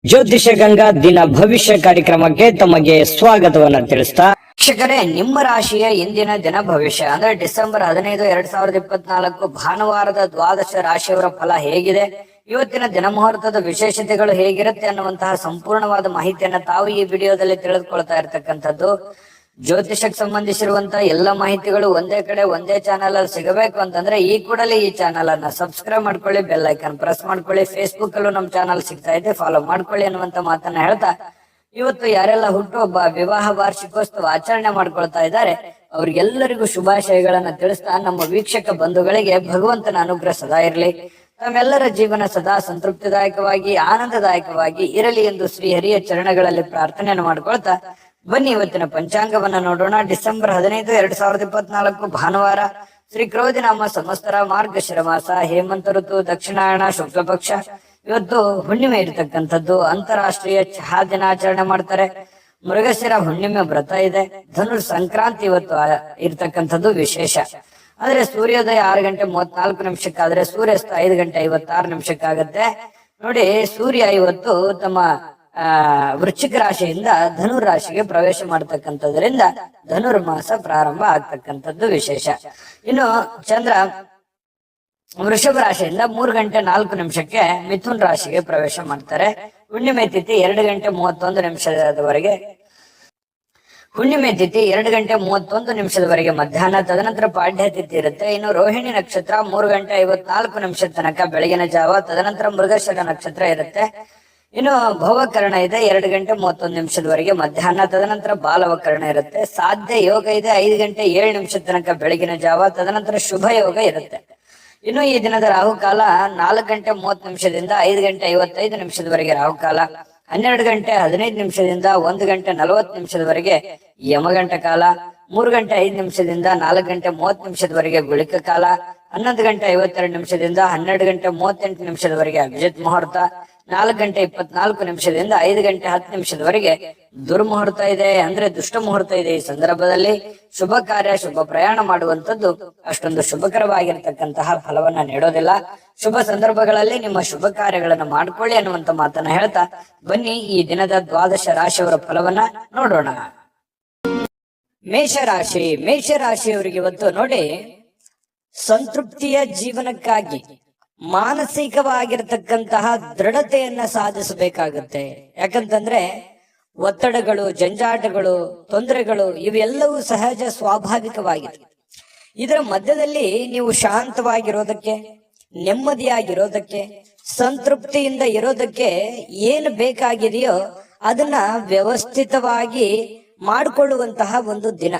ಜ್ಯೋತಿಷ ಗಂಗಾ ದಿನ ಭವಿಷ್ಯ ಕಾರ್ಯಕ್ರಮಕ್ಕೆ ತಮಗೆ ಸ್ವಾಗತವನ್ನ ತಿಳಿಸ್ತಾ ವೀಕ್ಷಕರೇ, ನಿಮ್ಮ ರಾಶಿಯ ಇಂದಿನ ದಿನ ಭವಿಷ್ಯ ಅಂದ್ರೆ ಡಿಸೆಂಬರ್ 15, 2024 ಭಾನುವಾರದ ದ್ವಾದಶ ರಾಶಿಯವರ ಫಲ ಹೇಗಿದೆ, ಇವತ್ತಿನ ದಿನ ಮುಹೂರ್ತದ ವಿಶೇಷತೆಗಳು ಹೇಗಿರುತ್ತೆ ಅನ್ನುವಂತಹ ಸಂಪೂರ್ಣವಾದ ಮಾಹಿತಿಯನ್ನ ತಾವು ಈ ವಿಡಿಯೋದಲ್ಲಿ ತಿಳಿದುಕೊಳ್ತಾ ಇರತಕ್ಕಂಥದ್ದು. ಜ್ಯೋತಿಷಕ್ಕೆ ಸಂಬಂಧಿಸಿರುವಂತಹ ಎಲ್ಲ ಮಾಹಿತಿಗಳು ಒಂದೇ ಕಡೆ ಒಂದೇ ಚಾನಲ್ ಅಲ್ಲಿ ಸಿಗಬೇಕು ಅಂತಂದ್ರೆ ಈ ಕೂಡಲೇ ಈ ಚಾನಲ್ ಅನ್ನ ಸಬ್ಸ್ಕ್ರೈಬ್ ಮಾಡ್ಕೊಳ್ಳಿ, ಬೆಲ್ ಐಕನ್ ಪ್ರೆಸ್ ಮಾಡ್ಕೊಳ್ಳಿ. ಫೇಸ್ಬುಕ್ ಅಲ್ಲೂ ನಮ್ಮ ಚಾನಲ್ ಸಿಗ್ತಾ ಇದೆ, ಫಾಲೋ ಮಾಡ್ಕೊಳ್ಳಿ ಅನ್ನುವಂತ ಮಾತನ್ನ ಹೇಳ್ತಾ, ಇವತ್ತು ಯಾರೆಲ್ಲ ಹುಟ್ಟುಹಬ್ಬ, ವಿವಾಹ ವಾರ್ಷಿಕೋತ್ಸವ ಆಚರಣೆ ಮಾಡ್ಕೊಳ್ತಾ ಇದ್ದಾರೆ ಅವ್ರಿಗೆಲ್ಲರಿಗೂ ಶುಭಾಶಯಗಳನ್ನ ತಿಳಿಸ್ತಾ, ನಮ್ಮ ವೀಕ್ಷಕ ಬಂಧುಗಳಿಗೆ ಭಗವಂತನ ಅನುಗ್ರಹ ಸದಾ ಇರಲಿ, ತಮ್ಮೆಲ್ಲರ ಜೀವನ ಸದಾ ಸಂತೃಪ್ತಿದಾಯಕವಾಗಿ ಆನಂದದಾಯಕವಾಗಿ ಇರಲಿ ಎಂದು ಶ್ರೀಹರಿಯ ಚರಣಗಳಲ್ಲಿ ಪ್ರಾರ್ಥನೆಯನ್ನು ಮಾಡ್ಕೊಳ್ತಾ ಬನ್ನಿ ಇವತ್ತಿನ ಪಂಚಾಂಗವನ್ನ ನೋಡೋಣ. ಡಿಸೆಂಬರ್ 15, 2024 ಭಾನುವಾರ, ಶ್ರೀ ಕ್ರೋಧಿನಾಮ ಸಂವತ್ಸರ, ಮಾರ್ಗಶಿರ ಮಾಸ, ಹೇಮಂತ ಋತು, ದಕ್ಷಿಣಾಯಣ, ಶುಕ್ಲ ಪಕ್ಷ. ಇವತ್ತು ಹುಣ್ಣಿಮೆ ಇರತಕ್ಕಂಥದ್ದು. ಅಂತಾರಾಷ್ಟ್ರೀಯ ಚಹಾ ದಿನಾಚರಣೆ ಮಾಡ್ತಾರೆ. ಮೃಗಶಿರ ಹುಣ್ಣಿಮೆ ವ್ರತ ಇದೆ. ಧನುರ್ ಸಂಕ್ರಾಂತಿ ಇವತ್ತು ಇರ್ತಕ್ಕಂಥದ್ದು ವಿಶೇಷ. ಆದ್ರೆ ಸೂರ್ಯೋದಯ 6:34 ಸೂರ್ಯಾಸ್ತ 5:56 ನೋಡಿ. ಸೂರ್ಯ ಇವತ್ತು ತಮ್ಮ ವೃಶ್ಚಿಕ ರಾಶಿಯಿಂದ ಧನುರ್ ರಾಶಿಗೆ ಪ್ರವೇಶ ಮಾಡತಕ್ಕಂಥದ್ರಿಂದ ಧನುರ್ಮಾಸ ಪ್ರಾರಂಭ ಆಗ್ತಕ್ಕಂಥದ್ದು ವಿಶೇಷ. ಇನ್ನು ಚಂದ್ರ ವೃಷಭ ರಾಶಿಯಿಂದ 3:04 ಮಿಥುನ್ ರಾಶಿಗೆ ಪ್ರವೇಶ ಮಾಡ್ತಾರೆ. ಹುಣ್ಣಿಮೆ ತಿಥಿ 2:31 ಹುಣ್ಣಿಮೆ ತಿಥಿ 2:31 ಮಧ್ಯಾಹ್ನ. ತದನಂತರ ಪಾಡ್ಯ ತಿಥಿ ಇರುತ್ತೆ. ಇನ್ನು ರೋಹಿಣಿ ನಕ್ಷತ್ರ 3:54 ತನಕ ಬೆಳಗಿನ ಜಾವ. ತದನಂತರ ಮೃಗಶಿರ ನಕ್ಷತ್ರ ಇರುತ್ತೆ. ಇನ್ನು ಭವಕರಣ ಇದೆ 2:31 ಮಧ್ಯಾಹ್ನ. ತದನಂತರ ಬಾಲವಕರಣ ಇರುತ್ತೆ. ಸಾಧ್ಯ ಯೋಗ ಇದೆ 5:07 ತನಕ ಬೆಳಗಿನ ಜಾವ. ತದನಂತರ ಶುಭ ಯೋಗ ಇರುತ್ತೆ. ಇನ್ನು ಈ ದಿನದ ರಾಹುಕಾಲ 4:30 5:55 ರಾಹುಕಾಲ. 12:15 1:40 ಯಮಗಂಟ ಕಾಲ. 3:05 4:30 ಗುಳಿಕ ಕಾಲ. 11:52 12:38 ಅಭಿಜಿತ್ ಮುಹೂರ್ತ. 4:24 5:10 ದುರ್ಮುಹೂರ್ತ ಇದೆ, ಅಂದ್ರೆ ದುಷ್ಟ ಮುಹೂರ್ತ ಇದೆ. ಈ ಸಂದರ್ಭದಲ್ಲಿ ಶುಭ ಕಾರ್ಯ, ಶುಭ ಪ್ರಯಾಣ ಮಾಡುವಂತದ್ದು ಅಷ್ಟೊಂದು ಶುಭಕರವಾಗಿರ್ತಕ್ಕಂತಹ ಫಲವನ್ನ ನೀಡೋದಿಲ್ಲ. ಶುಭ ಸಂದರ್ಭಗಳಲ್ಲಿ ನಿಮ್ಮ ಶುಭ ಕಾರ್ಯಗಳನ್ನ ಮಾಡ್ಕೊಳ್ಳಿ ಅನ್ನುವಂತ ಮಾತನ್ನ ಹೇಳ್ತಾ ಬನ್ನಿ ಈ ದಿನದ ದ್ವಾದಶ ರಾಶಿಯವರ ಫಲವನ್ನ ನೋಡೋಣ. ಮೇಷರಾಶಿ. ಮೇಷರಾಶಿಯವರಿಗೆ ಇವತ್ತು ನೋಡಿ, ಸಂತೃಪ್ತಿಯ ಜೀವನಕ್ಕಾಗಿ ಮಾನಸಿಕವಾಗಿರ್ತಕ್ಕಂತಹ ದೃಢತೆಯನ್ನ ಸಾಧಿಸಬೇಕಾಗುತ್ತೆ. ಯಾಕಂತಂದ್ರೆ ಒತ್ತಡಗಳು, ಜಂಜಾಟಗಳು, ತೊಂದರೆಗಳು ಇವೆಲ್ಲವೂ ಸಹಜ, ಸ್ವಾಭಾವಿಕವಾಗಿದೆ. ಇದರ ಮಧ್ಯದಲ್ಲಿ ನೀವು ಶಾಂತವಾಗಿರೋದಕ್ಕೆ, ನೆಮ್ಮದಿಯಾಗಿರೋದಕ್ಕೆ, ಸಂತೃಪ್ತಿಯಿಂದ ಇರೋದಕ್ಕೆ ಏನು ಬೇಕಾಗಿದೆಯೋ ಅದನ್ನ ವ್ಯವಸ್ಥಿತವಾಗಿ ಮಾಡಿಕೊಳ್ಳುವಂತಹ ಒಂದು ದಿನ.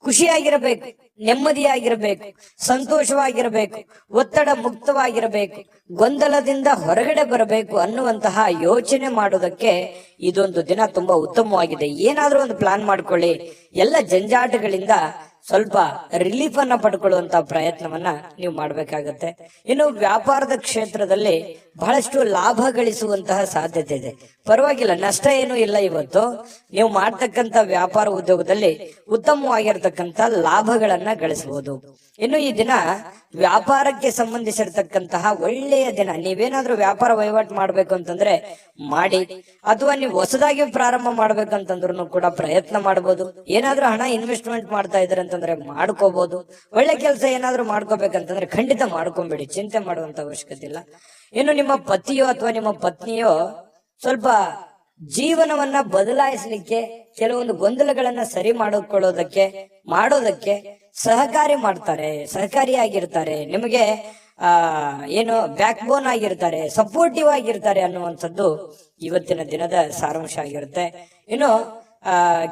ಖುಷಿಯಾಗಿರಬೇಕು, ನೆಮ್ಮದಿಯಾಗಿರಬೇಕು, ಸಂತೋಷವಾಗಿರಬೇಕು, ಒತ್ತಡ ಮುಕ್ತವಾಗಿರಬೇಕು, ಗೊಂದಲದಿಂದ ಹೊರಗಡೆ ಬರಬೇಕು ಅನ್ನುವಂತಹ ಯೋಚನೆ ಮಾಡೋದಕ್ಕೆ ಇದೊಂದು ದಿನ ತುಂಬಾ ಉತ್ತಮವಾಗಿದೆ. ಏನಾದ್ರೂ ಒಂದು ಪ್ಲಾನ್ ಮಾಡ್ಕೊಳ್ಳಿ. ಎಲ್ಲ ಜಂಜಾಟಗಳಿಂದ ಸ್ವಲ್ಪ ರಿಲೀಫ್ ಅನ್ನ ಪಡ್ಕೊಳ್ಳುವಂತ ಪ್ರಯತ್ನವನ್ನ ನೀವು ಮಾಡ್ಬೇಕಾಗತ್ತೆ. ಇನ್ನು ವ್ಯಾಪಾರದ ಕ್ಷೇತ್ರದಲ್ಲಿ ಬಹಳಷ್ಟು ಲಾಭ ಗಳಿಸುವಂತಹ ಸಾಧ್ಯತೆ ಇದೆ. ಪರವಾಗಿಲ್ಲ, ನಷ್ಟ ಏನೂ ಇಲ್ಲ. ಇವತ್ತು ನೀವು ಮಾಡ್ತಕ್ಕಂಥ ವ್ಯಾಪಾರ ಉದ್ಯೋಗದಲ್ಲಿ ಉತ್ತಮವಾಗಿರ್ತಕ್ಕಂಥ ಲಾಭಗಳನ್ನ ಗಳಿಸಬಹುದು. ಇನ್ನು ಈ ದಿನ ವ್ಯಾಪಾರಕ್ಕೆ ಸಂಬಂಧಿಸಿರ್ತಕ್ಕಂತಹ ಒಳ್ಳೆಯ ದಿನ. ನೀವೇನಾದ್ರೂ ವ್ಯಾಪಾರ ವಹಿವಾಟು ಮಾಡ್ಬೇಕು ಅಂತಂದ್ರೆ ಮಾಡಿ, ಅಥವಾ ನೀವು ಹೊಸದಾಗಿ ಪ್ರಾರಂಭ ಮಾಡ್ಬೇಕಂತಂದ್ರೂ ಕೂಡ ಪ್ರಯತ್ನ ಮಾಡಬಹುದು. ಏನಾದ್ರೂ ಹಣ ಇನ್ವೆಸ್ಟ್ಮೆಂಟ್ ಮಾಡ್ತಾ ಇದ್ರೆ ಅಂತಂದ್ರೆ ಮಾಡ್ಕೋಬಹುದು. ಒಳ್ಳೆ ಕೆಲಸ ಏನಾದ್ರೂ ಮಾಡ್ಕೋಬೇಕಂತಂದ್ರೆ ಖಂಡಿತ ಮಾಡ್ಕೊಂಬಿಡಿ, ಚಿಂತೆ ಮಾಡುವಂತ ಅವಶ್ಯಕತೆ ಇಲ್ಲ. ಇನ್ನು ನಿಮ್ಮ ಪತಿಯೋ ಅಥವಾ ನಿಮ್ಮ ಪತ್ನಿಯೋ ಸ್ವಲ್ಪ ಜೀವನವನ್ನ ಬದಲಾಯಿಸಲಿಕ್ಕೆ, ಕೆಲವೊಂದು ಗೊಂದಲಗಳನ್ನ ಸರಿ ಮಾಡೋದಕ್ಕೆ ಸಹಕಾರಿಯಾಗಿರ್ತಾರೆ. ನಿಮಗೆ ಏನು ಬ್ಯಾಕ್ ಬೋನ್ ಆಗಿರ್ತಾರೆ, ಸಪೋರ್ಟಿವ್ ಆಗಿರ್ತಾರೆ ಅನ್ನುವಂಥದ್ದು ಇವತ್ತಿನ ದಿನದ ಸಾರಾಂಶ ಆಗಿರುತ್ತೆ. ಇನ್ನು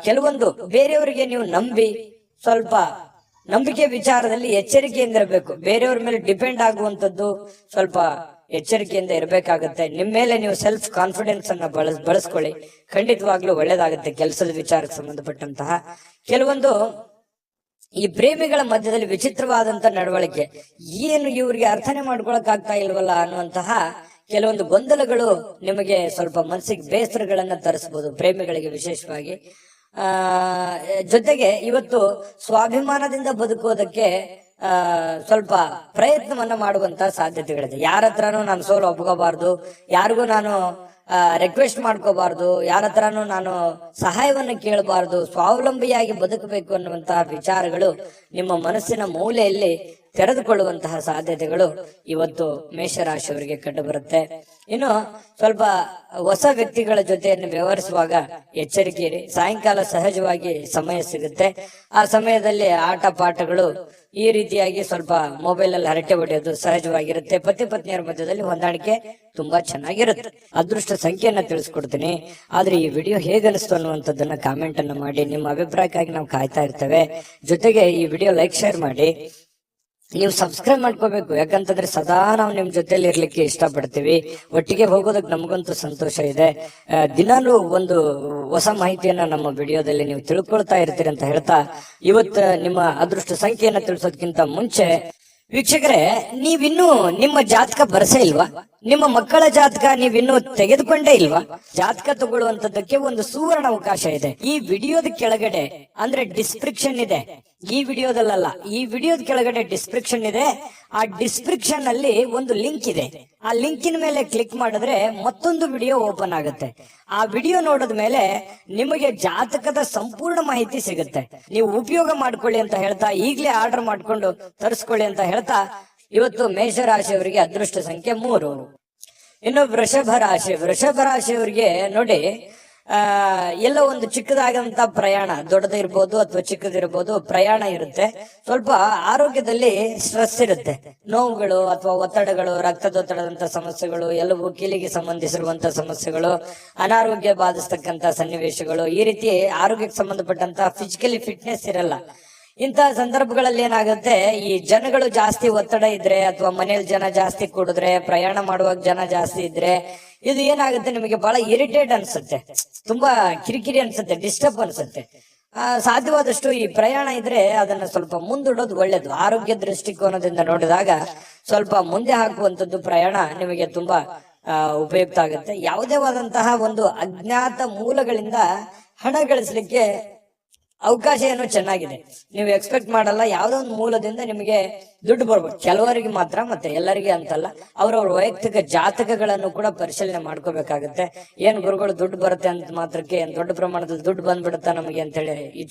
ಕೆಲವೊಂದು ಬೇರೆಯವರಿಗೆ ನೀವು ನಂಬಿ ಸ್ವಲ್ಪ ನಂಬಿಕೆ ವಿಚಾರದಲ್ಲಿ ಎಚ್ಚರಿಕೆಯಿಂದ ಇರಬೇಕು. ಬೇರೆಯವ್ರ ಮೇಲೆ ಡಿಪೆಂಡ್ ಆಗುವಂತದ್ದು ಸ್ವಲ್ಪ ಎಚ್ಚರಿಕೆಯಿಂದ ಇರಬೇಕಾಗತ್ತೆ. ನಿಮ್ಮ ಮೇಲೆ ನೀವು ಸೆಲ್ಫ್ ಕಾನ್ಫಿಡೆನ್ಸ್ ಅನ್ನ ಬಳಸ್ಕೊಳ್ಳಿ, ಖಂಡಿತವಾಗ್ಲೂ ಒಳ್ಳೇದಾಗುತ್ತೆ. ಕೆಲಸದ ವಿಚಾರಕ್ಕೆ ಸಂಬಂಧಪಟ್ಟಂತಹ ಕೆಲವೊಂದು ಈ ಪ್ರೇಮಿಗಳ ಮಧ್ಯದಲ್ಲಿ ವಿಚಿತ್ರವಾದಂತ ನಡವಳಿಕೆ, ಏನು ಇವ್ರಿಗೆ ಅರ್ಥನೆ ಮಾಡ್ಕೊಳಕ್ ಆಗ್ತಾ ಇಲ್ವಲ್ಲ ಅನ್ನುವಂತಹ ಕೆಲವೊಂದು ಗೊಂದಲಗಳು ನಿಮಗೆ ಸ್ವಲ್ಪ ಮನಸ್ಸಿಗೆ ಬೇಸರಗಳನ್ನ ತರಿಸಬಹುದು, ಪ್ರೇಮಿಗಳಿಗೆ ವಿಶೇಷವಾಗಿ. ಜೊತೆಗೆ ಇವತ್ತು ಸ್ವಾಭಿಮಾನದಿಂದ ಬದುಕೋದಕ್ಕೆ ಸ್ವಲ್ಪ ಪ್ರಯತ್ನವನ್ನ ಮಾಡುವಂತ ಸಾಧ್ಯತೆಗಳಿದೆ. ಯಾರ ಹತ್ರನೂ ನಾನು ಸೋಲು ಒಪ್ಕೋಬಾರ್ದು, ಯಾರಿಗೂ ನಾನು ರಿಕ್ವೆಸ್ಟ್ ಮಾಡ್ಕೋಬಾರ್ದು, ಯಾರ ಹತ್ರನೂ ನಾನು ಸಹಾಯವನ್ನು ಕೇಳಬಾರ್ದು, ಸ್ವಾವಲಂಬಿಯಾಗಿ ಬದುಕಬೇಕು ಅನ್ನುವಂತಹ ವಿಚಾರಗಳು ನಿಮ್ಮ ಮನಸ್ಸಿನ ಮೂಲೆಯಲ್ಲಿ ತೆರೆದುಕೊಳ್ಳುವಂತಹ ಸಾಧ್ಯತೆಗಳು ಇವತ್ತು ಮೇಷರಾಶಿಯವರಿಗೆ ಕಂಡು ಬರುತ್ತೆ. ಇನ್ನು ಸ್ವಲ್ಪ ಹೊಸ ವ್ಯಕ್ತಿಗಳ ಜೊತೆಯನ್ನು ವ್ಯವಹರಿಸುವಾಗ ಎಚ್ಚರಿಕೆ ಇರಿ. ಸಾಯಂಕಾಲ ಸಹಜವಾಗಿ ಸಮಯ ಸಿಗುತ್ತೆ. ಆ ಸಮಯದಲ್ಲಿ ಆಟ ಪಾಠಗಳು ಈ ರೀತಿಯಾಗಿ ಸ್ವಲ್ಪ ಮೊಬೈಲ್ ಅಲ್ಲಿ ಹರಟೆ ಹೊಡೆಯೋದು ಸಹಜವಾಗಿರುತ್ತೆ. ಪತಿ ಪತ್ನಿಯರ ಮಧ್ಯದಲ್ಲಿ ಹೊಂದಾಣಿಕೆ ತುಂಬಾ ಚೆನ್ನಾಗಿರುತ್ತೆ. ಅದೃಷ್ಟ ಸಂಖ್ಯೆಯನ್ನ ತಿಳಿಸ್ಕೊಡ್ತೀನಿ. ಆದ್ರೆ ಈ ವಿಡಿಯೋ ಹೇಗನಿಸ್ತು ಅನ್ನುವಂಥದ್ದನ್ನ ಕಾಮೆಂಟ್ ಅನ್ನ ಮಾಡಿ. ನಿಮ್ಮ ಅಭಿಪ್ರಾಯಕ್ಕಾಗಿ ನಾವು ಕಾಯ್ತಾ ಇರ್ತೇವೆ. ಜೊತೆಗೆ ಈ ವಿಡಿಯೋ ಲೈಕ್ ಶೇರ್ ಮಾಡಿ. ನೀವು ಸಬ್ಸ್ಕ್ರೈಬ್ ಮಾಡ್ಕೋಬೇಕು, ಯಾಕಂತಂದ್ರೆ ಸದಾ ನಾವು ನಿಮ್ ಜೊತೆಲಿ ಇರ್ಲಿಕ್ಕೆ ಇಷ್ಟಪಡ್ತೀವಿ. ಒಟ್ಟಿಗೆ ಹೋಗೋದಕ್ಕೆ ನಮಗಂತೂ ಸಂತೋಷ ಇದೆ. ದಿನಾಲೂ ಒಂದು ಹೊಸ ಮಾಹಿತಿಯನ್ನ ನಮ್ಮ ವಿಡಿಯೋದಲ್ಲಿ ನೀವು ತಿಳ್ಕೊಳ್ತಾ ಇರ್ತೀರಿ ಅಂತ ಹೇಳ್ತಾ, ಇವತ್ತು ನಿಮ್ಮ ಅದೃಷ್ಟ ಸಂಖ್ಯೆಯನ್ನ ತಿಳಿಸೋದಕ್ಕಿಂತ ಮುಂಚೆ ವೀಕ್ಷಕರೇ, ನೀವಿನ್ನೂ ನಿಮ್ಮ ಜಾತಕ ಬರಸೇ ಇಲ್ವಾ? ನಿಮ್ಮ ಮಕ್ಕಳ ಜಾತಕ ನೀವಿನ್ನೂ ತೆಗೆದುಕೊಂಡೇ ಇಲ್ವಾ? ಜಾತಕ ತಗೊಳ್ಳುವಂತದ್ದಕ್ಕೆ ಒಂದು ಸುವರ್ಣ ಅವಕಾಶ ಇದೆ. ಈ ವಿಡಿಯೋದ ಕೆಳಗಡೆ ಅಂದ್ರೆ ಡಿಸ್ಕ್ರಿಪ್ಷನ್ ಇದೆ. ಈ ವಿಡಿಯೋದಲ್ಲ, ಈ ವಿಡಿಯೋದ ಕೆಳಗಡೆ ಡಿಸ್ಕ್ರಿಪ್ಷನ್ ಇದೆ. ಆ ಡಿಸ್ಕ್ರಿಪ್ಷನ್ ಅಲ್ಲಿ ಒಂದು ಲಿಂಕ್ ಇದೆ. ಆ ಲಿಂಕಿನ ಮೇಲೆ ಕ್ಲಿಕ್ ಮಾಡಿದ್ರೆ ಮತ್ತೊಂದು ವಿಡಿಯೋ ಓಪನ್ ಆಗುತ್ತೆ. ಆ ವಿಡಿಯೋ ನೋಡಿದ ಮೇಲೆ ನಿಮಗೆ ಜಾತಕದ ಸಂಪೂರ್ಣ ಮಾಹಿತಿ ಸಿಗುತ್ತೆ. ನೀವು ಉಪಯೋಗ ಮಾಡ್ಕೊಳ್ಳಿ ಅಂತ ಹೇಳ್ತಾ, ಈಗಲೇ ಆರ್ಡರ್ ಮಾಡ್ಕೊಂಡು ತರಿಸ್ಕೊಳ್ಳಿ ಅಂತ ಹೇಳ್ತಾ, ಇವತ್ತು ಮೇಷರಾಶಿಯವರಿಗೆ ಅದೃಷ್ಟ ಸಂಖ್ಯೆ 3. ಇನ್ನು ವೃಷಭ ರಾಶಿಯವರಿಗೆ ನೋಡಿ, ಎಲ್ಲ ಒಂದು ಚಿಕ್ಕದಾದಂತ ಪ್ರಯಾಣ, ದೊಡ್ಡದಿರ್ಬೋದು ಅಥವಾ ಚಿಕ್ಕದಿರ್ಬೋದು, ಪ್ರಯಾಣ ಇರುತ್ತೆ. ಸ್ವಲ್ಪ ಆರೋಗ್ಯದಲ್ಲಿ ಸ್ಟ್ರೆಸ್ ಇರುತ್ತೆ, ನೋವುಗಳು ಅಥವಾ ಒತ್ತಡಗಳು, ರಕ್ತದೊತ್ತಡದಂತ ಸಮಸ್ಯೆಗಳು, ಎಲ್ಲವೂ ಕೀಲಿಗೆ ಸಂಬಂಧಿಸಿರುವಂತ ಸಮಸ್ಯೆಗಳು, ಅನಾರೋಗ್ಯ ಬಾಧಿಸ್ತಕ್ಕಂತ ಸನ್ನಿವೇಶಗಳು, ಈ ರೀತಿ ಆರೋಗ್ಯಕ್ಕೆ ಸಂಬಂಧಪಟ್ಟಂತ ಫಿಸಿಕಲಿ ಫಿಟ್ನೆಸ್ ಇರಲ್ಲ. ಇಂತಹ ಸಂದರ್ಭಗಳಲ್ಲಿ ಏನಾಗುತ್ತೆ, ಈ ಜನಗಳು ಜಾಸ್ತಿ ಒತ್ತಡ ಇದ್ರೆ ಅಥವಾ ಮನೇಲಿ ಜನ ಜಾಸ್ತಿ ಕೂಡಿದ್ರೆ, ಪ್ರಯಾಣ ಮಾಡುವಾಗ ಜನ ಜಾಸ್ತಿ ಇದ್ರೆ, ಇದು ಏನಾಗುತ್ತೆ, ನಿಮಗೆ ಬಹಳ ಇರಿಟೇಟ್ ಅನ್ಸುತ್ತೆ, ತುಂಬಾ ಕಿರಿಕಿರಿ ಅನ್ಸುತ್ತೆ, ಡಿಸ್ಟರ್ಬ್ ಅನ್ಸುತ್ತೆ. ಸಾಧ್ಯವಾದಷ್ಟು ಈ ಪ್ರಯಾಣ ಇದ್ರೆ ಅದನ್ನ ಸ್ವಲ್ಪ ಮುಂದೂಡೋದು ಒಳ್ಳೇದು. ಆರೋಗ್ಯ ದೃಷ್ಟಿಕೋನದಿಂದ ನೋಡಿದಾಗ ಸ್ವಲ್ಪ ಮುಂದೆ ಹಾಕುವಂತದ್ದು ಪ್ರಯಾಣ ನಿಮಗೆ ತುಂಬಾ ಉಪಯುಕ್ತ ಆಗುತ್ತೆ. ಯಾವುದೇವಾದಂತಹ ಒಂದು ಅಜ್ಞಾತ ಮೂಲಗಳಿಂದ ಹಣ ಗಳಿಸಲಿಕ್ಕೆ ಅವಕಾಶ ಏನೋ ಚೆನ್ನಾಗಿದೆ. ನೀವು ಎಕ್ಸ್ಪೆಕ್ಟ್ ಮಾಡಲ್ಲ, ಯಾವ್ದೋ ಒಂದು ಮೂಲದಿಂದ ನಿಮಗೆ ದುಡ್ಡು ಬರ್ಬೋದು. ಕೆಲವರಿಗೆ ಮಾತ್ರ, ಮತ್ತೆ ಎಲ್ಲರಿಗೆ ಅಂತಲ್ಲ. ಅವ್ರವ್ರ ವೈಯಕ್ತಿಕ ಜಾತಕಗಳನ್ನು ಕೂಡ ಪರಿಶೀಲನೆ ಮಾಡ್ಕೋಬೇಕಾಗತ್ತೆ. ಏನ್ ಗುರುಗಳು ದುಡ್ಡು ಬರುತ್ತೆ ಅಂತ ಮಾತ್ರಕ್ಕೆ ಏನ್ ದೊಡ್ಡ ಪ್ರಮಾಣದಲ್ಲಿ ದುಡ್ಡು ಬಂದ್ಬಿಡುತ್ತಾ ನಮಗೆ ಅಂತೇಳಿ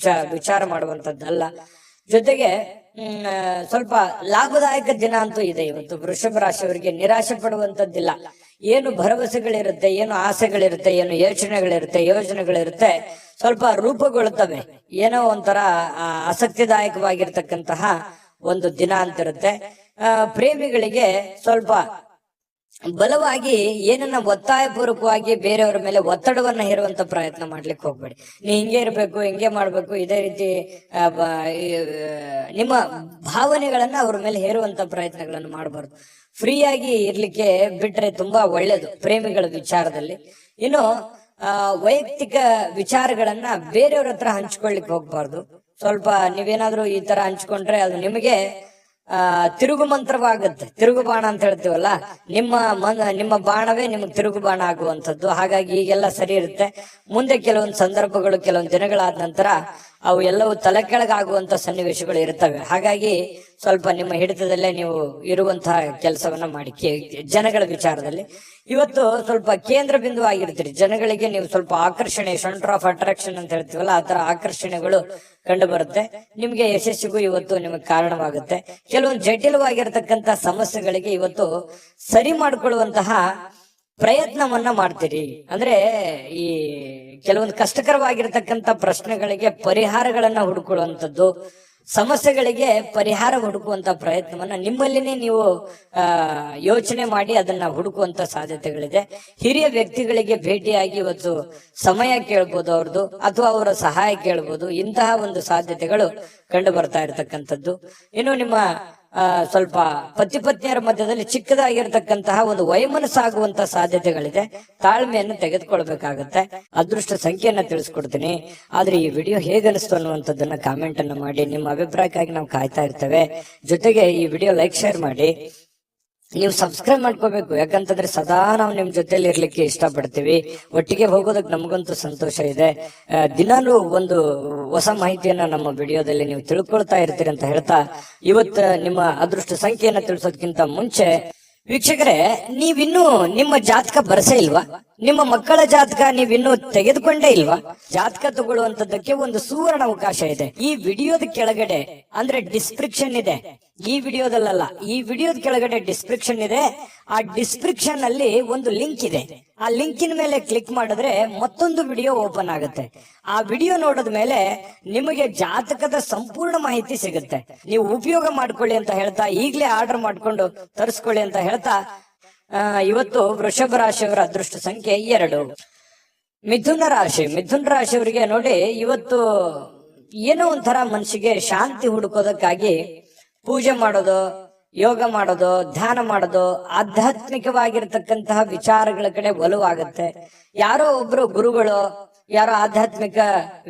ವಿಚಾರ ಮಾಡುವಂತದ್ದಲ್ಲ. ಜೊತೆಗೆ ಸ್ವಲ್ಪ ಲಾಭದಾಯಕ ದಿನ ಅಂತೂ ಇದೆ ಇವತ್ತು. ವೃಷಭ ರಾಶಿಯವರಿಗೆ ನಿರಾಶೆ ಪಡುವಂತದ್ದಿಲ್ಲ. ಏನು ಭರವಸೆಗಳಿರುತ್ತೆ, ಏನು ಆಸೆಗಳಿರುತ್ತೆ, ಏನು ಯೋಜನೆಗಳಿರುತ್ತೆ, ಸ್ವಲ್ಪ ರೂಪುಗೊಳ್ಳುತ್ತವೆ. ಏನೋ ಒಂಥರ ಆಸಕ್ತಿದಾಯಕವಾಗಿರ್ತಕ್ಕಂತಹ ಒಂದು ದಿನ ಅಂತಿರುತ್ತೆ. ಪ್ರೇಮಿಗಳಿಗೆ ಸ್ವಲ್ಪ ಬಲವಾಗಿ ಏನನ್ನ ಒತ್ತಾಯ ಪೂರ್ವಕವಾಗಿ ಬೇರೆಯವರ ಮೇಲೆ ಒತ್ತಡವನ್ನ ಹೇರುವಂತ ಪ್ರಯತ್ನ ಮಾಡ್ಲಿಕ್ಕೆ ಹೋಗ್ಬೇಡಿ. ನೀ ಹಿಂಗೆ ಇರ್ಬೇಕು, ಹಿಂಗೆ ಮಾಡ್ಬೇಕು, ಇದೇ ರೀತಿ ನಿಮ್ಮ ಭಾವನೆಗಳನ್ನ ಅವ್ರ ಮೇಲೆ ಹೇರುವಂತ ಪ್ರಯತ್ನಗಳನ್ನು ಮಾಡಬಾರ್ದು. ಫ್ರೀಯಾಗಿ ಇರ್ಲಿಕ್ಕೆ ಬಿಟ್ರೆ ತುಂಬಾ ಒಳ್ಳೇದು ಪ್ರೇಮಿಗಳ ವಿಚಾರದಲ್ಲಿ. ಇನ್ನು ವೈಯಕ್ತಿಕ ವಿಚಾರಗಳನ್ನ ಬೇರೆಯವ್ರ ಹತ್ರ ಹಂಚ್ಕೊಳ್ಲಿಕ್ಕೆ ಹೋಗ್ಬಾರ್ದು. ಸ್ವಲ್ಪ ನೀವೇನಾದ್ರೂ ಈ ತರ ಹಂಚ್ಕೊಂಡ್ರೆ ಅದು ನಿಮಗೆ ತಿರುಗು ಮಂತ್ರವಾಗುತ್ತೆ. ತಿರುಗು ಬಾಣ ಅಂತ ಹೇಳ್ತೀವಲ್ಲ, ನಿಮ್ಮ ಬಾಣವೇ ನಿಮ್ಗೆ ತಿರುಗು ಬಾಣ ಆಗುವಂಥದ್ದು. ಹಾಗಾಗಿ ಈಗೆಲ್ಲ ಸರಿ ಇರುತ್ತೆ. ಮುಂದೆ ಕೆಲವೊಂದು ಸಂದರ್ಭಗಳು, ಕೆಲವೊಂದು ದಿನಗಳಾದ ನಂತರ ಅವು ಎಲ್ಲವೂ ತಲೆ ಕೆಳಗಾಗುವಂತ ಸನ್ನಿವೇಶಗಳು ಇರ್ತವೆ. ಹಾಗಾಗಿ ಸ್ವಲ್ಪ ನಿಮ್ಮ ಹಿಡಿತದಲ್ಲೇ ನೀವು ಇರುವಂತಹ ಕೆಲಸವನ್ನ ಮಾಡಿ. ಜನಗಳ ವಿಚಾರದಲ್ಲಿ ಇವತ್ತು ಸ್ವಲ್ಪ ಕೇಂದ್ರ ಬಿಂದು ಆಗಿರ್ತೀರಿ. ಜನಗಳಿಗೆ ನೀವು ಸ್ವಲ್ಪ ಆಕರ್ಷಣೆ, ಸೆಂಟರ್ ಆಫ್ ಅಟ್ರಾಕ್ಷನ್ ಅಂತ ಹೇಳ್ತೀವಲ್ಲ, ಆ ತರ ಆಕರ್ಷಣೆಗಳು ಕಂಡು ಬರುತ್ತೆ. ನಿಮ್ಗೆ ಯಶಸ್ಸಿಗೂ ಇವತ್ತು ನಿಮಗೆ ಕಾರಣವಾಗುತ್ತೆ. ಕೆಲವೊಂದು ಜಟಿಲವಾಗಿರ್ತಕ್ಕಂಥ ಸಮಸ್ಯೆಗಳಿಗೆ ಇವತ್ತು ಸರಿ ಮಾಡಿಕೊಳ್ಳುವಂತಹ ಪ್ರಯತ್ನವನ್ನ ಮಾಡ್ತೀರಿ. ಅಂದ್ರೆ ಈ ಕೆಲವೊಂದು ಕಷ್ಟಕರವಾಗಿರ್ತಕ್ಕಂಥ ಪ್ರಶ್ನೆಗಳಿಗೆ ಪರಿಹಾರಗಳನ್ನ ಹುಡುಕೊಳ್ಳುವಂಥದ್ದು, ಸಮಸ್ಯೆಗಳಿಗೆ ಪರಿಹಾರ ಹುಡುಕುವಂತ ಪ್ರಯತ್ನವನ್ನ ನಿಮ್ಮಲ್ಲಿನೇ ನೀವು ಯೋಚನೆ ಮಾಡಿ ಅದನ್ನ ಹುಡುಕುವಂತ ಸಾಧ್ಯತೆಗಳಿದೆ. ಹಿರಿಯ ವ್ಯಕ್ತಿಗಳಿಗೆ ಭೇಟಿಯಾಗಿ ಇವತ್ತು ಸಮಯ ಕೇಳ್ಬೋದು ಅವ್ರದ್ದು, ಅಥವಾ ಅವರ ಸಹಾಯ ಕೇಳ್ಬೋದು. ಇಂತಹ ಒಂದು ಸಾಧ್ಯತೆಗಳು ಕಂಡು ಬರ್ತಾ ಇರತಕ್ಕಂಥದ್ದು. ಇನ್ನು ನಿಮ್ಮ ಸ್ವಲ್ಪ ಪತಿ ಪತ್ನಿಯರ ಮಧ್ಯದಲ್ಲಿ ಚಿಕ್ಕದಾಗಿರ್ತಕ್ಕಂತಹ ಒಂದು ವೈಮನಸ್ಸಾಗುವಂತ ಸಾಧ್ಯತೆಗಳಿದೆ. ತಾಳ್ಮೆಯನ್ನು ತೆಗೆದುಕೊಳ್ಬೇಕಾಗತ್ತೆ. ಅದೃಷ್ಟ ಸಂಖ್ಯೆಯನ್ನ ತಿಳಿಸ್ಕೊಡ್ತೀನಿ. ಆದ್ರೆ ಈ ವಿಡಿಯೋ ಹೇಗನಿಸ್ತು ಅನ್ನುವಂಥದ್ದನ್ನ ಕಾಮೆಂಟ್ ಅನ್ನ ಮಾಡಿ. ನಿಮ್ಮ ಅಭಿಪ್ರಾಯಕ್ಕಾಗಿ ನಾವು ಕಾಯ್ತಾ ಇರ್ತೇವೆ. ಜೊತೆಗೆ ಈ ವಿಡಿಯೋ ಲೈಕ್ ಶೇರ್ ಮಾಡಿ. ನೀವು ಸಬ್ಸ್ಕ್ರೈಬ್ ಮಾಡ್ಕೋಬೇಕು, ಯಾಕಂತಂದ್ರೆ ಸದಾ ನಾವು ನಿಮ್ ಜೊತೆಲಿ ಇರ್ಲಿಕ್ಕೆ ಇಷ್ಟಪಡ್ತೀವಿ. ಒಟ್ಟಿಗೆ ಹೋಗೋದಕ್ಕೆ ನಮಗಂತೂ ಸಂತೋಷ ಇದೆ. ದಿನಾಲೂ ಒಂದು ಹೊಸ ಮಾಹಿತಿಯನ್ನ ನಮ್ಮ ವಿಡಿಯೋದಲ್ಲಿ ನೀವು ತಿಳ್ಕೊಳ್ತಾ ಇರ್ತೀರಿ ಅಂತ ಹೇಳ್ತಾ, ಇವತ್ತು ನಿಮ್ಮ ಅದೃಷ್ಟ ಸಂಖ್ಯೆಯನ್ನ ತಿಳಿಸೋದಕ್ಕಿಂತ ಮುಂಚೆ ವೀಕ್ಷಕರೇ, ನೀವಿನ್ನೂ ನಿಮ್ಮ ಜಾತಕ ಬರಸೇ ಇಲ್ವಾ? ನಿಮ್ಮ ಮಕ್ಕಳ ಜಾತಕ ನೀವಿನ್ನೂ ತೆಗೆದುಕೊಂಡೇ ಇಲ್ವಾ? ಜಾತಕ ತಗೊಳ್ಳುವಂತದ್ದಕ್ಕೆ ಒಂದು ಸುವರ್ಣ ಅವಕಾಶ ಇದೆ. ಈ ವಿಡಿಯೋದ ಕೆಳಗಡೆ ಅಂದ್ರೆ ಡಿಸ್ಕ್ರಿಪ್ಷನ್ ಇದೆ. ಈ ವಿಡಿಯೋದಲ್ಲ, ಈ ವಿಡಿಯೋದ ಕೆಳಗಡೆ ಡಿಸ್ಕ್ರಿಪ್ಷನ್ ಇದೆ. ಆ ಡಿಸ್ಕ್ರಿಪ್ಷನ್ ಅಲ್ಲಿ ಒಂದು ಲಿಂಕ್ ಇದೆ. ಆ ಲಿಂಕಿನ ಮೇಲೆ ಕ್ಲಿಕ್ ಮಾಡಿದ್ರೆ ಮತ್ತೊಂದು ವಿಡಿಯೋ ಓಪನ್ ಆಗುತ್ತೆ. ಆ ವಿಡಿಯೋ ನೋಡಿದ ಮೇಲೆ ನಿಮಗೆ ಜಾತಕದ ಸಂಪೂರ್ಣ ಮಾಹಿತಿ ಸಿಗುತ್ತೆ. ನೀವು ಉಪಯೋಗ ಮಾಡ್ಕೊಳ್ಳಿ ಅಂತ ಹೇಳ್ತಾ, ಈಗಲೇ ಆರ್ಡರ್ ಮಾಡ್ಕೊಂಡು ತರಿಸ್ಕೊಳ್ಳಿ ಅಂತ ಹೇಳ್ತಾ, ಇವತ್ತು ವೃಷಭ ರಾಶಿಯವರ ಅದೃಷ್ಟ ಸಂಖ್ಯೆ 2. ಮಿಥುನ ರಾಶಿಯವರಿಗೆ ನೋಡಿ, ಇವತ್ತು ಏನೋ ಒಂಥರ ಮನಸ್ಸಿಗೆ ಶಾಂತಿ ಹುಡುಕೋದಕ್ಕಾಗಿ ಪೂಜೆ ಮಾಡೋದು, ಯೋಗ ಮಾಡೋದು, ಧ್ಯಾನ ಮಾಡೋದು, ಆಧ್ಯಾತ್ಮಿಕವಾಗಿರ್ತಕ್ಕಂತಹ ವಿಚಾರಗಳ ಕಡೆ ಒಲವಾಗುತ್ತೆ. ಯಾರೋ ಒಬ್ರು ಗುರುಗಳು, ಯಾರೋ ಆಧ್ಯಾತ್ಮಿಕ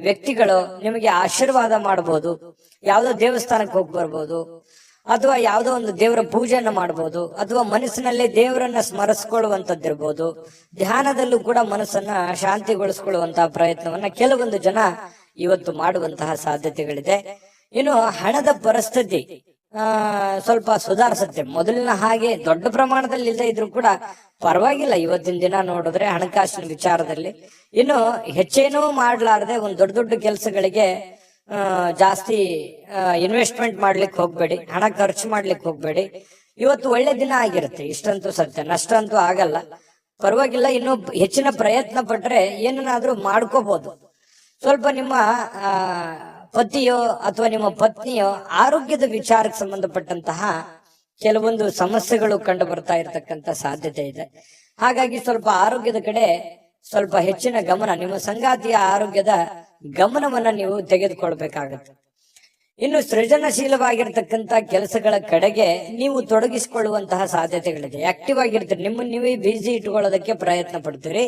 ವ್ಯಕ್ತಿಗಳು ನಿಮಗೆ ಆಶೀರ್ವಾದ ಮಾಡಬಹುದು. ಯಾವ್ದೋ ದೇವಸ್ಥಾನಕ್ಕೆ ಹೋಗಿ ಬರ್ಬೋದು, ಅಥವಾ ಯಾವುದೋ ಒಂದು ದೇವರ ಪೂಜೆಯನ್ನು ಮಾಡಬಹುದು, ಅಥವಾ ಮನಸ್ಸಿನಲ್ಲಿ ದೇವರನ್ನ ಸ್ಮರಿಸ್ಕೊಳ್ಳುವಂತದ್ದಿರ್ಬೋದು. ಧ್ಯಾನದಲ್ಲೂ ಕೂಡ ಮನಸ್ಸನ್ನ ಶಾಂತಿಗೊಳಿಸ್ಕೊಳ್ಳುವಂತಹ ಪ್ರಯತ್ನವನ್ನ ಕೆಲವೊಂದು ಜನ ಇವತ್ತು ಮಾಡುವಂತಹ ಸಾಧ್ಯತೆಗಳಿದೆ. ಇನ್ನು ಹಣದ ಪರಿಸ್ಥಿತಿ ಸ್ವಲ್ಪ ಸುಧಾರಿಸುತ್ತೆ. ಮೊದಲಿನ ಹಾಗೆ ದೊಡ್ಡ ಪ್ರಮಾಣದಲ್ಲಿ ಇಲ್ಲದೆ ಇದ್ರು ಕೂಡ ಪರವಾಗಿಲ್ಲ. ಇವತ್ತಿನ ದಿನ ನೋಡಿದ್ರೆ ಹಣಕಾಸಿನ ವಿಚಾರದಲ್ಲಿ ಇನ್ನು ಹೆಚ್ಚೇನೂ ಮಾಡ್ಲಾರ್ದೆ ಒಂದು ದೊಡ್ಡ ದೊಡ್ಡ ಕೆಲಸಗಳಿಗೆ ಜಾಸ್ತಿ ಇನ್ವೆಸ್ಟ್ಮೆಂಟ್ ಮಾಡ್ಲಿಕ್ಕೆ ಹೋಗ್ಬೇಡಿ, ಹಣ ಖರ್ಚು ಮಾಡ್ಲಿಕ್ಕೆ ಹೋಗ್ಬೇಡಿ. ಇವತ್ತು ಒಳ್ಳೆ ದಿನ ಆಗಿರುತ್ತೆ, ಇಷ್ಟಂತೂ ಸತ್ಯ. ನಷ್ಟ ಅಂತೂ ಆಗಲ್ಲ, ಪರವಾಗಿಲ್ಲ. ಇನ್ನು ಹೆಚ್ಚಿನ ಪ್ರಯತ್ನ ಪಟ್ರೆ ಏನನ್ನಾದ್ರೂ ಮಾಡ್ಕೋಬಹುದು. ಸ್ವಲ್ಪ ನಿಮ್ಮ ಪತಿಯೋ ಅಥವಾ ನಿಮ್ಮ ಪತ್ನಿಯೋ ಆರೋಗ್ಯದ ವಿಚಾರಕ್ಕೆ ಸಂಬಂಧಪಟ್ಟಂತಹ ಕೆಲವೊಂದು ಸಮಸ್ಯೆಗಳು ಕಂಡು ಬರ್ತಾ ಇರತಕ್ಕಂತ ಸಾಧ್ಯತೆ ಇದೆ. ಹಾಗಾಗಿ ಸ್ವಲ್ಪ ಆರೋಗ್ಯದ ಕಡೆ ಸ್ವಲ್ಪ ಹೆಚ್ಚಿನ ಗಮನ, ನಿಮ್ಮ ಸಂಗಾತಿಯ ಆರೋಗ್ಯದ ಗಮನವನ್ನ ನೀವು ತೆಗೆದುಕೊಳ್ಬೇಕಾಗತ್ತೆ. ಇನ್ನು ಸೃಜನಶೀಲವಾಗಿರ್ತಕ್ಕಂತ ಕೆಲಸಗಳ ಕಡೆಗೆ ನೀವು ತೊಡಗಿಸಿಕೊಳ್ಳುವಂತಹ ಸಾಧ್ಯತೆಗಳಿದೆ. ಆಕ್ಟಿವ್ ಆಗಿರ್ತೀರಿ, ನಿಮ್ಮನ್ನು ನೀವೇ ಬಿಸಿ ಇಟ್ಕೊಳ್ಳೋದಕ್ಕೆ ಪ್ರಯತ್ನ ಪಡ್ತೀರಿ.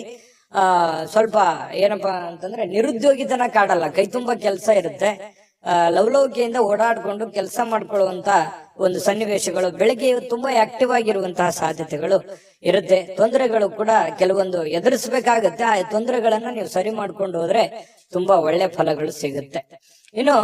ಸ್ವಲ್ಪ ಏನಪ್ಪಾ ಅಂತಂದ್ರೆ ನಿರುದ್ಯೋಗಿತನ ಕಾಡಲ್ಲ, ಕೈ ತುಂಬಾ ಕೆಲಸ ಇರುತ್ತೆ. ಲವಲವಿಕೆಯಿಂದ ಓಡಾಡ್ಕೊಂಡು ಕೆಲಸ ಮಾಡ್ಕೊಳ್ಳುವಂತ ಒಂದು ಸನ್ನಿವೇಶಗಳು, ಬೆಳಿಗ್ಗೆ ತುಂಬಾ ಆಕ್ಟಿವ್ ಆಗಿರುವಂತಹ ಸಾಧ್ಯತೆಗಳು ಇರುತ್ತೆ. ತೊಂದರೆಗಳು ಕೂಡ ಕೆಲವೊಂದು ಎದುರಿಸಬೇಕಾಗತ್ತೆ. ಆ ತೊಂದರೆಗಳನ್ನ ನೀವು ಸರಿ ಮಾಡ್ಕೊಂಡು ಹೋದ್ರೆ ತುಂಬಾ ಒಳ್ಳೆ ಫಲಗಳು ಸಿಗುತ್ತೆ. ಇನ್ನು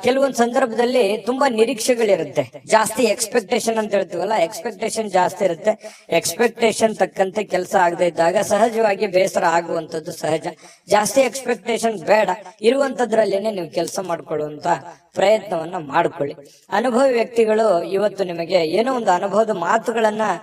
ಕೆಲವೊಂದು ಸಂದರ್ಭದಲ್ಲಿ ತುಂಬಾ ನಿರೀಕ್ಷೆಗಳಿರುತ್ತೆ, ಜಾಸ್ತಿ ಎಕ್ಸ್ಪೆಕ್ಟೇಷನ್ ಅಂತ ಹೇಳ್ತೀವಲ್ಲ, ಎಕ್ಸ್ಪೆಕ್ಟೇಷನ್ ಜಾಸ್ತಿ ಇರುತ್ತೆ. ಎಕ್ಸ್ಪೆಕ್ಟೇಷನ್ ತಕ್ಕಂತೆ ಕೆಲಸ ಆಗದೆ ಇದ್ದಾಗ ಸಹಜವಾಗಿ ಬೇಸರ ಆಗುವಂತದ್ದು ಸಹಜ. ಜಾಸ್ತಿ ಎಕ್ಸ್ಪೆಕ್ಟೇಷನ್ ಬೇಡ, ಇರುವಂತದ್ರಲ್ಲೇನೆ ನೀವು ಕೆಲಸ ಮಾಡ್ಕೊಳ್ಳುವಂತ ಪ್ರಯತ್ನವನ್ನ ಮಾಡ್ಕೊಳ್ಳಿ. ಅನುಭವಿ ವ್ಯಕ್ತಿಗಳು ಇವತ್ತು ನಿಮಗೆ ಏನೋ ಒಂದು ಅನುಭವದ ಮಾತುಗಳನ್ನ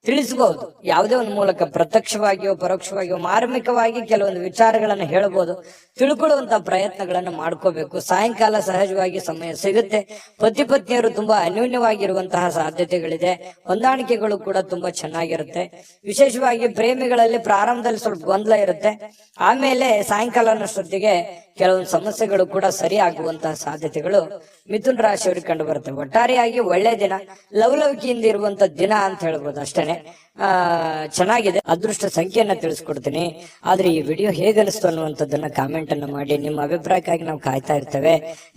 ತಿಳಿಸಬಹುದು. ಯಾವುದೇ ಒಂದು ಮೂಲಕ ಪ್ರತ್ಯಕ್ಷವಾಗಿಯೋ ಪರೋಕ್ಷವಾಗಿಯೋ ಮಾರ್ಮಿಕವಾಗಿ ಕೆಲವೊಂದು ವಿಚಾರಗಳನ್ನ ಹೇಳಬಹುದು. ತಿಳ್ಕೊಳ್ಳುವಂತ ಪ್ರಯತ್ನಗಳನ್ನ ಮಾಡ್ಕೋಬೇಕು. ಸಾಯಂಕಾಲ ಸಹಜವಾಗಿ ಸಮಯ ಸಿಗುತ್ತೆ. ಪತಿ ಪತ್ನಿಯರು ತುಂಬಾ ಅನ್ಯೋನ್ಯವಾಗಿರುವಂತಹ ಸಾಧ್ಯತೆಗಳಿದೆ. ಹೊಂದಾಣಿಕೆಗಳು ಕೂಡ ತುಂಬಾ ಚೆನ್ನಾಗಿರುತ್ತೆ. ವಿಶೇಷವಾಗಿ ಪ್ರೇಮಿಗಳಲ್ಲಿ ಪ್ರಾರಂಭದಲ್ಲಿ ಸ್ವಲ್ಪ ಗೊಂದಲ ಇರುತ್ತೆ, ಆಮೇಲೆ ಸಾಯಂಕಾಲ ಅನ್ನೋಷ್ಟೊತ್ತಿಗೆ ಕೆಲವೊಂದು ಸಮಸ್ಯೆಗಳು ಕೂಡ ಸರಿ ಆಗುವಂತಹ ಸಾಧ್ಯತೆಗಳು ಮಿಥುನ ರಾಶಿಯವರಿಗೆ ಕಂಡು ಬರುತ್ತೆ. ಒಟ್ಟಾರೆಯಾಗಿ ಒಳ್ಳೆ ದಿನ, ಲವಲವಿಕೆಯಿಂದ ಇರುವಂತ ದಿನ ಅಂತ ಹೇಳ್ಬೋದು. ಅಷ್ಟೇನೆ ಚೆನ್ನಾಗಿದೆ. ಅದೃಷ್ಟ ಸಂಖ್ಯೆಯನ್ನ ತಿಳಿಸ್ಕೊಡ್ತೀನಿ. ಆದ್ರೆ ಈ ವಿಡಿಯೋ ಹೇಗೆ ಅನಿಸ್ತು ಅನ್ನುವಂಥದ್ದನ್ನ ಕಾಮೆಂಟ್ ಅನ್ನ ಮಾಡಿ. ನಿಮ್ಮ ಅಭಿಪ್ರಾಯಕ್ಕಾಗಿ ನಾವು ಕಾಯ್ತಾ ಇರ್ತೇವೆ.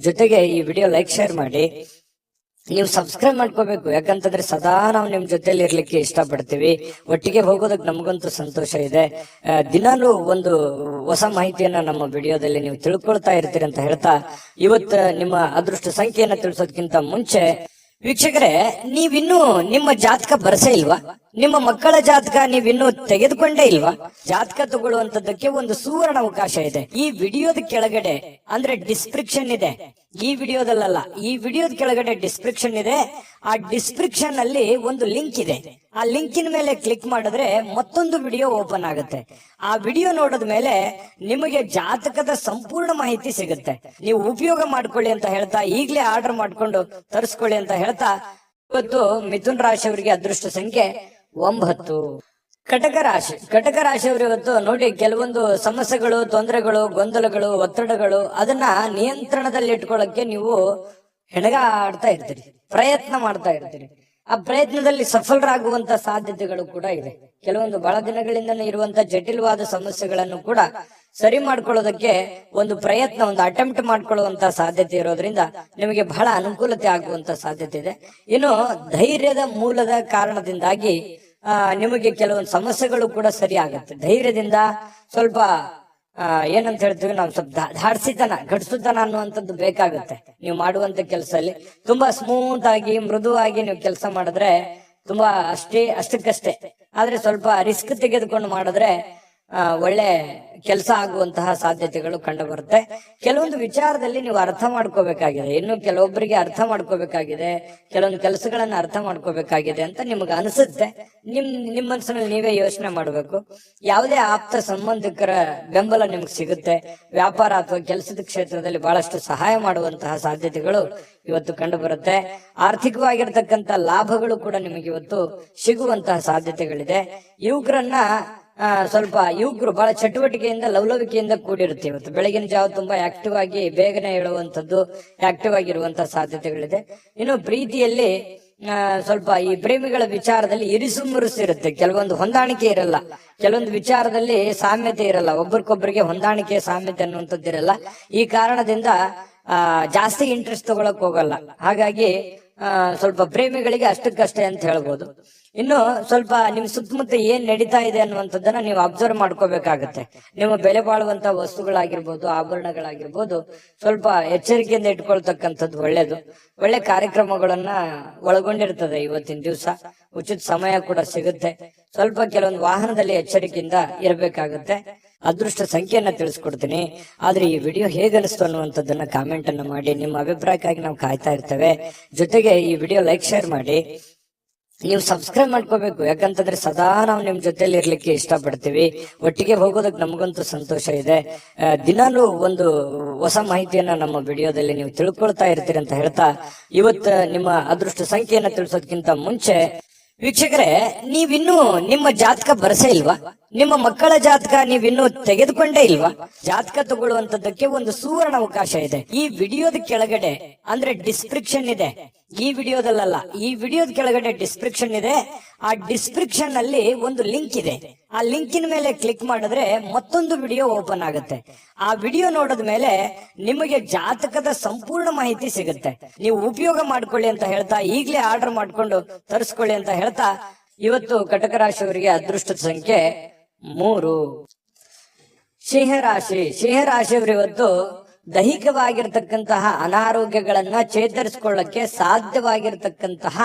ಜೊತೆಗೆ ಈ ವಿಡಿಯೋ ಲೈಕ್ ಶೇರ್ ಮಾಡಿ. ನೀವು ಸಬ್ಸ್ಕ್ರೈಬ್ ಮಾಡ್ಕೋಬೇಕು, ಯಾಕಂತಂದ್ರೆ ಸದಾ ನಾವು ನಿಮ್ ಜೊತೆಲಿ ಇರ್ಲಿಕ್ಕೆ ಇಷ್ಟಪಡ್ತೀವಿ. ಒಟ್ಟಿಗೆ ಹೋಗೋದಕ್ಕೆ ನಮಗಂತೂ ಸಂತೋಷ ಇದೆ. ದಿನಾಲೂ ಒಂದು ಹೊಸ ಮಾಹಿತಿಯನ್ನ ನಮ್ಮ ವಿಡಿಯೋದಲ್ಲಿ ನೀವು ತಿಳ್ಕೊಳ್ತಾ ಇರ್ತೀರಿ ಅಂತ ಹೇಳ್ತಾ, ಇವತ್ತು ನಿಮ್ಮ ಅದೃಷ್ಟ ಸಂಖ್ಯೆಯನ್ನ ತಿಳಿಸೋದಕ್ಕಿಂತ ಮುಂಚೆ ವೀಕ್ಷಕರೇ, ನೀವಿನ್ನೂ ನಿಮ್ಮ ಜಾತಕ ಬರಸೇ ಇಲ್ವಾ? ನಿಮ್ಮ ಮಕ್ಕಳ ಜಾತಕ ನೀವಿನ್ನೂ ತೆಗೆದುಕೊಂಡೇ ಇಲ್ವಾ? ಜಾತಕ ತಗೊಳ್ಳುವಂತದ್ದಕ್ಕೆ ಒಂದು ಸುವರ್ಣ ಅವಕಾಶ ಇದೆ. ಈ ವಿಡಿಯೋದ ಕೆಳಗಡೆ ಅಂದ್ರೆ ಡಿಸ್ಕ್ರಿಪ್ಷನ್ ಇದೆ. ಈ ವಿಡಿಯೋದಲ್ಲ, ಈ ವಿಡಿಯೋದ ಕೆಳಗಡೆ ಡಿಸ್ಕ್ರಿಪ್ಷನ್ ಇದೆ. ಆ ಡಿಸ್ಕ್ರಿಪ್ಷನ್ ಅಲ್ಲಿ ಒಂದು ಲಿಂಕ್ ಇದೆ. ಆ ಲಿಂಕಿನ ಮೇಲೆ ಕ್ಲಿಕ್ ಮಾಡಿದ್ರೆ ಮತ್ತೊಂದು ವಿಡಿಯೋ ಓಪನ್ ಆಗುತ್ತೆ. ಆ ವಿಡಿಯೋ ನೋಡಿದ ಮೇಲೆ ನಿಮಗೆ ಜಾತಕದ ಸಂಪೂರ್ಣ ಮಾಹಿತಿ ಸಿಗುತ್ತೆ. ನೀವು ಉಪಯೋಗ ಮಾಡ್ಕೊಳ್ಳಿ ಅಂತ ಹೇಳ್ತಾ, ಈಗಲೇ ಆರ್ಡರ್ ಮಾಡ್ಕೊಂಡು ತರಿಸ್ಕೊಳ್ಳಿ ಅಂತ ಹೇಳ್ತಾ, ಇವತ್ತು ಮಿಥುನ ರಾಶಿಯವರಿಗೆ ಅದೃಷ್ಟ ಸಂಖ್ಯೆ 9. ಕಟಕ ರಾಶಿಯವರು ಇವತ್ತು ನೋಡಿ, ಕೆಲವೊಂದು ಸಮಸ್ಯೆಗಳು, ತೊಂದರೆಗಳು, ಗೊಂದಲಗಳು, ಒತ್ತಡಗಳು, ಅದನ್ನ ನಿಯಂತ್ರಣದಲ್ಲಿ ಇಟ್ಕೊಳ್ಳಕ್ಕೆ ನೀವು ಹೆಣಗಾಡ್ತಾ ಇರ್ತೀರಿ, ಪ್ರಯತ್ನ ಮಾಡ್ತಾ ಇರ್ತೀರಿ. ಆ ಪ್ರಯತ್ನದಲ್ಲಿ ಸಫಲರಾಗುವಂತ ಸಾಧ್ಯತೆಗಳು ಕೂಡ ಇದೆ. ಕೆಲವೊಂದು ಬಹಳ ದಿನಗಳಿಂದ ಇರುವಂತ ಜಟಿಲವಾದ ಸಮಸ್ಯೆಗಳನ್ನು ಕೂಡ ಸರಿ ಮಾಡ್ಕೊಳ್ಳೋದಕ್ಕೆ ಒಂದು ಪ್ರಯತ್ನ, ಒಂದು ಅಟೆಂಪ್ಟ್ ಮಾಡ್ಕೊಳ್ಳುವಂತ ಸಾಧ್ಯತೆ ಇರೋದ್ರಿಂದ ನಿಮಗೆ ಬಹಳ ಅನುಕೂಲತೆ ಆಗುವಂತ ಸಾಧ್ಯತೆ ಇದೆ. ಇನ್ನು ಧೈರ್ಯದ ಮೂಲದ ಕಾರಣದಿಂದಾಗಿ ನಿಮಗೆ ಕೆಲವೊಂದು ಸಮಸ್ಯೆಗಳು ಕೂಡ ಸರಿ ಆಗುತ್ತೆ. ಧೈರ್ಯದಿಂದ ಸ್ವಲ್ಪ ಏನಂತ ಹೇಳ್ತೀವಿ ನಾವು, ಸ್ವಲ್ಪ ಧಾಡ್ಸಿತನ, ಗಡ್ಸುತನ ಅನ್ನುವಂಥದ್ದು ಬೇಕಾಗುತ್ತೆ. ನೀವು ಮಾಡುವಂತ ಕೆಲಸದಲ್ಲಿ ತುಂಬಾ ಸ್ಮೂತ್ ಆಗಿ, ಮೃದುವಾಗಿ ನೀವು ಕೆಲಸ ಮಾಡಿದ್ರೆ ತುಂಬಾ ಅಷ್ಟಕ್ಕಷ್ಟೇ, ಆದ್ರೆ ಸ್ವಲ್ಪ ರಿಸ್ಕ್ ತೆಗೆದುಕೊಂಡು ಮಾಡಿದ್ರೆ ಒಳ್ಳೆ ಕೆಲಸ ಆಗುವಂತಹ ಸಾಧ್ಯತೆಗಳು ಕಂಡು ಬರುತ್ತೆ. ಕೆಲವೊಂದು ವಿಚಾರದಲ್ಲಿ ನೀವು ಅರ್ಥ ಮಾಡ್ಕೋಬೇಕಾಗಿದೆ, ಇನ್ನು ಕೆಲವೊಬ್ಬರಿಗೆ ಅರ್ಥ ಮಾಡ್ಕೋಬೇಕಾಗಿದೆ, ಕೆಲವೊಂದು ಕೆಲಸಗಳನ್ನ ಅರ್ಥ ಮಾಡ್ಕೋಬೇಕಾಗಿದೆ ಅಂತ ನಿಮ್ಗೆ ಅನಿಸುತ್ತೆ. ನಿಮ್ಮ ಮನಸ್ಸಿನಲ್ಲಿ ನೀವೇ ಯೋಚನೆ ಮಾಡಬೇಕು. ಯಾವುದೇ ಆಪ್ತ ಸಂಬಂಧಿಕರ ಬೆಂಬಲ ನಿಮ್ಗೆ ಸಿಗುತ್ತೆ. ವ್ಯಾಪಾರ ಅಥವಾ ಕೆಲಸದ ಕ್ಷೇತ್ರದಲ್ಲಿ ಬಹಳಷ್ಟು ಸಹಾಯ ಮಾಡುವಂತಹ ಸಾಧ್ಯತೆಗಳು ಇವತ್ತು ಕಂಡು ಬರುತ್ತೆ. ಆರ್ಥಿಕವಾಗಿರ್ತಕ್ಕಂಥ ಲಾಭಗಳು ಕೂಡ ನಿಮಗೆ ಇವತ್ತು ಸಿಗುವಂತಹ ಸಾಧ್ಯತೆಗಳಿದೆ. ಯುವಕರು ಬಹಳ ಚಟುವಟಿಕೆಯಿಂದ ಲವಲವಿಕೆಯಿಂದ ಕೂಡಿರುತ್ತೆ. ಇವತ್ತು ಬೆಳಗಿನ ಜಾವ ತುಂಬಾ ಆಕ್ಟಿವ್ ಆಗಿ ಬೇಗನೆ ಹೇಳುವಂತದ್ದು, ಆಕ್ಟಿವ್ ಆಗಿರುವಂತಹ ಸಾಧ್ಯತೆಗಳಿದೆ. ಇನ್ನು ಪ್ರೀತಿಯಲ್ಲಿ ಸ್ವಲ್ಪ ಈ ಪ್ರೇಮಿಗಳ ವಿಚಾರದಲ್ಲಿ ಇರಿಸು ಮುರುಸು ಇರುತ್ತೆ. ಕೆಲವೊಂದು ಹೊಂದಾಣಿಕೆ ಇರಲ್ಲ, ಕೆಲವೊಂದು ವಿಚಾರದಲ್ಲಿ ಸಾಮ್ಯತೆ ಇರಲ್ಲ, ಒಬ್ರಿಗೊಬ್ಬರಿಗೆ ಹೊಂದಾಣಿಕೆ ಸಾಮ್ಯತೆ ಅನ್ನುವಂಥದ್ದು ಇರಲ್ಲ. ಈ ಕಾರಣದಿಂದ ಜಾಸ್ತಿ ಇಂಟ್ರೆಸ್ಟ್ ತಗೊಳಕ್ ಹೋಗಲ್ಲ. ಹಾಗಾಗಿ ಸ್ವಲ್ಪ ಪ್ರೇಮಿಗಳಿಗೆ ಅಷ್ಟಕ್ಕಷ್ಟೇ ಅಂತ ಹೇಳ್ಬೋದು. ಇನ್ನು ಸ್ವಲ್ಪ ನಿಮ್ ಸುತ್ತಮುತ್ತ ಏನ್ ನಡೀತಾ ಇದೆ ಅನ್ನುವಂಥದ್ದನ್ನ ನೀವು ಅಬ್ಸರ್ವ್ ಮಾಡ್ಕೋಬೇಕಾಗತ್ತೆ. ನಿಮ್ಮ ಬೆಲೆ ಬಾಳುವಂತ ವಸ್ತುಗಳಾಗಿರ್ಬೋದು, ಆಭರಣಗಳಾಗಿರ್ಬೋದು, ಸ್ವಲ್ಪ ಎಚ್ಚರಿಕೆಯಿಂದ ಇಟ್ಕೊಳ್ತಕ್ಕಂಥದ್ದು ಒಳ್ಳೇದು. ಒಳ್ಳೆ ಕಾರ್ಯಕ್ರಮಗಳನ್ನ ಒಳಗೊಂಡಿರ್ತದೆ ಇವತ್ತಿನ ದಿವಸ. ಉಚಿತ ಸಮಯ ಕೂಡ ಸಿಗುತ್ತೆ. ಸ್ವಲ್ಪ ಕೆಲವೊಂದು ವಾಹನದಲ್ಲಿ ಎಚ್ಚರಿಕೆಯಿಂದ ಇರಬೇಕಾಗುತ್ತೆ. ಅದೃಷ್ಟ ಸಂಖ್ಯೆಯನ್ನ ತಿಳಿಸ್ಕೊಡ್ತೀನಿ. ಆದ್ರೆ ಈ ವಿಡಿಯೋ ಹೇಗನಿಸ್ತು ಅನ್ನುವಂಥದ್ದನ್ನ ಕಾಮೆಂಟ್ ಅನ್ನ ಮಾಡಿ. ನಿಮ್ಮ ಅಭಿಪ್ರಾಯಕ್ಕಾಗಿ ನಾವು ಕಾಯ್ತಾ ಇರ್ತೇವೆ. ಜೊತೆಗೆ ಈ ವಿಡಿಯೋ ಲೈಕ್, ಶೇರ್ ಮಾಡಿ. ನೀವು ಸಬ್ಸ್ಕ್ರೈಬ್ ಮಾಡ್ಕೋಬೇಕು, ಯಾಕಂತಂದ್ರೆ ಸದಾ ನಾವು ನಿಮ್ ಜೊತೆಲಿ ಇರ್ಲಿಕ್ಕೆ ಇಷ್ಟಪಡ್ತೀವಿ. ಒಟ್ಟಿಗೆ ಹೋಗೋದಕ್ಕೆ ನಮಗಂತೂ ಸಂತೋಷ ಇದೆ. ದಿನಾಲೂ ಒಂದು ಹೊಸ ಮಾಹಿತಿಯನ್ನ ನಮ್ಮ ವಿಡಿಯೋದಲ್ಲಿ ನೀವು ತಿಳ್ಕೊಳ್ತಾ ಇರ್ತೀರಿ ಅಂತ ಹೇಳ್ತಾ, ಇವತ್ತು ನಿಮ್ಮ ಅದೃಷ್ಟ ಸಂಖ್ಯೆಯನ್ನ ತಿಳಿಸೋದಕ್ಕಿಂತ ಮುಂಚೆ ವೀಕ್ಷಕರೇ, ನೀವಿನ್ನೂ ನಿಮ್ಮ ಜಾತಕ ಬರಸೇ ಇಲ್ವಾ? ನಿಮ್ಮ ಮಕ್ಕಳ ಜಾತಕ ನೀವಿನ್ನೂ ತೆಗೆದುಕೊಂಡೇ ಇಲ್ವಾ? ಜಾತಕ ತಗೊಳ್ಳುವಂತದ್ದಕ್ಕೆ ಒಂದು ಸುವರ್ಣ ಅವಕಾಶ ಇದೆ. ಈ ವಿಡಿಯೋದ ಕೆಳಗಡೆ ಅಂದ್ರೆ ಡಿಸ್ಕ್ರಿಪ್ಷನ್ ಇದೆ. ಈ ವಿಡಿಯೋದಲ್ಲ, ಈ ವಿಡಿಯೋದ ಕೆಳಗಡೆ ಡಿಸ್ಕ್ರಿಪ್ಷನ್ ಇದೆ. ಆ ಡಿಸ್ಕ್ರಿಪ್ಷನ್ ಅಲ್ಲಿ ಒಂದು ಲಿಂಕ್ ಇದೆ. ಆ ಲಿಂಕಿನ ಮೇಲೆ ಕ್ಲಿಕ್ ಮಾಡಿದ್ರೆ ಮತ್ತೊಂದು ವಿಡಿಯೋ ಓಪನ್ ಆಗುತ್ತೆ. ಆ ವಿಡಿಯೋ ನೋಡಿದ ಮೇಲೆ ನಿಮಗೆ ಜಾತಕದ ಸಂಪೂರ್ಣ ಮಾಹಿತಿ ಸಿಗುತ್ತೆ. ನೀವು ಉಪಯೋಗ ಮಾಡ್ಕೊಳ್ಳಿ ಅಂತ ಹೇಳ್ತಾ, ಈಗಲೇ ಆರ್ಡರ್ ಮಾಡ್ಕೊಂಡು ತರಿಸ್ಕೊಳ್ಳಿ ಅಂತ ಹೇಳ್ತಾ, ಇವತ್ತು ಕಟಕ ರಾಶಿಯವರಿಗೆ ಅದೃಷ್ಟದ ಸಂಖ್ಯೆ 3. ಸಿಂಹರಾಶಿಯವರು ಇವತ್ತು ದೈಹಿಕವಾಗಿರ್ತಕ್ಕಂತಹ ಅನಾರೋಗ್ಯಗಳನ್ನ ಚೇತರಿಸಿಕೊಳ್ಳಕ್ಕೆ ಸಾಧ್ಯವಾಗಿರ್ತಕ್ಕಂತಹ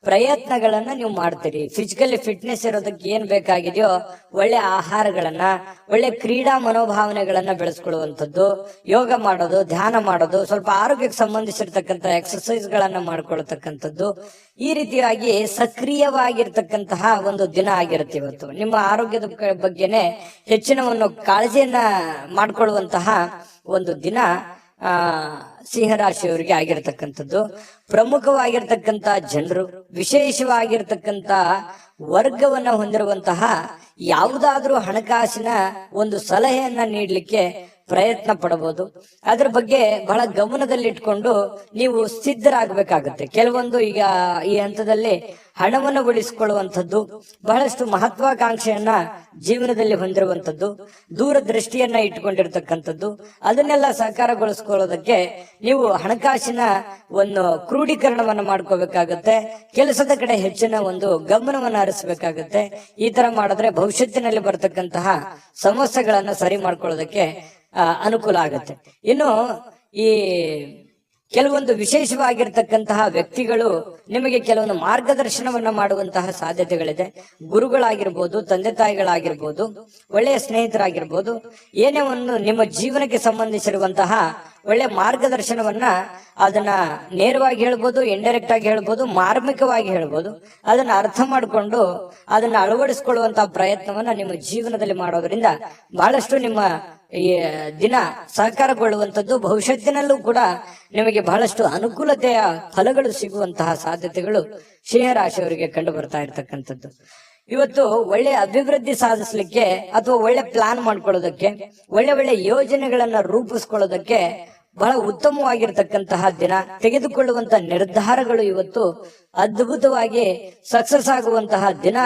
ಪ್ರಯತ್ನಗಳನ್ನ ನೀವು ಮಾಡ್ತೀರಿ. ಫಿಸಿಕಲಿ ಫಿಟ್ನೆಸ್ ಇರೋದಕ್ಕೆ ಏನ್ ಬೇಕಾಗಿದೆಯೋ ಒಳ್ಳೆ ಆಹಾರಗಳನ್ನ, ಒಳ್ಳೆ ಕ್ರೀಡಾ ಮನೋಭಾವನೆಗಳನ್ನ ಬೆಳೆಸ್ಕೊಳ್ಳುವಂಥದ್ದು, ಯೋಗ ಮಾಡೋದು, ಧ್ಯಾನ ಮಾಡೋದು, ಸ್ವಲ್ಪ ಆರೋಗ್ಯಕ್ಕೆ ಸಂಬಂಧಿಸಿರ್ತಕ್ಕಂಥ ಎಕ್ಸರ್ಸೈಸ್ ಗಳನ್ನ ಮಾಡ್ಕೊಳ್ತಕ್ಕಂಥದ್ದು, ಈ ರೀತಿಯಾಗಿ ಸಕ್ರಿಯವಾಗಿರ್ತಕ್ಕಂತಹ ಒಂದು ದಿನ ಆಗಿರುತ್ತೆ ಇವತ್ತು. ನಿಮ್ಮ ಆರೋಗ್ಯದ ಬಗ್ಗೆನೆ ಹೆಚ್ಚಿನ ಒಂದು ಕಾಳಜಿಯನ್ನ ಮಾಡ್ಕೊಳ್ಳುವಂತಹ ಒಂದು ದಿನ ಸಿಂಹರಾಶಿಯವರಿಗೆ ಆಗಿರ್ತಕ್ಕಂಥದ್ದು. ಪ್ರಮುಖವಾಗಿರ್ತಕ್ಕಂಥ ಜನರು, ವಿಶೇಷವಾಗಿರ್ತಕ್ಕಂಥ ವರ್ಗವನ್ನ ಹೊಂದಿರುವಂತಹ ಯಾವುದಾದ್ರೂ ಹಣಕಾಸಿನ ಒಂದು ಸಲಹೆಯನ್ನ ನೀಡಲಿಕ್ಕೆ ಪ್ರಯತ್ನ ಪಡಬಹುದು. ಅದ್ರ ಬಗ್ಗೆ ಬಹಳ ಗಮನದಲ್ಲಿಟ್ಕೊಂಡು ನೀವು ಸಿದ್ಧರಾಗಬೇಕಾಗುತ್ತೆ. ಕೆಲವೊಂದು ಈಗ ಈ ಹಂತದಲ್ಲಿ ಹಣವನ್ನು ಉಳಿಸಿಕೊಳ್ಳುವಂಥದ್ದು, ಬಹಳಷ್ಟು ಮಹತ್ವಾಕಾಂಕ್ಷೆಯನ್ನ ಜೀವನದಲ್ಲಿ ಹೊಂದಿರುವಂಥದ್ದು, ದೂರದೃಷ್ಟಿಯನ್ನ ಇಟ್ಕೊಂಡಿರ್ತಕ್ಕಂಥದ್ದು, ಅದನ್ನೆಲ್ಲ ಸಾಕಾರಗೊಳಿಸ್ಕೊಳ್ಳೋದಕ್ಕೆ ನೀವು ಹಣಕಾಸಿನ ಒಂದು ಕ್ರೋಢೀಕರಣವನ್ನ ಮಾಡ್ಕೋಬೇಕಾಗತ್ತೆ. ಕೆಲಸದ ಕಡೆ ಹೆಚ್ಚಿನ ಒಂದು ಗಮನವನ್ನ ಹರಿಸಬೇಕಾಗತ್ತೆ. ಈ ತರ ಮಾಡಿದ್ರೆ ಭವಿಷ್ಯತ್ತಿನಲ್ಲಿ ಬರ್ತಕ್ಕಂತಹ ಸಮಸ್ಯೆಗಳನ್ನ ಸರಿ ಮಾಡ್ಕೊಳ್ಳೋದಕ್ಕೆ ಅನುಕೂಲ ಆಗುತ್ತೆ. ಇನ್ನು ಈ ಕೆಲವೊಂದು ವಿಶೇಷವಾಗಿರ್ತಕ್ಕಂತಹ ವ್ಯಕ್ತಿಗಳು ನಿಮಗೆ ಕೆಲವೊಂದು ಮಾರ್ಗದರ್ಶನವನ್ನ ಮಾಡುವಂತಹ ಸಾಧ್ಯತೆಗಳಿದೆ. ಗುರುಗಳಾಗಿರ್ಬೋದು, ತಂದೆ ತಾಯಿಗಳಾಗಿರ್ಬೋದು, ಒಳ್ಳೆಯ ಸ್ನೇಹಿತರಾಗಿರ್ಬೋದು, ಏನೇ ಒಂದು ನಿಮ್ಮ ಜೀವನಕ್ಕೆ ಸಂಬಂಧಿಸಿರುವಂತಹ ಒಳ್ಳೆ ಮಾರ್ಗದರ್ಶನವನ್ನ ಅದನ್ನ ನೇರವಾಗಿ ಹೇಳ್ಬೋದು, ಇಂಡೈರೆಕ್ಟ್ ಆಗಿ ಹೇಳ್ಬೋದು, ಮಾರ್ಮಿಕವಾಗಿ ಹೇಳ್ಬೋದು, ಅದನ್ನ ಅರ್ಥ ಮಾಡಿಕೊಂಡು ಅದನ್ನ ಅಳವಡಿಸಿಕೊಳ್ಳುವಂತಹ ಪ್ರಯತ್ನವನ್ನ ನಿಮ್ಮ ಜೀವನದಲ್ಲಿ ಮಾಡೋದ್ರಿಂದ ಬಹಳಷ್ಟು ನಿಮ್ಮ ಈ ದಿನ ಸಹಕಾರಗೊಳ್ಳುವಂಥದ್ದು, ಭವಿಷ್ಯತ್ತಿನಲ್ಲೂ ಕೂಡ ನಿಮಗೆ ಬಹಳಷ್ಟು ಅನುಕೂಲತೆಯ ಫಲಗಳು ಸಿಗುವಂತಹ ಸಾಧ್ಯತೆಗಳು ಸಿಂಹರಾಶಿಯವರಿಗೆ ಕಂಡು ಬರ್ತಾ ಇರ್ತಕ್ಕಂಥದ್ದು. ಇವತ್ತು ಒಳ್ಳೆ ಅಭಿವೃದ್ಧಿ ಸಾಧಿಸಲಿಕ್ಕೆ ಅಥವಾ ಒಳ್ಳೆ ಪ್ಲಾನ್ ಮಾಡ್ಕೊಳ್ಳೋದಕ್ಕೆ, ಒಳ್ಳೆ ಒಳ್ಳೆ ಯೋಜನೆಗಳನ್ನ ರೂಪಿಸ್ಕೊಳ್ಳೋದಕ್ಕೆ ಬಹಳ ಉತ್ತಮವಾಗಿರ್ತಕ್ಕಂತಹ ದಿನ. ತೆಗೆದುಕೊಳ್ಳುವಂತ ನಿರ್ಧಾರಗಳು ಇವತ್ತು ಅದ್ಭುತವಾಗಿ ಸಕ್ಸಸ್ ಆಗುವಂತಹ ದಿನ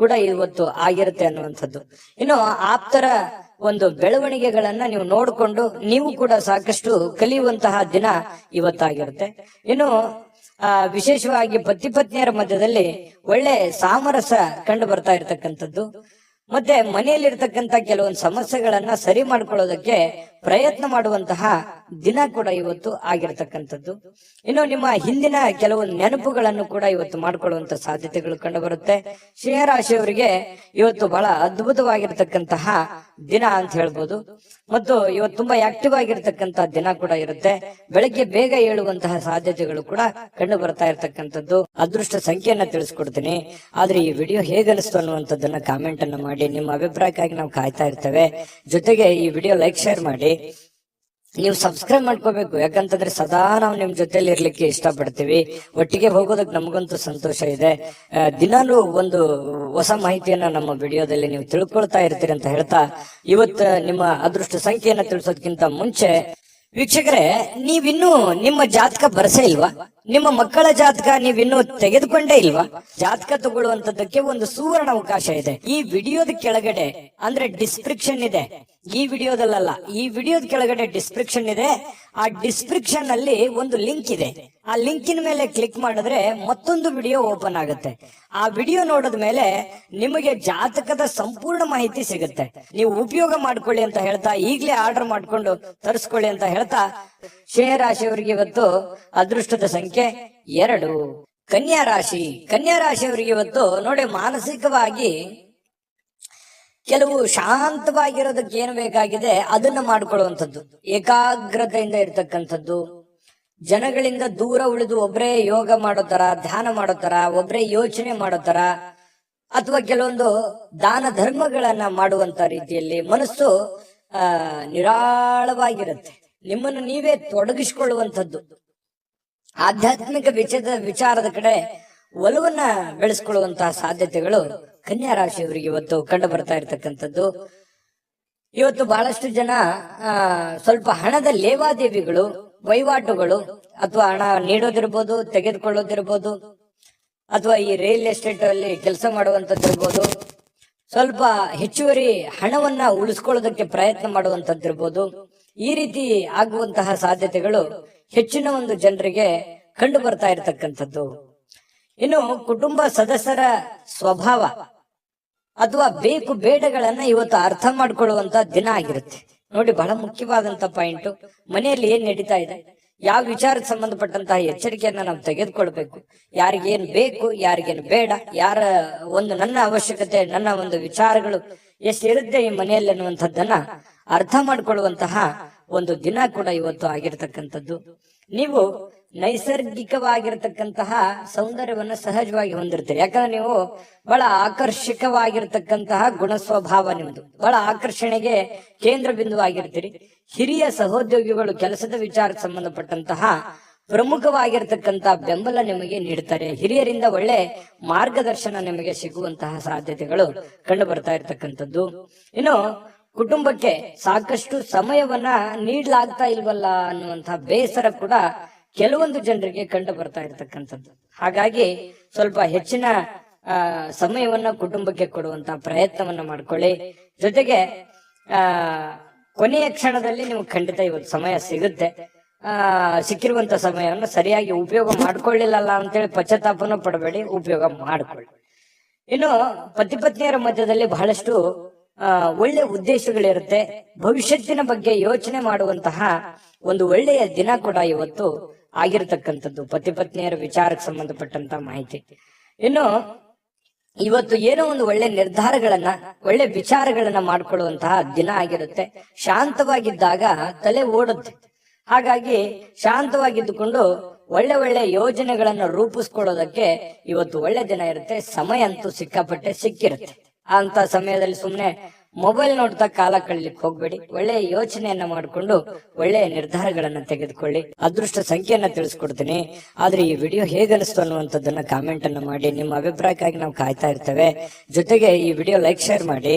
ಕೂಡ ಇವತ್ತು ಆಗಿರುತ್ತೆ ಅನ್ನುವಂಥದ್ದು. ಇನ್ನು ಆಪ್ತರ ಒಂದು ಬೆಳವಣಿಗೆಗಳನ್ನ ನೀವು ನೋಡಿಕೊಂಡು ನೀವು ಕೂಡ ಸಾಕಷ್ಟು ಕಲಿಯುವಂತಹ ದಿನ ಇವತ್ತಾಗಿರುತ್ತೆ. ಇನ್ನು ವಿಶೇಷವಾಗಿ ಪತಿ ಪತ್ನಿಯರ ಮಧ್ಯದಲ್ಲಿ ಒಳ್ಳೆ ಸಾಮರಸ್ಯ ಕಂಡು ಬರ್ತಾ ಇರ್ತಕ್ಕಂಥದ್ದು, ಮತ್ತೆ ಮನೆಯಲ್ಲಿರ್ತಕ್ಕಂಥ ಕೆಲವೊಂದು ಸಮಸ್ಯೆಗಳನ್ನ ಸರಿ ಮಾಡ್ಕೊಳ್ಳೋದಕ್ಕೆ ಪ್ರಯತ್ನ ಮಾಡುವಂತಹ ದಿನ ಕೂಡ ಇವತ್ತು ಆಗಿರತಕ್ಕಂಥದ್ದು. ಇನ್ನು ನಿಮ್ಮ ಹಿಂದಿನ ಕೆಲವು ನೆನಪುಗಳನ್ನು ಕೂಡ ಇವತ್ತು ಮಾಡ್ಕೊಳ್ಳುವಂತ ಸಾಧ್ಯತೆಗಳು ಕಂಡು ಬರುತ್ತೆ. ಸಿಂಹರಾಶಿಯವರಿಗೆ ಇವತ್ತು ಬಹಳ ಅದ್ಭುತವಾಗಿರ್ತಕ್ಕಂತಹ ದಿನ ಅಂತ ಹೇಳ್ಬೋದು. ಮತ್ತು ಇವತ್ತು ತುಂಬಾ ಆಕ್ಟಿವ್ ಆಗಿರ್ತಕ್ಕಂತಹ ದಿನ ಕೂಡ ಇರುತ್ತೆ. ಬೆಳಗ್ಗೆ ಬೇಗ ಏಳುವಂತಹ ಸಾಧ್ಯತೆಗಳು ಕೂಡ ಕಂಡು ಬರ್ತಾ ಇರತಕ್ಕಂಥದ್ದು. ಅದೃಷ್ಟ ಸಂಖ್ಯೆಯನ್ನ ತಿಳಿಸ್ಕೊಡ್ತೀನಿ. ಆದ್ರೆ ಈ ವಿಡಿಯೋ ಹೇಗನಿಸ್ತು ಅನ್ನುವಂಥದ್ದನ್ನ ಕಾಮೆಂಟ್ ಅನ್ನ ಮಾಡಿ. ನಿಮ್ಮ ಅಭಿಪ್ರಾಯಕ್ಕಾಗಿ ನಾವು ಕಾಯ್ತಾ ಇರ್ತೇವೆ. ಜೊತೆಗೆ ಈ ವಿಡಿಯೋ ಲೈಕ್ ಶೇರ್ ಮಾಡಿ. ನೀವು ಸಬ್ಸ್ಕ್ರೈಬ್ ಮಾಡ್ಕೋಬೇಕು, ಯಾಕಂತಂದ್ರೆ ಸದಾ ನಾವು ನಿಮ್ ಜೊತೆಲಿ ಇರ್ಲಿಕ್ಕೆ ಇಷ್ಟಪಡ್ತೀವಿ. ಒಟ್ಟಿಗೆ ಹೋಗೋದಕ್ಕೆ ನಮಗಂತೂ ಸಂತೋಷ ಇದೆ. ದಿನಾಲೂ ಒಂದು ಹೊಸ ಮಾಹಿತಿಯನ್ನ ನಮ್ಮ ವಿಡಿಯೋದಲ್ಲಿ ನೀವು ತಿಳ್ಕೊಳ್ತಾ ಇರ್ತೀರಿ ಅಂತ ಹೇಳ್ತಾ, ಇವತ್ತು ನಿಮ್ಮ ಅದೃಷ್ಟ ಸಂಖ್ಯೆಯನ್ನ ತಿಳಿಸೋದಕ್ಕಿಂತ ಮುಂಚೆ ವೀಕ್ಷಕರೇ, ನೀವಿನ್ನೂ ನಿಮ್ಮ ಜಾತಕ ಬರಸೇ ಇಲ್ವಾ? ನಿಮ್ಮ ಮಕ್ಕಳ ಜಾತಕ ನೀವಿನ್ನೂ ತೆಗೆದುಕೊಂಡೇ ಇಲ್ವಾ? ಜಾತಕ ತಗೊಳ್ಳುವಂತದ್ದಕ್ಕೆ ಒಂದು ಸುವರ್ಣ ಅವಕಾಶ ಇದೆ. ಈ ವಿಡಿಯೋದ ಕೆಳಗಡೆ ಅಂದ್ರೆ ಡಿಸ್ಕ್ರಿಪ್ಷನ್ ಇದೆ. ಈ ವಿಡಿಯೋದಲ್ಲ, ಈ ವಿಡಿಯೋದ ಕೆಳಗಡೆ ಡಿಸ್ಕ್ರಿಪ್ಷನ್ ಇದೆ. ಆ ಡಿಸ್ಕ್ರಿಪ್ಷನ್ ಅಲ್ಲಿ ಒಂದು ಲಿಂಕ್ ಇದೆ. ಆ ಲಿಂಕಿನ ಮೇಲೆ ಕ್ಲಿಕ್ ಮಾಡಿದ್ರೆ ಮತ್ತೊಂದು ವಿಡಿಯೋ ಓಪನ್ ಆಗುತ್ತೆ. ಆ ವಿಡಿಯೋ ನೋಡಿದ ಮೇಲೆ ನಿಮಗೆ ಜಾತಕದ ಸಂಪೂರ್ಣ ಮಾಹಿತಿ ಸಿಗುತ್ತೆ. ನೀವು ಉಪಯೋಗ ಮಾಡ್ಕೊಳ್ಳಿ ಅಂತ ಹೇಳ್ತಾ, ಈಗಲೇ ಆರ್ಡರ್ ಮಾಡ್ಕೊಂಡು ತರಿಸ್ಕೊಳ್ಳಿ ಅಂತ ಹೇಳ್ತಾ, ಸಿಂಹರಾಶಿಯವರಿಗೆ ಇವತ್ತು ಅದೃಷ್ಟದ ಸಂಖ್ಯೆ 2. ಕನ್ಯಾ ರಾಶಿಯವರಿಗೆ ಇವತ್ತು ನೋಡಿ, ಮಾನಸಿಕವಾಗಿ ಕೆಲವು ಶಾಂತವಾಗಿರೋದಕ್ಕೆ ಏನು ಬೇಕಾಗಿದೆ ಅದನ್ನ ಮಾಡ್ಕೊಳ್ಳುವಂಥದ್ದು, ಏಕಾಗ್ರತೆಯಿಂದ ಇರ್ತಕ್ಕಂಥದ್ದು, ಜನಗಳಿಂದ ದೂರ ಉಳಿದು ಒಬ್ಬರೇ ಯೋಗ ಮಾಡೋತರ, ಧ್ಯಾನ ಮಾಡೋತರ, ಒಬ್ಬರೇ ಯೋಚನೆ ಮಾಡೋತರ, ಅಥವಾ ಕೆಲವೊಂದು ದಾನ ಧರ್ಮಗಳನ್ನ ಮಾಡುವಂತ ರೀತಿಯಲ್ಲಿ ಮನಸ್ಸು ನಿರಾಳವಾಗಿರುತ್ತೆ. ನಿಮ್ಮನ್ನು ನೀವೇ ತೊಡಗಿಸಿಕೊಳ್ಳುವಂಥದ್ದು, ಆಧ್ಯಾತ್ಮಿಕ ವಿಚಾರದ ಕಡೆ ಒಲವನ್ನ ಬೆಳೆಸ್ಕೊಳ್ಳುವಂತಹ ಸಾಧ್ಯತೆಗಳು ಕನ್ಯಾ ರಾಶಿಯವರಿಗೆ ಇವತ್ತು ಕಂಡು ಬರ್ತಾ ಇರತಕ್ಕಂಥದ್ದು. ಇವತ್ತು ಬಹಳಷ್ಟು ಜನ ಸ್ವಲ್ಪ ಹಣದ ಲೇವಾದೇವಿಗಳು, ವಹಿವಾಟುಗಳು, ಅಥವಾ ಹಣ ನೀಡೋದಿರ್ಬೋದು, ತೆಗೆದುಕೊಳ್ಳೋದಿರ್ಬೋದು, ಅಥವಾ ಈ ರಿಯಲ್ ಎಸ್ಟೇಟ್ ಅಲ್ಲಿ ಕೆಲಸ ಮಾಡುವಂತದ್ದಿರ್ಬೋದು, ಸ್ವಲ್ಪ ಹೆಚ್ಚುವರಿ ಹಣವನ್ನ ಉಳಿಸ್ಕೊಳ್ಳೋದಕ್ಕೆ ಪ್ರಯತ್ನ ಮಾಡುವಂತದ್ದಿರ್ಬೋದು. ಈ ರೀತಿ ಆಗುವಂತಹ ಸಾಧ್ಯತೆಗಳು ಹೆಚ್ಚಿನ ಒಂದು ಜನರಿಗೆ ಕಂಡು ಬರ್ತಾ ಇರತಕ್ಕಂಥದ್ದು. ಇನ್ನು ಕುಟುಂಬ ಸದಸ್ಯರ ಸ್ವಭಾವ ಅಥವಾ ಬೇಕು ಬೇಡಗಳನ್ನ ಇವತ್ತು ಅರ್ಥ ಮಾಡ್ಕೊಳ್ಳುವಂತ ದಿನ ಆಗಿರುತ್ತೆ. ನೋಡಿ, ಬಹಳ ಮುಖ್ಯವಾದಂತ ಪಾಯಿಂಟ್, ಮನೆಯಲ್ಲಿ ಏನ್ ನಡೀತಾ ಇದೆ, ಯಾವ ವಿಚಾರಕ್ಕೆ ಸಂಬಂಧಪಟ್ಟಂತಹ ಎಚ್ಚರಿಕೆಯನ್ನ ನಾವು ತೆಗೆದುಕೊಳ್ಬೇಕು, ಯಾರಿಗೇನ್ ಬೇಕು, ಯಾರಿಗೇನು ಬೇಡ, ಯಾರ ಒಂದು ನನ್ನ ಅವಶ್ಯಕತೆ, ನನ್ನ ಒಂದು ವಿಚಾರಗಳು ಎಷ್ಟಿರುತ್ತೆ ಈ ಮನೆಯಲ್ಲಿ ಅನ್ನುವಂಥದ್ದನ್ನ ಅರ್ಥ ಮಾಡ್ಕೊಳ್ಳುವಂತಹ ಒಂದು ದಿನ ಕೂಡ ಇವತ್ತು ಆಗಿರ್ತಕ್ಕಂಥದ್ದು. ನೀವು ನೈಸರ್ಗಿಕವಾಗಿರ್ತಕ್ಕಂತಹ ಸೌಂದರ್ಯವನ್ನ ಸಹಜವಾಗಿ ಹೊಂದಿರ್ತೀರಿ. ಯಾಕಂದ್ರೆ ನೀವು ಬಹಳ ಆಕರ್ಷಕವಾಗಿರ್ತಕ್ಕಂತಹ ಗುಣ ಸ್ವಭಾವ ನಿಮ್ದು, ಬಹಳ ಆಕರ್ಷಣೆಗೆ ಕೇಂದ್ರ ಬಿಂದುವಾಗಿರ್ತೀರಿ. ಹಿರಿಯ ಸಹೋದ್ಯೋಗಿಗಳು ಕೆಲಸದ ವಿಚಾರಕ್ಕೆ ಸಂಬಂಧಪಟ್ಟಂತಹ ಪ್ರಮುಖವಾಗಿರ್ತಕ್ಕಂತಹ ಬೆಂಬಲ ನಿಮಗೆ ನೀಡ್ತಾರೆ. ಹಿರಿಯರಿಂದ ಒಳ್ಳೆ ಮಾರ್ಗದರ್ಶನ ನಿಮಗೆ ಸಿಗುವಂತಹ ಸಾಧ್ಯತೆಗಳು ಕಂಡು ಬರ್ತಾ ಇರ್ತಕ್ಕಂಥದ್ದು. ಇನ್ನು ಕುಟುಂಬಕ್ಕೆ ಸಾಕಷ್ಟು ಸಮಯವನ್ನ ನೀಡಲಾಗ್ತಾ ಇಲ್ವಲ್ಲ ಅನ್ನುವಂತಹ ಬೇಸರ ಕೂಡ ಕೆಲವೊಂದು ಜನರಿಗೆ ಕಂಡು ಬರ್ತಾ ಇರ್ತಕ್ಕಂಥದ್ದು. ಹಾಗಾಗಿ ಸ್ವಲ್ಪ ಹೆಚ್ಚಿನ ಸಮಯವನ್ನ ಕುಟುಂಬಕ್ಕೆ ಕೊಡುವಂತಹ ಪ್ರಯತ್ನವನ್ನ ಮಾಡ್ಕೊಳ್ಳಿ. ಜೊತೆಗೆ ಕೊನೆಯ ಕ್ಷಣದಲ್ಲಿ ನೀವು ಖಂಡಿತ ಇವತ್ತು ಸಮಯ ಸಿಗುತ್ತೆ. ಸಿಕ್ಕಿರುವಂತ ಸಮಯವನ್ನು ಸರಿಯಾಗಿ ಉಪಯೋಗ ಮಾಡ್ಕೊಳ್ಳಿಲ್ಲ ಅಂತೇಳಿ ಪಶ್ಚಾತ್ತಾಪನೂ ಪಡಬೇಡಿ, ಉಪಯೋಗ ಮಾಡ್ಕೊಳ್ಳಿ. ಇನ್ನು ಪತಿ ಪತ್ನಿಯರ ಮಧ್ಯದಲ್ಲಿ ಬಹಳಷ್ಟು ಒಳ್ಳೆ ಉದ್ದೇಶಗಳಿರುತ್ತೆ. ಭವಿಷ್ಯತ್ತಿನ ಬಗ್ಗೆ ಯೋಚನೆ ಮಾಡುವಂತಹ ಒಂದು ಒಳ್ಳೆಯ ದಿನ ಕೂಡ ಇವತ್ತು ಆಗಿರತಕ್ಕಂಥದ್ದು, ಪತಿ ಪತ್ನಿಯರ ವಿಚಾರಕ್ಕೆ ಸಂಬಂಧಪಟ್ಟಂತ ಮಾಹಿತಿ. ಇನ್ನು ಇವತ್ತು ಏನೋ ಒಂದು ಒಳ್ಳೆ ನಿರ್ಧಾರಗಳನ್ನ, ಒಳ್ಳೆ ವಿಚಾರಗಳನ್ನ ಮಾಡ್ಕೊಳ್ಳುವಂತಹ ದಿನ ಆಗಿರುತ್ತೆ. ಶಾಂತವಾಗಿದ್ದಾಗ ತಲೆ ಓಡುತ್ತೆ. ಹಾಗಾಗಿ ಶಾಂತವಾಗಿದ್ದುಕೊಂಡು ಒಳ್ಳೆ ಒಳ್ಳೆ ಯೋಜನೆಗಳನ್ನ ರೂಪಿಸ್ಕೊಳ್ಳೋದಕ್ಕೆ ಇವತ್ತು ಒಳ್ಳೆ ದಿನ ಇರುತ್ತೆ. ಸಮಯ ಅಂತೂ ಸಿಕ್ಕಾಪಟ್ಟೆ ಸಿಕ್ಕಿರುತ್ತೆ. ಅಂತ ಸಮಯದಲ್ಲಿ ಸುಮ್ನೆ ಮೊಬೈಲ್ ನೋಡ್ತಾ ಕಾಲ ಕಳಲಿಕ್ಕೆ ಹೋಗ್ಬೇಡಿ. ಒಳ್ಳೆಯ ಯೋಚನೆಯನ್ನ ಮಾಡಿಕೊಂಡು ಒಳ್ಳೆಯ ನಿರ್ಧಾರಗಳನ್ನ ತೆಗೆದುಕೊಳ್ಳಿ. ಅದೃಷ್ಟ ಸಂಖ್ಯೆಯನ್ನ ತಿಳಿಸ್ಕೊಡ್ತೀನಿ. ಆದ್ರೆ ಈ ವಿಡಿಯೋ ಹೇಗನಿಸ್ತು ಅನ್ನುವಂಥದ್ದನ್ನ ಕಾಮೆಂಟ್ ಅನ್ನ ಮಾಡಿ. ನಿಮ್ಮ ಅಭಿಪ್ರಾಯಕ್ಕಾಗಿ ನಾವು ಕಾಯ್ತಾ ಇರ್ತೇವೆ. ಜೊತೆಗೆ ಈ ವಿಡಿಯೋ ಲೈಕ್ ಶೇರ್ ಮಾಡಿ.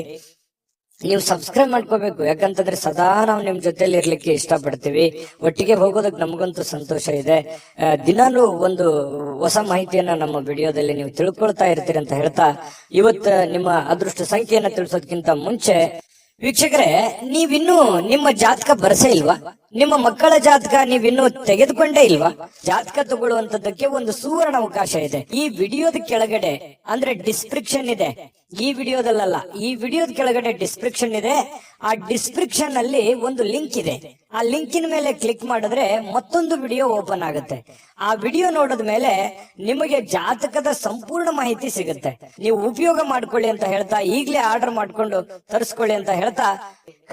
ನೀವು ಸಬ್ಸ್ಕ್ರೈಬ್ ಮಾಡ್ಕೋಬೇಕು, ಯಾಕಂತಂದ್ರೆ ಸದಾ ನಾವು ನಿಮ್ ಜೊತೆಲಿ ಇರ್ಲಿಕ್ಕೆ ಇಷ್ಟಪಡ್ತೀವಿ. ಒಟ್ಟಿಗೆ ಹೋಗೋದಕ್ಕೆ ನಮಗಂತೂ ಸಂತೋಷ ಇದೆ. ದಿನಾಲೂ ಒಂದು ಹೊಸ ಮಾಹಿತಿಯನ್ನ ನಮ್ಮ ವಿಡಿಯೋದಲ್ಲಿ ನೀವು ತಿಳ್ಕೊಳ್ತಾ ಇರ್ತೀರಿ ಅಂತ ಹೇಳ್ತಾ, ಇವತ್ತು ನಿಮ್ಮ ಅದೃಷ್ಟ ಸಂಖ್ಯೆಯನ್ನ ತಿಳಿಸೋದಕ್ಕಿಂತ ಮುಂಚೆ ವೀಕ್ಷಕರೇ, ನೀವಿನ್ನೂ ನಿಮ್ಮ ಜಾತಕ ಬರಸೇ ಇಲ್ವಾ? ನಿಮ್ಮ ಮಕ್ಕಳ ಜಾತಕ ನೀವಿನ್ನೂ ತೆಗೆದುಕೊಂಡೇ ಇಲ್ವಾ? ಜಾತಕ ತಗೊಳ್ಳುವಂತದ್ದಕ್ಕೆ ಒಂದು ಸುವರ್ಣ ಅವಕಾಶ ಇದೆ. ಈ ವಿಡಿಯೋದ ಕೆಳಗಡೆ ಅಂದ್ರೆ ಡಿಸ್ಕ್ರಿಪ್ಷನ್ ಇದೆ. ಈ ವಿಡಿಯೋದಲ್ಲ, ಈ ವಿಡಿಯೋದ ಕೆಳಗಡೆ ಡಿಸ್ಕ್ರಿಪ್ಷನ್ ಇದೆ. ಆ ಡಿಸ್ಕ್ರಿಪ್ಷನ್ ಅಲ್ಲಿ ಒಂದು ಲಿಂಕ್ ಇದೆ. ಆ ಲಿಂಕಿನ ಮೇಲೆ ಕ್ಲಿಕ್ ಮಾಡಿದ್ರೆ ಮತ್ತೊಂದು ವಿಡಿಯೋ ಓಪನ್ ಆಗುತ್ತೆ. ಆ ವಿಡಿಯೋ ನೋಡಿದ ಮೇಲೆ ನಿಮಗೆ ಜಾತಕದ ಸಂಪೂರ್ಣ ಮಾಹಿತಿ ಸಿಗುತ್ತೆ. ನೀವು ಉಪಯೋಗ ಮಾಡ್ಕೊಳ್ಳಿ ಅಂತ ಹೇಳ್ತಾ, ಈಗಲೇ ಆರ್ಡರ್ ಮಾಡ್ಕೊಂಡು ತರಿಸ್ಕೊಳ್ಳಿ ಅಂತ ಹೇಳ್ತಾ,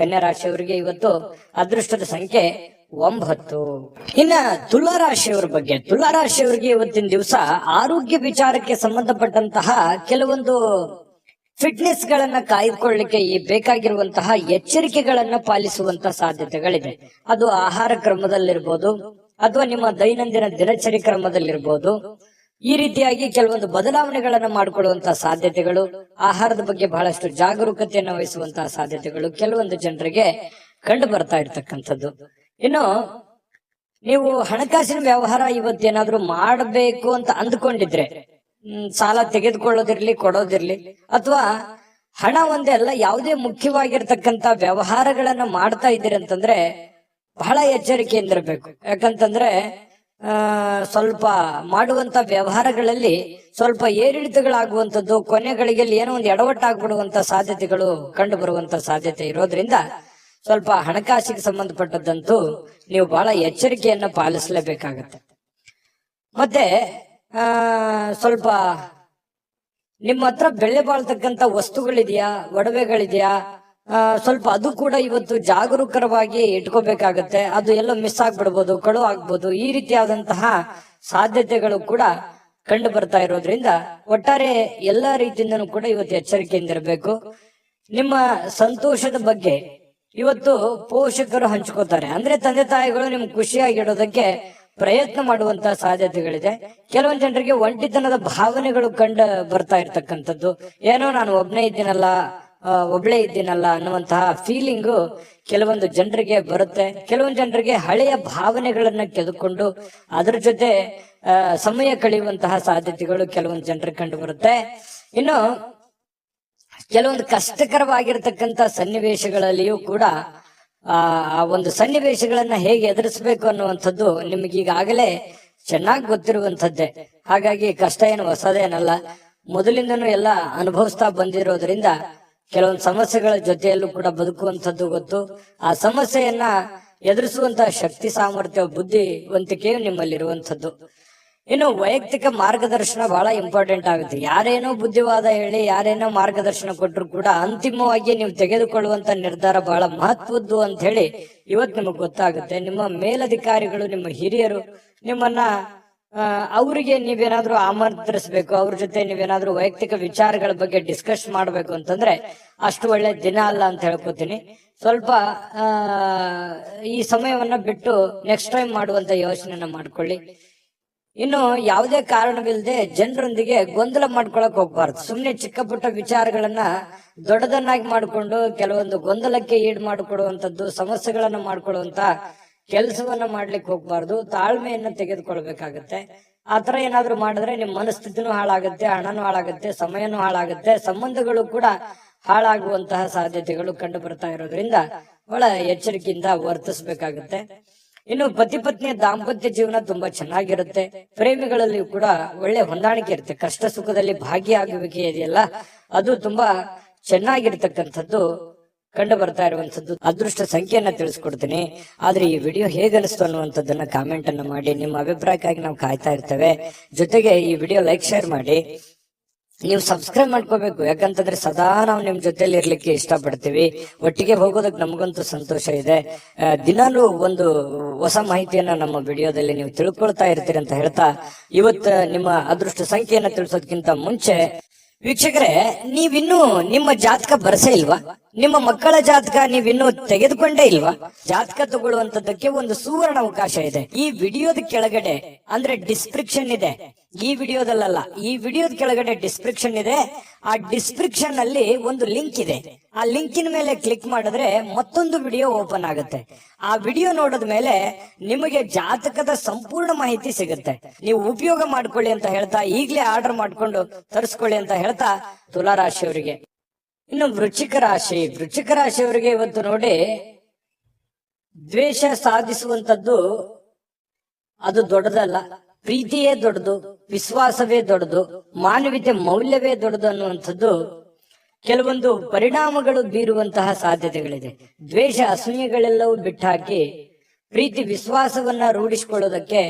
ಕನ್ಯಾ ರಾಶಿಯವರಿಗೆ ಇವತ್ತು ಅದೃಷ್ಟದ ಸಂಖ್ಯೆ 9. ಇನ್ನ ತುಲಾ ರಾಶಿಯವರ ಬಗ್ಗೆ, ತುಲಾ ರಾಶಿಯವರಿಗೆ ಇವತ್ತಿನ ದಿವಸ ಆರೋಗ್ಯ ವಿಚಾರಕ್ಕೆ ಸಂಬಂಧಪಟ್ಟಂತಹ ಕೆಲವೊಂದು ಫಿಟ್ನೆಸ್ ಗಳನ್ನ ಕಾಯ್ದುಕೊಳ್ಳಲಿಕ್ಕೆ ಬೇಕಾಗಿರುವಂತಹ ಎಚ್ಚರಿಕೆಗಳನ್ನ ಪಾಲಿಸುವಂತಹ ಸಾಧ್ಯತೆಗಳಿದೆ. ಅದು ಆಹಾರ ಕ್ರಮದಲ್ಲಿರ್ಬೋದು ಅಥವಾ ನಿಮ್ಮ ದೈನಂದಿನ ದಿನಚರಿ ಕ್ರಮದಲ್ಲಿರ್ಬೋದು. ಈ ರೀತಿಯಾಗಿ ಕೆಲವೊಂದು ಬದಲಾವಣೆಗಳನ್ನ ಮಾಡಿಕೊಳ್ಳುವಂತಹ ಸಾಧ್ಯತೆಗಳು, ಆಹಾರದ ಬಗ್ಗೆ ಬಹಳಷ್ಟು ಜಾಗರೂಕತೆಯನ್ನು ವಹಿಸುವಂತಹ ಸಾಧ್ಯತೆಗಳು ಕೆಲವೊಂದು ಜನರಿಗೆ ಕಂಡು ಬರ್ತಾ ಇರ್ತಕ್ಕಂಥದ್ದು. ಇನ್ನು ನೀವು ಹಣಕಾಸಿನ ವ್ಯವಹಾರ ಇವತ್ತೇನಾದ್ರೂ ಮಾಡಬೇಕು ಅಂತ ಅಂದ್ಕೊಂಡಿದ್ರೆ, ಸಾಲ ತೆಗೆದುಕೊಳ್ಳೋದಿರ್ಲಿ ಕೊಡೋದಿರ್ಲಿ, ಅಥವಾ ಹಣ ಒಂದೇ ಅಲ್ಲ, ಯಾವುದೇ ಮುಖ್ಯವಾಗಿರ್ತಕ್ಕಂಥ ವ್ಯವಹಾರಗಳನ್ನ ಮಾಡ್ತಾ ಇದ್ದೀರಿ ಅಂತಂದ್ರೆ ಬಹಳ ಎಚ್ಚರಿಕೆಯಿಂದಿರಬೇಕು. ಯಾಕಂತಂದ್ರೆ ಸ್ವಲ್ಪ ಮಾಡುವಂತ ವ್ಯವಹಾರಗಳಲ್ಲಿ ಸ್ವಲ್ಪ ಏರಿಳಿತಗಳಾಗುವಂಥದ್ದು, ಕೊನೆಗಳಿಗೆ ಏನೋ ಒಂದು ಎಡವಟ್ಟಾಗ್ಬಿಡುವಂತ ಸಾಧ್ಯತೆಗಳು ಕಂಡು ಬರುವಂತ ಸಾಧ್ಯತೆ ಇರೋದ್ರಿಂದ ಸ್ವಲ್ಪ ಹಣಕಾಸಿಗೆ ಸಂಬಂಧಪಟ್ಟದ್ದಂತೂ ನೀವು ಬಹಳ ಎಚ್ಚರಿಕೆಯನ್ನ ಪಾಲಿಸಲೇಬೇಕಾಗತ್ತೆ. ಮತ್ತೆ ಸ್ವಲ್ಪ ನಿಮ್ಮ ಹತ್ರ ಬೆಲೆ ಬಾಳ್ತಕ್ಕಂತ ವಸ್ತುಗಳಿದೆಯಾ, ಒಡವೆಗಳಿದೆಯಾ, ಸ್ವಲ್ಪ ಅದು ಕೂಡ ಇವತ್ತು ಜಾಗರೂಕರವಾಗಿ ಇಟ್ಕೋಬೇಕಾಗತ್ತೆ. ಅದು ಎಲ್ಲೋ ಮಿಸ್ ಆಗ್ಬಿಡ್ಬೋದು, ಕಳು ಆಗ್ಬೋದು. ಈ ರೀತಿಯಾದಂತಹ ಸಾಧ್ಯತೆಗಳು ಕೂಡ ಕಂಡು ಬರ್ತಾ ಇರೋದ್ರಿಂದ ಒಟ್ಟಾರೆ ಎಲ್ಲಾ ರೀತಿಯಿಂದನೂ ಕೂಡ ಇವತ್ತು ಎಚ್ಚರಿಕೆಯಿಂದಿರಬೇಕು. ನಿಮ್ಮ ಸಂತೋಷದ ಬಗ್ಗೆ ಇವತ್ತು ಪೋಷಕರು ಹಂಚ್ಕೋತಾರೆ. ಅಂದ್ರೆ ತಂದೆ ತಾಯಿಗಳು ನಿಮ್ಗೆ ಖುಷಿಯಾಗಿಡೋದಕ್ಕೆ ಪ್ರಯತ್ನ ಮಾಡುವಂತಹ ಸಾಧ್ಯತೆಗಳಿದೆ. ಕೆಲವೊಂದು ಜನರಿಗೆ ಒಂಟಿತನದ ಭಾವನೆಗಳು ಕಂಡು ಬರ್ತಾ ಇರ್ತಕ್ಕಂಥದ್ದು, ಏನೋ ನಾನು ಒಬ್ನೇ ಇದ್ದೀನಲ್ಲ ಅನ್ನುವಂತಹ ಫೀಲಿಂಗು ಕೆಲವೊಂದು ಜನರಿಗೆ ಬರುತ್ತೆ. ಕೆಲವೊಂದು ಜನರಿಗೆ ಹಳೆಯ ಭಾವನೆಗಳನ್ನ ಕೆದಕೊಂಡು ಅದ್ರ ಜೊತೆ ಸಮಯ ಕಳೆಯುವಂತಹ ಸಾಧ್ಯತೆಗಳು ಕೆಲವೊಂದು ಜನರಿಗೆ ಕಂಡು ಬರುತ್ತೆ. ಇನ್ನು ಕೆಲವೊಂದು ಕಷ್ಟಕರವಾಗಿರ್ತಕ್ಕಂಥ ಸನ್ನಿವೇಶಗಳಲ್ಲಿಯೂ ಕೂಡ ಆ ಒಂದು ಸನ್ನಿವೇಶಗಳನ್ನ ಹೇಗೆ ಎದುರಿಸಬೇಕು ಅನ್ನುವಂಥದ್ದು ನಿಮಗೀಗಾಗಲೇ ಚೆನ್ನಾಗಿ ಗೊತ್ತಿರುವಂಥದ್ದೇ. ಹಾಗಾಗಿ ಕಷ್ಟ ಏನು ಹೊಸದೇನಲ್ಲ, ಮೊದಲಿಂದನೂ ಎಲ್ಲ ಅನುಭವಿಸ್ತಾ ಬಂದಿರೋದ್ರಿಂದ ಕೆಲವೊಂದು ಸಮಸ್ಯೆಗಳ ಜೊತೆಯಲ್ಲೂ ಕೂಡ ಬದುಕುವಂಥದ್ದು ಗೊತ್ತು. ಆ ಸಮಸ್ಯೆಯನ್ನ ಎದುರಿಸುವಂತಹ ಶಕ್ತಿ, ಸಾಮರ್ಥ್ಯ, ಬುದ್ಧಿವಂತಿಕೆಯು ನಿಮ್ಮಲ್ಲಿರುವಂಥದ್ದು. ಇನ್ನು ವೈಯಕ್ತಿಕ ಮಾರ್ಗದರ್ಶನ ಬಹಳ ಇಂಪಾರ್ಟೆಂಟ್ ಆಗುತ್ತೆ. ಯಾರೇನೋ ಬುದ್ಧಿವಾದ ಹೇಳಿ, ಯಾರೇನೋ ಮಾರ್ಗದರ್ಶನ ಕೊಟ್ಟರು ಕೂಡ ಅಂತಿಮವಾಗಿ ನೀವು ತೆಗೆದುಕೊಳ್ಳುವಂತ ನಿರ್ಧಾರ ಬಹಳ ಮಹತ್ವದ್ದು ಅಂತ ಹೇಳಿ ಇವತ್ತು ನಿಮಗೆ ಗೊತ್ತಾಗುತ್ತೆ. ನಿಮ್ಮ ಮೇಲಧಿಕಾರಿಗಳು, ನಿಮ್ಮ ಹಿರಿಯರು ನಿಮ್ಮನ್ನ ಅವರಿಗೆ ನೀವೇನಾದ್ರೂ ಆಮಂತ್ರಿಸಬೇಕು, ಅವ್ರ ಜೊತೆ ನೀವೇನಾದ್ರೂ ವೈಯಕ್ತಿಕ ವಿಚಾರಗಳ ಬಗ್ಗೆ ಡಿಸ್ಕಸ್ ಮಾಡ್ಬೇಕು ಅಂತಂದ್ರೆ ಅಷ್ಟು ಒಳ್ಳೆ ದಿನ ಅಲ್ಲ ಅಂತ ಹೇಳ್ಕೊತೀನಿ. ಸ್ವಲ್ಪ ಈ ಸಮಯವನ್ನ ಬಿಟ್ಟು ನೆಕ್ಸ್ಟ್ ಟೈಮ್ ಮಾಡುವಂತ ಯೋಚನೆನ ಮಾಡ್ಕೊಳ್ಳಿ. ಇನ್ನು ಯಾವುದೇ ಕಾರಣವಿಲ್ಲದೆ ಜನರೊಂದಿಗೆ ಗೊಂದಲ ಮಾಡ್ಕೊಳಕ್ ಹೋಗ್ಬಾರ್ದು. ಸುಮ್ನೆ ಚಿಕ್ಕ ಪುಟ್ಟ ವಿಚಾರಗಳನ್ನ ದೊಡ್ಡದನ್ನಾಗಿ ಮಾಡಿಕೊಂಡು ಕೆಲವೊಂದು ಗೊಂದಲಕ್ಕೆ ಈಡ್ ಮಾಡಿಕೊಡುವಂತದ್ದು, ಸಮಸ್ಯೆಗಳನ್ನ ಮಾಡ್ಕೊಳ್ಳುವಂತ ಕೆಲಸವನ್ನ ಮಾಡ್ಲಿಕ್ಕೆ ಹೋಗ್ಬಾರ್ದು. ತಾಳ್ಮೆಯನ್ನ ತೆಗೆದುಕೊಳ್ಬೇಕಾಗತ್ತೆ. ಆತರ ಏನಾದ್ರು ಮಾಡಿದ್ರೆ ನಿಮ್ ಮನಸ್ಥಿತಿನೂ ಹಾಳಾಗುತ್ತೆ, ಹಣನೂ ಹಾಳಾಗುತ್ತೆ, ಸಮಯನೂ ಹಾಳಾಗುತ್ತೆ, ಸಂಬಂಧಗಳು ಕೂಡ ಹಾಳಾಗುವಂತಹ ಸಾಧ್ಯತೆಗಳು ಕಂಡು ಬರ್ತಾ ಇರೋದ್ರಿಂದ ಬಹಳ ಎಚ್ಚರಿಕೆಯಿಂದ ವರ್ತಿಸ್ಬೇಕಾಗತ್ತೆ. ಇನ್ನು ಪತಿ ಪತ್ನಿಯ ದಾಂಪತ್ಯ ಜೀವನ ತುಂಬಾ ಚೆನ್ನಾಗಿರುತ್ತೆ. ಪ್ರೇಮಿಗಳಲ್ಲಿಯೂ ಕೂಡ ಒಳ್ಳೆ ಹೊಂದಾಣಿಕೆ ಇರುತ್ತೆ. ಕಷ್ಟ ಸುಖದಲ್ಲಿ ಭಾಗಿಯಾಗುವಿಕೆ ಇದೆಯಲ್ಲ, ಅದು ತುಂಬಾ ಚೆನ್ನಾಗಿರ್ತಕ್ಕಂಥದ್ದು ಕಂಡು ಬರ್ತಾ ಇರುವಂತದ್ದು. ಅದೃಷ್ಟ ಸಂಖ್ಯೆಯನ್ನ ತಿಳಿಸ್ಕೊಡ್ತೀನಿ. ಆದ್ರೆ ಈ ವಿಡಿಯೋ ಹೇಗನಿಸ್ತು ಅನ್ನುವಂಥದ್ದನ್ನ ಕಾಮೆಂಟ್ ಅನ್ನ ಮಾಡಿ. ನಿಮ್ಮ ಅಭಿಪ್ರಾಯಕ್ಕಾಗಿ ನಾವು ಕಾಯ್ತಾ ಇರ್ತೇವೆ. ಜೊತೆಗೆ ಈ ವಿಡಿಯೋ ಲೈಕ್, ಶೇರ್ ಮಾಡಿ. ನೀವು ಸಬ್ಸ್ಕ್ರೈಬ್ ಮಾಡ್ಕೋಬೇಕು. ಯಾಕಂತಂದ್ರೆ ಸದಾ ನಾವು ನಿಮ್ ಜೊತೆಲಿ ಇರ್ಲಿಕ್ಕೆ ಇಷ್ಟಪಡ್ತೀವಿ. ಒಟ್ಟಿಗೆ ಹೋಗೋದಕ್ಕೆ ನಮಗಂತೂ ಸಂತೋಷ ಇದೆ. ದಿನಾಲೂ ಒಂದು ಹೊಸ ಮಾಹಿತಿಯನ್ನ ನಮ್ಮ ವಿಡಿಯೋದಲ್ಲಿ ನೀವು ತಿಳ್ಕೊಳ್ತಾ ಇರ್ತೀರಿ ಅಂತ ಹೇಳ್ತಾ, ಇವತ್ತು ನಿಮ್ಮ ಅದೃಷ್ಟ ಸಂಖ್ಯೆಯನ್ನ ತಿಳಿಸೋದಕ್ಕಿಂತ ಮುಂಚೆ ವೀಕ್ಷಕರೇ, ನೀವಿನ್ನೂ ನಿಮ್ಮ ಜಾತಕ ಬರಸೇ ಇಲ್ವಾ? ನಿಮ್ಮ ಮಕ್ಕಳ ಜಾತಕ ನೀವಿನ್ನೂ ತೆಗೆದುಕೊಂಡೇ ಇಲ್ವಾ? ಜಾತಕ ತಗೊಳ್ಳುವಂತದ್ದಕ್ಕೆ ಒಂದು ಸುವರ್ಣ ಅವಕಾಶ ಇದೆ. ಈ ವಿಡಿಯೋದ ಕೆಳಗಡೆ ಅಂದ್ರೆ ಡಿಸ್ಕ್ರಿಪ್ಷನ್ ಇದೆ. ಈ ವಿಡಿಯೋದಲ್ಲ, ಈ ವಿಡಿಯೋದ ಕೆಳಗಡೆ ಡಿಸ್ಕ್ರಿಪ್ಷನ್ ಇದೆ. ಆ ಡಿಸ್ಕ್ರಿಪ್ಷನ್ ಅಲ್ಲಿ ಒಂದು ಲಿಂಕ್ ಇದೆ. ಆ ಲಿಂಕಿನ ಮೇಲೆ ಕ್ಲಿಕ್ ಮಾಡಿದ್ರೆ ಮತ್ತೊಂದು ವಿಡಿಯೋ ಓಪನ್ ಆಗುತ್ತೆ. ಆ ವಿಡಿಯೋ ನೋಡಿದ ಮೇಲೆ ನಿಮಗೆ ಜಾತಕದ ಸಂಪೂರ್ಣ ಮಾಹಿತಿ ಸಿಗುತ್ತೆ. ನೀವು ಉಪಯೋಗ ಮಾಡ್ಕೊಳ್ಳಿ ಅಂತ ಹೇಳ್ತಾ, ಈಗಲೇ ಆರ್ಡರ್ ಮಾಡ್ಕೊಂಡು ತರಿಸ್ಕೊಳ್ಳಿ ಅಂತ ಹೇಳ್ತಾ, ತುಲಾ ರಾಶಿಯವರಿಗೆ. ಇನ್ನು ವೃಶ್ಚಿಕ ರಾಶಿಯವರಿಗೆ ಇವತ್ತು ನೋಡಿ, ದ್ವೇಷ ಸಾಧಿಸುವಂತದ್ದು ಅದು ದೊಡ್ಡದಲ್ಲ, ಪ್ರೀತಿಯೇ ದೊಡ್ಡದು, ವಿಶ್ವಾಸವೇ ದೊಡ್ಡದು, ಮಾನವೀಯತೆ ಮೌಲ್ಯವೇ ದೊಡ್ಡದು ಅನ್ನುವಂಥದ್ದು ಕೆಲವೊಂದು ಪರಿಣಾಮಗಳು ಬೀರುವಂತಹ ಸಾಧ್ಯತೆಗಳಿದೆ. ದ್ವೇಷ ಅಸೂಯೆಗಳೆಲ್ಲವೂ ಬಿಟ್ಟಾಕಿ ಪ್ರೀತಿ ವಿಶ್ವಾಸವನ್ನ ರೂಢಿಸಿಕೊಳ್ಳೋದಕ್ಕೆ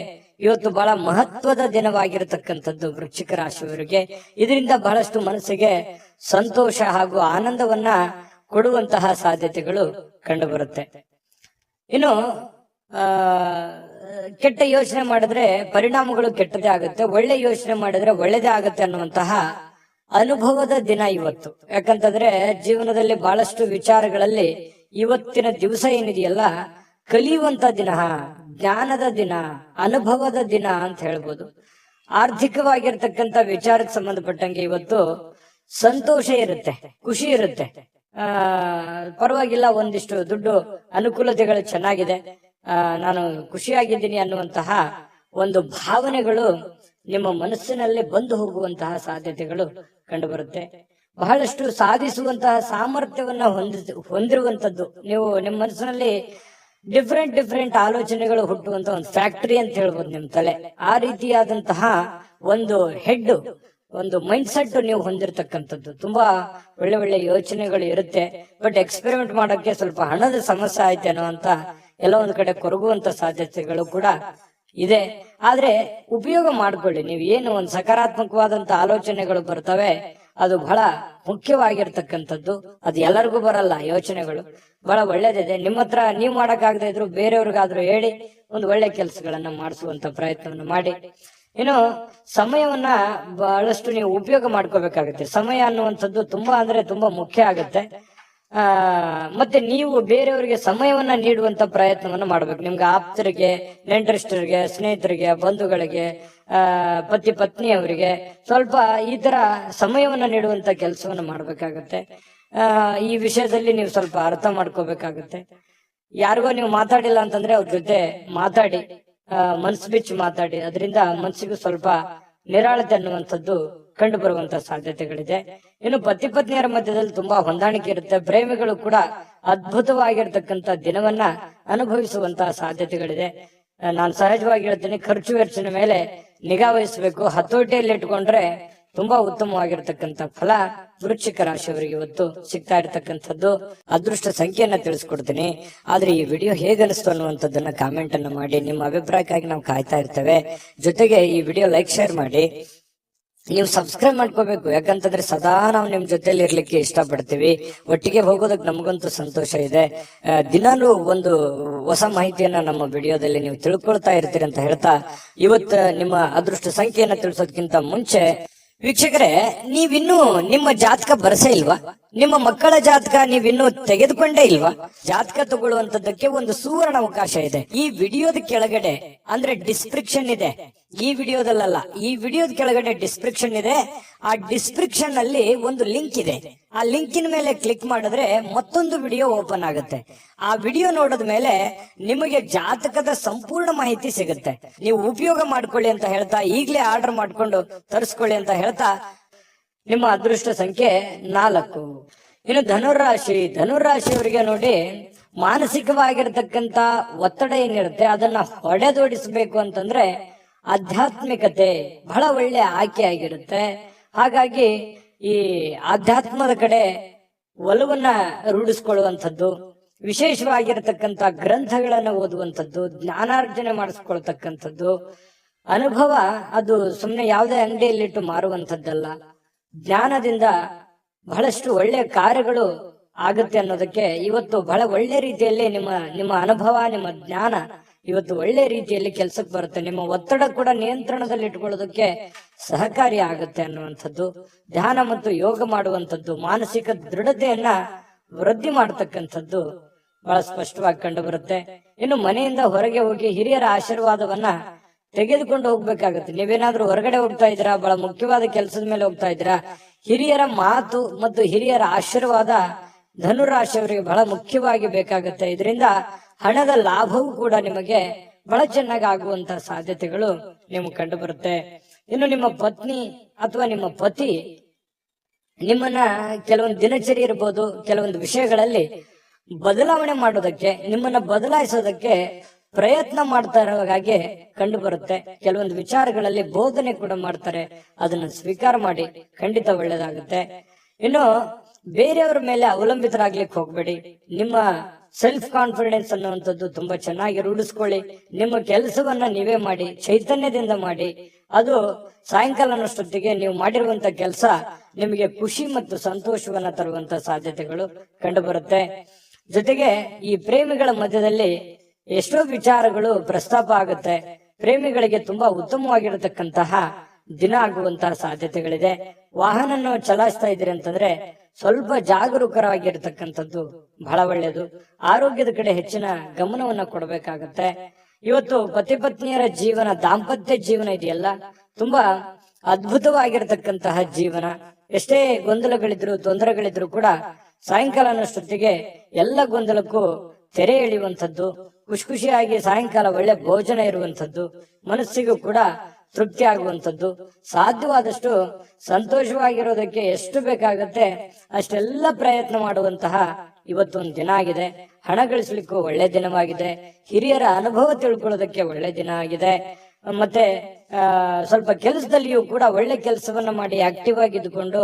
ಇವತ್ತು ಬಹಳ ಮಹತ್ವದ ದಿನವಾಗಿರತಕ್ಕಂಥದ್ದು ವೃಶ್ಚಿಕ ರಾಶಿಯವರಿಗೆ. ಇದರಿಂದ ಬಹಳಷ್ಟು ಮನಸ್ಸಿಗೆ ಸಂತೋಷ ಹಾಗೂ ಆನಂದವನ್ನ ಕೊಡುವಂತಹ ಸಾಧ್ಯತೆಗಳು ಕಂಡು ಬರುತ್ತೆ. ಇನ್ನು ಕೆಟ್ಟ ಯೋಚನೆ ಮಾಡಿದ್ರೆ ಪರಿಣಾಮಗಳು ಕೆಟ್ಟದೇ ಆಗುತ್ತೆ, ಒಳ್ಳೆ ಯೋಚನೆ ಮಾಡಿದ್ರೆ ಒಳ್ಳೇದೇ ಆಗುತ್ತೆ ಅನ್ನುವಂತಹ ಅನುಭವದ ದಿನ ಇವತ್ತು. ಯಾಕಂತಂದ್ರೆ ಜೀವನದಲ್ಲಿ ಬಹಳಷ್ಟು ವಿಚಾರಗಳಲ್ಲಿ ಇವತ್ತಿನ ದಿವಸ ಏನಿದೆಯಲ್ಲ ಕಲಿಯುವಂತ ದಿನ, ಜ್ಞಾನದ ದಿನ, ಅನುಭವದ ದಿನ ಅಂತ ಹೇಳ್ಬೋದು. ಆರ್ಥಿಕವಾಗಿರ್ತಕ್ಕಂಥ ವಿಚಾರಕ್ಕೆ ಸಂಬಂಧಪಟ್ಟಂಗೆ ಇವತ್ತು ಸಂತೋಷ ಇರುತ್ತೆ, ಖುಷಿ ಇರುತ್ತೆ. ಪರವಾಗಿಲ್ಲ, ಒಂದಿಷ್ಟು ದುಡ್ಡು ಅನುಕೂಲತೆಗಳು ಚೆನ್ನಾಗಿದೆ, ನಾನು ಖುಷಿಯಾಗಿದ್ದೀನಿ ಅನ್ನುವಂತಹ ಒಂದು ಭಾವನೆಗಳು ನಿಮ್ಮ ಮನಸ್ಸಿನಲ್ಲಿ ಬಂದು ಹೋಗುವಂತಹ ಸಾಧ್ಯತೆಗಳು ಕಂಡು ಬರುತ್ತೆ. ಬಹಳಷ್ಟು ಸಾಧಿಸುವಂತಹ ಸಾಮರ್ಥ್ಯವನ್ನ ಹೊಂದಿರುವಂತದ್ದು. ನೀವು ನಿಮ್ಮ ಮನಸ್ಸಿನಲ್ಲಿ ಡಿಫ್ರೆಂಟ್ ಆಲೋಚನೆಗಳು ಹುಟ್ಟುವಂತ ಒಂದು ಫ್ಯಾಕ್ಟರಿ ಅಂತ ಹೇಳ್ಬೋದು ನಿಮ್ ತಲೆ. ಆ ರೀತಿಯಾದಂತಹ ಒಂದು ಹೆಡ್, ಒಂದು ಮೈಂಡ್ ಸೆಟ್ ನೀವು ಹೊಂದಿರತಕ್ಕಂಥದ್ದು. ತುಂಬಾ ಒಳ್ಳೆ ಯೋಚನೆಗಳು ಇರುತ್ತೆ. ಬಟ್ ಎಕ್ಸ್ಪೆರಿಮೆಂಟ್ ಮಾಡೋಕೆ ಸ್ವಲ್ಪ ಹಣದ ಸಮಸ್ಯೆ ಆಯ್ತೇನೋ ಅಂತ ಎಲ್ಲ ಒಂದ್ ಕಡೆ ಕೊರಗುವಂತ ಸಾಧ್ಯತೆಗಳು ಕೂಡ ಇದೆ. ಆದ್ರೆ ಉಪಯೋಗ ಮಾಡ್ಕೊಳ್ಳಿ. ನೀವು ಏನು ಒಂದು ಸಕಾರಾತ್ಮಕವಾದಂತ ಆಲೋಚನೆಗಳು ಬರ್ತವೆ, ಅದು ಬಹಳ ಮುಖ್ಯವಾಗಿರ್ತಕ್ಕಂಥದ್ದು. ಅದು ಎಲ್ಲರಿಗೂ ಬರಲ್ಲ. ಯೋಚನೆಗಳು ಬಹಳ ಒಳ್ಳೇದಿದೆ. ನಿಮ್ಮ ಹತ್ರ ನೀವು ಮಾಡಕ್ಕಾಗದೇ ಇದ್ರು ಬೇರೆಯವ್ರಿಗಾದ್ರೂ ಹೇಳಿ ಒಂದು ಒಳ್ಳೆ ಕೆಲಸಗಳನ್ನ ಮಾಡಿಸುವಂತ ಪ್ರಯತ್ನವನ್ನು ಮಾಡಿ. ಇನ್ನು ಸಮಯವನ್ನ ಬಹಳಷ್ಟು ನೀವು ಉಪಯೋಗ ಮಾಡ್ಕೋಬೇಕಾಗುತ್ತೆ. ಸಮಯ ಅನ್ನುವಂಥದ್ದು ತುಂಬಾ ಅಂದ್ರೆ ತುಂಬಾ ಮುಖ್ಯ ಆಗುತ್ತೆ. ಮತ್ತೆ ನೀವು ಬೇರೆಯವರಿಗೆ ಸಮಯವನ್ನ ನೀಡುವಂತ ಪ್ರಯತ್ನವನ್ನ ಮಾಡ್ಬೇಕು. ನಿಮ್ಗೆ ಆಪ್ತರಿಗೆ, ನೆಂಟರಿಷ್ಟರಿಗೆ, ಸ್ನೇಹಿತರಿಗೆ, ಬಂಧುಗಳಿಗೆ, ಪತಿ ಪತ್ನಿಯವರಿಗೆ ಸ್ವಲ್ಪ ಈ ತರ ಸಮಯವನ್ನ ನೀಡುವಂತ ಕೆಲಸವನ್ನ ಮಾಡ್ಬೇಕಾಗತ್ತೆ. ಈ ವಿಷಯದಲ್ಲಿ ನೀವು ಸ್ವಲ್ಪ ಅರ್ಥ ಮಾಡ್ಕೋಬೇಕಾಗತ್ತೆ. ಯಾರಿಗೋ ನೀವು ಮಾತಾಡಿಲ್ಲ ಅಂತಂದ್ರೆ ಅವ್ರ ಜೊತೆ ಮಾತಾಡಿ, ಮನ್ಸು ಬಿಚ್ಚಿ ಮಾತಾಡಿ. ಅದರಿಂದ ಮನ್ಸಿಗೂ ಸ್ವಲ್ಪ ನಿರಾಳತೆ ಅನ್ನುವಂಥದ್ದು ಕಂಡು ಬರುವಂತ ಸಾಧ್ಯತೆಗಳಿದೆ. ಇನ್ನು ಪತಿ ಪತ್ನಿಯರ ಮಧ್ಯದಲ್ಲಿ ತುಂಬಾ ಹೊಂದಾಣಿಕೆ ಇರುತ್ತೆ. ಪ್ರೇಮಿಗಳು ಕೂಡ ಅದ್ಭುತವಾಗಿರ್ತಕ್ಕಂಥ ದಿನವನ್ನ ಅನುಭವಿಸುವಂತಹ ಸಾಧ್ಯತೆಗಳಿದೆ. ನಾನು ಸಹಜವಾಗಿ ಹೇಳ್ತೀನಿ, ಖರ್ಚು ವೆಚ್ಚದ ಮೇಲೆ ನಿಗಾ ವಹಿಸಬೇಕು. ಹತೋಟಿಯಲ್ಲಿ ಇಟ್ಕೊಂಡ್ರೆ ತುಂಬಾ ಉತ್ತಮವಾಗಿರ್ತಕ್ಕಂಥ ಫಲ ವೃಶ್ಚಿಕ ರಾಶಿಯವರಿಗೆ ಇವತ್ತು ಸಿಗ್ತಾ ಇರತಕ್ಕಂಥದ್ದು. ಅದೃಷ್ಟ ಸಂಖ್ಯೆಯನ್ನ ತಿಳಿಸ್ಕೊಡ್ತೀನಿ. ಆದ್ರೆ ಈ ವಿಡಿಯೋ ಹೇಗನಿಸ್ತು ಅನ್ನುವಂಥದ್ದನ್ನ ಕಾಮೆಂಟ್ ಅನ್ನ ಮಾಡಿ. ನಿಮ್ಮ ಅಭಿಪ್ರಾಯಕ್ಕಾಗಿ ನಾವು ಕಾಯ್ತಾ ಇರ್ತೇವೆ. ಜೊತೆಗೆ ಈ ವಿಡಿಯೋ ಲೈಕ್, ಶೇರ್ ಮಾಡಿ. ನೀವು ಸಬ್ಸ್ಕ್ರೈಬ್ ಮಾಡ್ಕೋಬೇಕು. ಯಾಕಂತಂದ್ರೆ ಸದಾ ನಾವು ನಿಮ್ ಜೊತೆಲಿ ಇರ್ಲಿಕ್ಕೆ ಇಷ್ಟಪಡ್ತೀವಿ. ಒಟ್ಟಿಗೆ ಹೋಗೋದಕ್ಕೆ ನಮಗಂತೂ ಸಂತೋಷ ಇದೆ. ದಿನಾಲೂ ಒಂದು ಹೊಸ ಮಾಹಿತಿಯನ್ನ ನಮ್ಮ ವಿಡಿಯೋದಲ್ಲಿ ನೀವು ತಿಳ್ಕೊಳ್ತಾ ಇರ್ತೀರಿ ಅಂತ ಹೇಳ್ತಾ, ಇವತ್ತು ನಿಮ್ಮ ಅದೃಷ್ಟ ಸಂಖ್ಯೆಯನ್ನ ತಿಳಿಸೋದಕ್ಕಿಂತ ಮುಂಚೆ ವೀಕ್ಷಕರೇ, ನೀವಿನ್ನೂ ನಿಮ್ಮ ಜಾತಕ ಬರಸೇ ಇಲ್ವಾ? ನಿಮ್ಮ ಮಕ್ಕಳ ಜಾತಕ ನೀವಿನ್ನೂ ತೆಗೆದುಕೊಂಡೇ ಇಲ್ವಾ? ಜಾತಕ ತಗೊಳ್ಳುವಂತದ್ದಕ್ಕೆ ಒಂದು ಸುವರ್ಣ ಅವಕಾಶ ಇದೆ. ಈ ವಿಡಿಯೋದ ಕೆಳಗಡೆ ಅಂದ್ರೆ ಡಿಸ್ಕ್ರಿಪ್ಷನ್ ಇದೆ. ಈ ವಿಡಿಯೋದಲ್ಲ, ಈ ವಿಡಿಯೋದ ಕೆಳಗಡೆ ಡಿಸ್ಕ್ರಿಪ್ಷನ್ ಇದೆ. ಆ ಡಿಸ್ಕ್ರಿಪ್ಷನ್ ಅಲ್ಲಿ ಒಂದು ಲಿಂಕ್ ಇದೆ. ಆ ಲಿಂಕಿನ ಮೇಲೆ ಕ್ಲಿಕ್ ಮಾಡಿದ್ರೆ ಮತ್ತೊಂದು ವಿಡಿಯೋ ಓಪನ್ ಆಗುತ್ತೆ. ಆ ವಿಡಿಯೋ ನೋಡಿದ ಮೇಲೆ ನಿಮಗೆ ಜಾತಕದ ಸಂಪೂರ್ಣ ಮಾಹಿತಿ ಸಿಗುತ್ತೆ. ನೀವು ಉಪಯೋಗ ಮಾಡ್ಕೊಳ್ಳಿ ಅಂತ ಹೇಳ್ತಾ, ಈಗಲೇ ಆರ್ಡರ್ ಮಾಡ್ಕೊಂಡು ತರಿಸ್ಕೊಳ್ಳಿ ಅಂತ ಹೇಳ್ತಾ, ನಿಮ್ಮ ಅದೃಷ್ಟ ಸಂಖ್ಯೆ 4. ಇನ್ನು ಧನುರಾಶಿಯವರಿಗೆ ನೋಡಿ, ಮಾನಸಿಕವಾಗಿರ್ತಕ್ಕಂತ ಒತ್ತಡ ಏನಿರುತ್ತೆ ಅದನ್ನ ಹೊಡೆದೋಡಿಸಬೇಕು ಅಂತಂದ್ರೆ ಆಧ್ಯಾತ್ಮಿಕತೆ ಬಹಳ ಒಳ್ಳೆ ಆಯ್ಕೆ ಆಗಿರುತ್ತೆ. ಹಾಗಾಗಿ ಈ ಆಧ್ಯಾತ್ಮದ ಕಡೆ ಒಲವನ್ನ ರೂಢಿಸ್ಕೊಳ್ಳುವಂಥದ್ದು, ವಿಶೇಷವಾಗಿರತಕ್ಕಂತ ಗ್ರಂಥಗಳನ್ನ ಓದುವಂಥದ್ದು, ಜ್ಞಾನಾರ್ಜನೆ ಮಾಡಿಸ್ಕೊಳ್ತಕ್ಕಂಥದ್ದು, ಅನುಭವ ಅದು ಸುಮ್ಮನೆ ಯಾವುದೇ ಅಂಗಡಿಯಲ್ಲಿಟ್ಟು ಮಾರುವಂಥದ್ದಲ್ಲ. ಜ್ಞಾನದಿಂದ ಬಹಳಷ್ಟು ಒಳ್ಳೆ ಕಾರ್ಯಗಳು ಆಗುತ್ತೆ ಅನ್ನೋದಕ್ಕೆ ಇವತ್ತು ಬಹಳ ಒಳ್ಳೆ ರೀತಿಯಲ್ಲಿ ನಿಮ್ಮ ಅನುಭವ, ನಿಮ್ಮ ಜ್ಞಾನ ಇವತ್ತು ಒಳ್ಳೆ ರೀತಿಯಲ್ಲಿ ಕೆಲಸಕ್ಕೆ ಬರುತ್ತೆ. ನಿಮ್ಮ ಒತ್ತಡ ಕೂಡ ನಿಯಂತ್ರಣದಲ್ಲಿ ಇಟ್ಕೊಳ್ಳೋದಕ್ಕೆ ಸಹಕಾರಿ ಆಗುತ್ತೆ ಅನ್ನುವಂಥದ್ದು. ಧ್ಯಾನ ಮತ್ತು ಯೋಗ ಮಾಡುವಂಥದ್ದು ಮಾನಸಿಕ ದೃಢತೆಯನ್ನ ವೃದ್ಧಿ ಮಾಡತಕ್ಕಂಥದ್ದು ಬಹಳ ಸ್ಪಷ್ಟವಾಗಿ ಕಂಡು ಬರುತ್ತೆ. ಇನ್ನು ಮನೆಯಿಂದ ಹೊರಗೆ ಹೋಗಿ ಹಿರಿಯರ ಆಶೀರ್ವಾದವನ್ನ ತೆಗೆದುಕೊಂಡು ಹೋಗ್ಬೇಕಾಗತ್ತೆ. ನೀವೇನಾದ್ರೂ ಹೊರಗಡೆ ಹೋಗ್ತಾ ಇದ್ದೀರಾ, ಬಹಳ ಮುಖ್ಯವಾದ ಕೆಲಸದ ಮೇಲೆ ಹೋಗ್ತಾ ಇದ್ದೀರಾ, ಹಿರಿಯರ ಮಾತು ಮತ್ತು ಹಿರಿಯರ ಆಶೀರ್ವಾದ ಧನುರಾಶಿಯವರಿಗೆ ಬಹಳ ಮುಖ್ಯವಾಗಿ ಬೇಕಾಗುತ್ತೆ. ಇದರಿಂದ ಹಣದ ಲಾಭವೂ ಕೂಡ ನಿಮಗೆ ಬಹಳ ಚೆನ್ನಾಗಿ ಆಗುವಂತಹ ಸಾಧ್ಯತೆಗಳು ನಿಮ್ಗೆ ಕಂಡು ಬರುತ್ತೆ. ಇನ್ನು ನಿಮ್ಮ ಪತ್ನಿ ಅಥವಾ ನಿಮ್ಮ ಪತಿ ನಿಮ್ಮನ್ನ ಕೆಲವೊಂದು ದಿನಚರಿ ಇರ್ಬೋದು, ಕೆಲವೊಂದು ವಿಷಯಗಳಲ್ಲಿ ಬದಲಾವಣೆ ಮಾಡೋದಕ್ಕೆ, ನಿಮ್ಮನ್ನ ಬದಲಾಯಿಸೋದಕ್ಕೆ ಪ್ರಯತ್ನ ಮಾಡ್ತಾ ಇರೋ ಹಾಗೆ ಕಂಡು ಬರುತ್ತೆ. ಕೆಲವೊಂದು ವಿಚಾರಗಳಲ್ಲಿ ಬೋಧನೆ ಕೂಡ ಮಾಡ್ತಾರೆ. ಅದನ್ನ ಸ್ವೀಕಾರ ಮಾಡಿ, ಖಂಡಿತ ಒಳ್ಳೇದಾಗುತ್ತೆ. ಇನ್ನು ಬೇರೆಯವರ ಮೇಲೆ ಅವಲಂಬಿತರಾಗ್ಲಿಕ್ಕೆ ಹೋಗ್ಬೇಡಿ. ನಿಮ್ಮ ಸೆಲ್ಫ್ ಕಾನ್ಫಿಡೆನ್ಸ್ ಅನ್ನುವಂಥದ್ದು ತುಂಬಾ ಚೆನ್ನಾಗಿ ರೂಢಿಸ್ಕೊಳ್ಳಿ. ನಿಮ್ಮ ಕೆಲಸವನ್ನ ನೀವೇ ಮಾಡಿ, ಚೈತನ್ಯದಿಂದ ಮಾಡಿ. ಅದು ಸಾಯಂಕಾಲ ಅನ್ನೋಷ್ಟೊತ್ತಿಗೆ ನೀವು ಮಾಡಿರುವಂತ ಕೆಲಸ ನಿಮಗೆ ಖುಷಿ ಮತ್ತು ಸಂತೋಷವನ್ನ ತರುವಂತ ಸಾಧ್ಯತೆಗಳು ಕಂಡು ಬರುತ್ತೆ. ಜೊತೆಗೆ ಈ ಪ್ರೇಮಿಗಳ ಮಧ್ಯದಲ್ಲಿ ಎಷ್ಟೋ ವಿಚಾರಗಳು ಪ್ರಸ್ತಾಪ ಆಗುತ್ತೆ. ಪ್ರೇಮಿಗಳಿಗೆ ತುಂಬಾ ಉತ್ತಮವಾಗಿರತಕ್ಕಂತಹ ದಿನ ಆಗುವಂತಹ ಸಾಧ್ಯತೆಗಳಿದೆ. ವಾಹನ ಚಲಾಯಿಸ್ತಾ ಇದ್ದೀರಿ ಅಂತಂದ್ರೆ ಸ್ವಲ್ಪ ಜಾಗರೂಕರಾಗಿರ್ತಕ್ಕಂಥದ್ದು ಬಹಳ ಒಳ್ಳೆಯದು. ಆರೋಗ್ಯದ ಕಡೆ ಹೆಚ್ಚಿನ ಗಮನವನ್ನ ಕೊಡಬೇಕಾಗತ್ತೆ. ಇವತ್ತು ಪತಿ ಪತ್ನಿಯರ ಜೀವನ, ದಾಂಪತ್ಯ ಜೀವನ ಇದೆಯಲ್ಲ, ತುಂಬಾ ಅದ್ಭುತವಾಗಿರತಕ್ಕಂತಹ ಜೀವನ. ಎಷ್ಟೇ ಗೊಂದಲಗಳಿದ್ರು, ತೊಂದರೆಗಳಿದ್ರು ಕೂಡ ಸಾಯಂಕಾಲ ಅನ್ನೋಷ್ಟೊತ್ತಿಗೆ ಎಲ್ಲ ಗೊಂದಲಕ್ಕೂ ತೆರೆ ಎಳೆಯುವಂಥದ್ದು, ಖುಷಿಯಾಗಿ ಸಾಯಂಕಾಲ ಒಳ್ಳೆ ಭೋಜನ ಇರುವಂಥದ್ದು, ಮನಸ್ಸಿಗೂ ಕೂಡ ತೃಪ್ತಿ ಆಗುವಂಥದ್ದು, ಸಾಧ್ಯವಾದಷ್ಟು ಸಂತೋಷವಾಗಿರೋದಕ್ಕೆ ಎಷ್ಟು ಬೇಕಾಗತ್ತೆ ಅಷ್ಟೆಲ್ಲ ಪ್ರಯತ್ನ ಮಾಡುವಂತಹ ಇವತ್ತೊಂದು ದಿನ ಆಗಿದೆ. ಹಣ ಗಳಿಸಲಿಕ್ಕೂ ಒಳ್ಳೆ ದಿನವಾಗಿದೆ. ಹಿರಿಯರ ಅನುಭವ ತಿಳ್ಕೊಳ್ಳೋದಕ್ಕೆ ಒಳ್ಳೆ ದಿನ ಆಗಿದೆ. ಮತ್ತೆ ಸ್ವಲ್ಪ ಕೆಲಸದಲ್ಲಿಯೂ ಕೂಡ ಒಳ್ಳೆ ಕೆಲಸವನ್ನ ಮಾಡಿ ಆಕ್ಟಿವ್ ಆಗಿದ್ದುಕೊಂಡು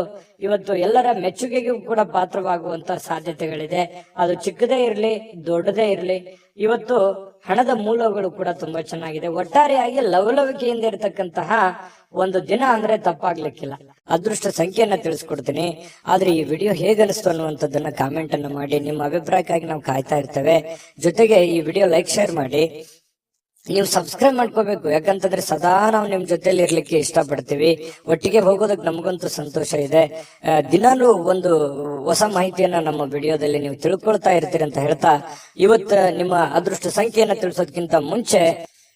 ಇವತ್ತು ಎಲ್ಲರ ಮೆಚ್ಚುಗೆಗೂ ಕೂಡ ಪಾತ್ರವಾಗುವಂತ ಸಾಧ್ಯತೆಗಳಿದೆ. ಅದು ಚಿಕ್ಕದೇ ಇರಲಿ, ದೊಡ್ಡದೇ ಇರಲಿ, ಇವತ್ತು ಹಣದ ಮೂಲಗಳು ಕೂಡ ತುಂಬಾ ಚೆನ್ನಾಗಿದೆ. ಒಟ್ಟಾರೆಯಾಗಿ ಲವಲವಿಕೆಯಿಂದ ಇರತಕ್ಕಂತಹ ಒಂದು ದಿನ ಅಂದ್ರೆ ತಪ್ಪಾಗ್ಲಿಕ್ಕಿಲ್ಲ. ಅದೃಷ್ಟ ಸಂಖ್ಯೆಯನ್ನ ತಿಳಿಸ್ಕೊಡ್ತೀನಿ. ಆದ್ರೆ ಈ ವಿಡಿಯೋ ಹೇಗನಿಸ್ತು ಅನ್ನುವಂಥದ್ದನ್ನ ಕಾಮೆಂಟ್ ಅನ್ನ ಮಾಡಿ. ನಿಮ್ಮ ಅಭಿಪ್ರಾಯಕ್ಕಾಗಿ ನಾವು ಕಾಯ್ತಾ ಇರ್ತೇವೆ. ಜೊತೆಗೆ ಈ ವಿಡಿಯೋ ಲೈಕ್, ಶೇರ್ ಮಾಡಿ. ನೀವು ಸಬ್ಸ್ಕ್ರೈಬ್ ಮಾಡ್ಕೋಬೇಕು. ಯಾಕಂತಂದ್ರೆ ಸದಾ ನಾವು ನಿಮ್ ಜೊತೆಲಿ ಇರ್ಲಿಕ್ಕೆ ಇಷ್ಟಪಡ್ತೀವಿ. ಒಟ್ಟಿಗೆ ಹೋಗೋದಕ್ಕೆ ನಮಗಂತೂ ಸಂತೋಷ ಇದೆ. ದಿನಾಲೂ ಒಂದು ಹೊಸ ಮಾಹಿತಿಯನ್ನ ನಮ್ಮ ವಿಡಿಯೋದಲ್ಲಿ ನೀವು ತಿಳ್ಕೊಳ್ತಾ ಇರ್ತೀರಿ ಅಂತ ಹೇಳ್ತಾ, ಇವತ್ತು ನಿಮ್ಮ ಅದೃಷ್ಟ ಸಂಖ್ಯೆಯನ್ನ ತಿಳಿಸೋದಕ್ಕಿಂತ ಮುಂಚೆ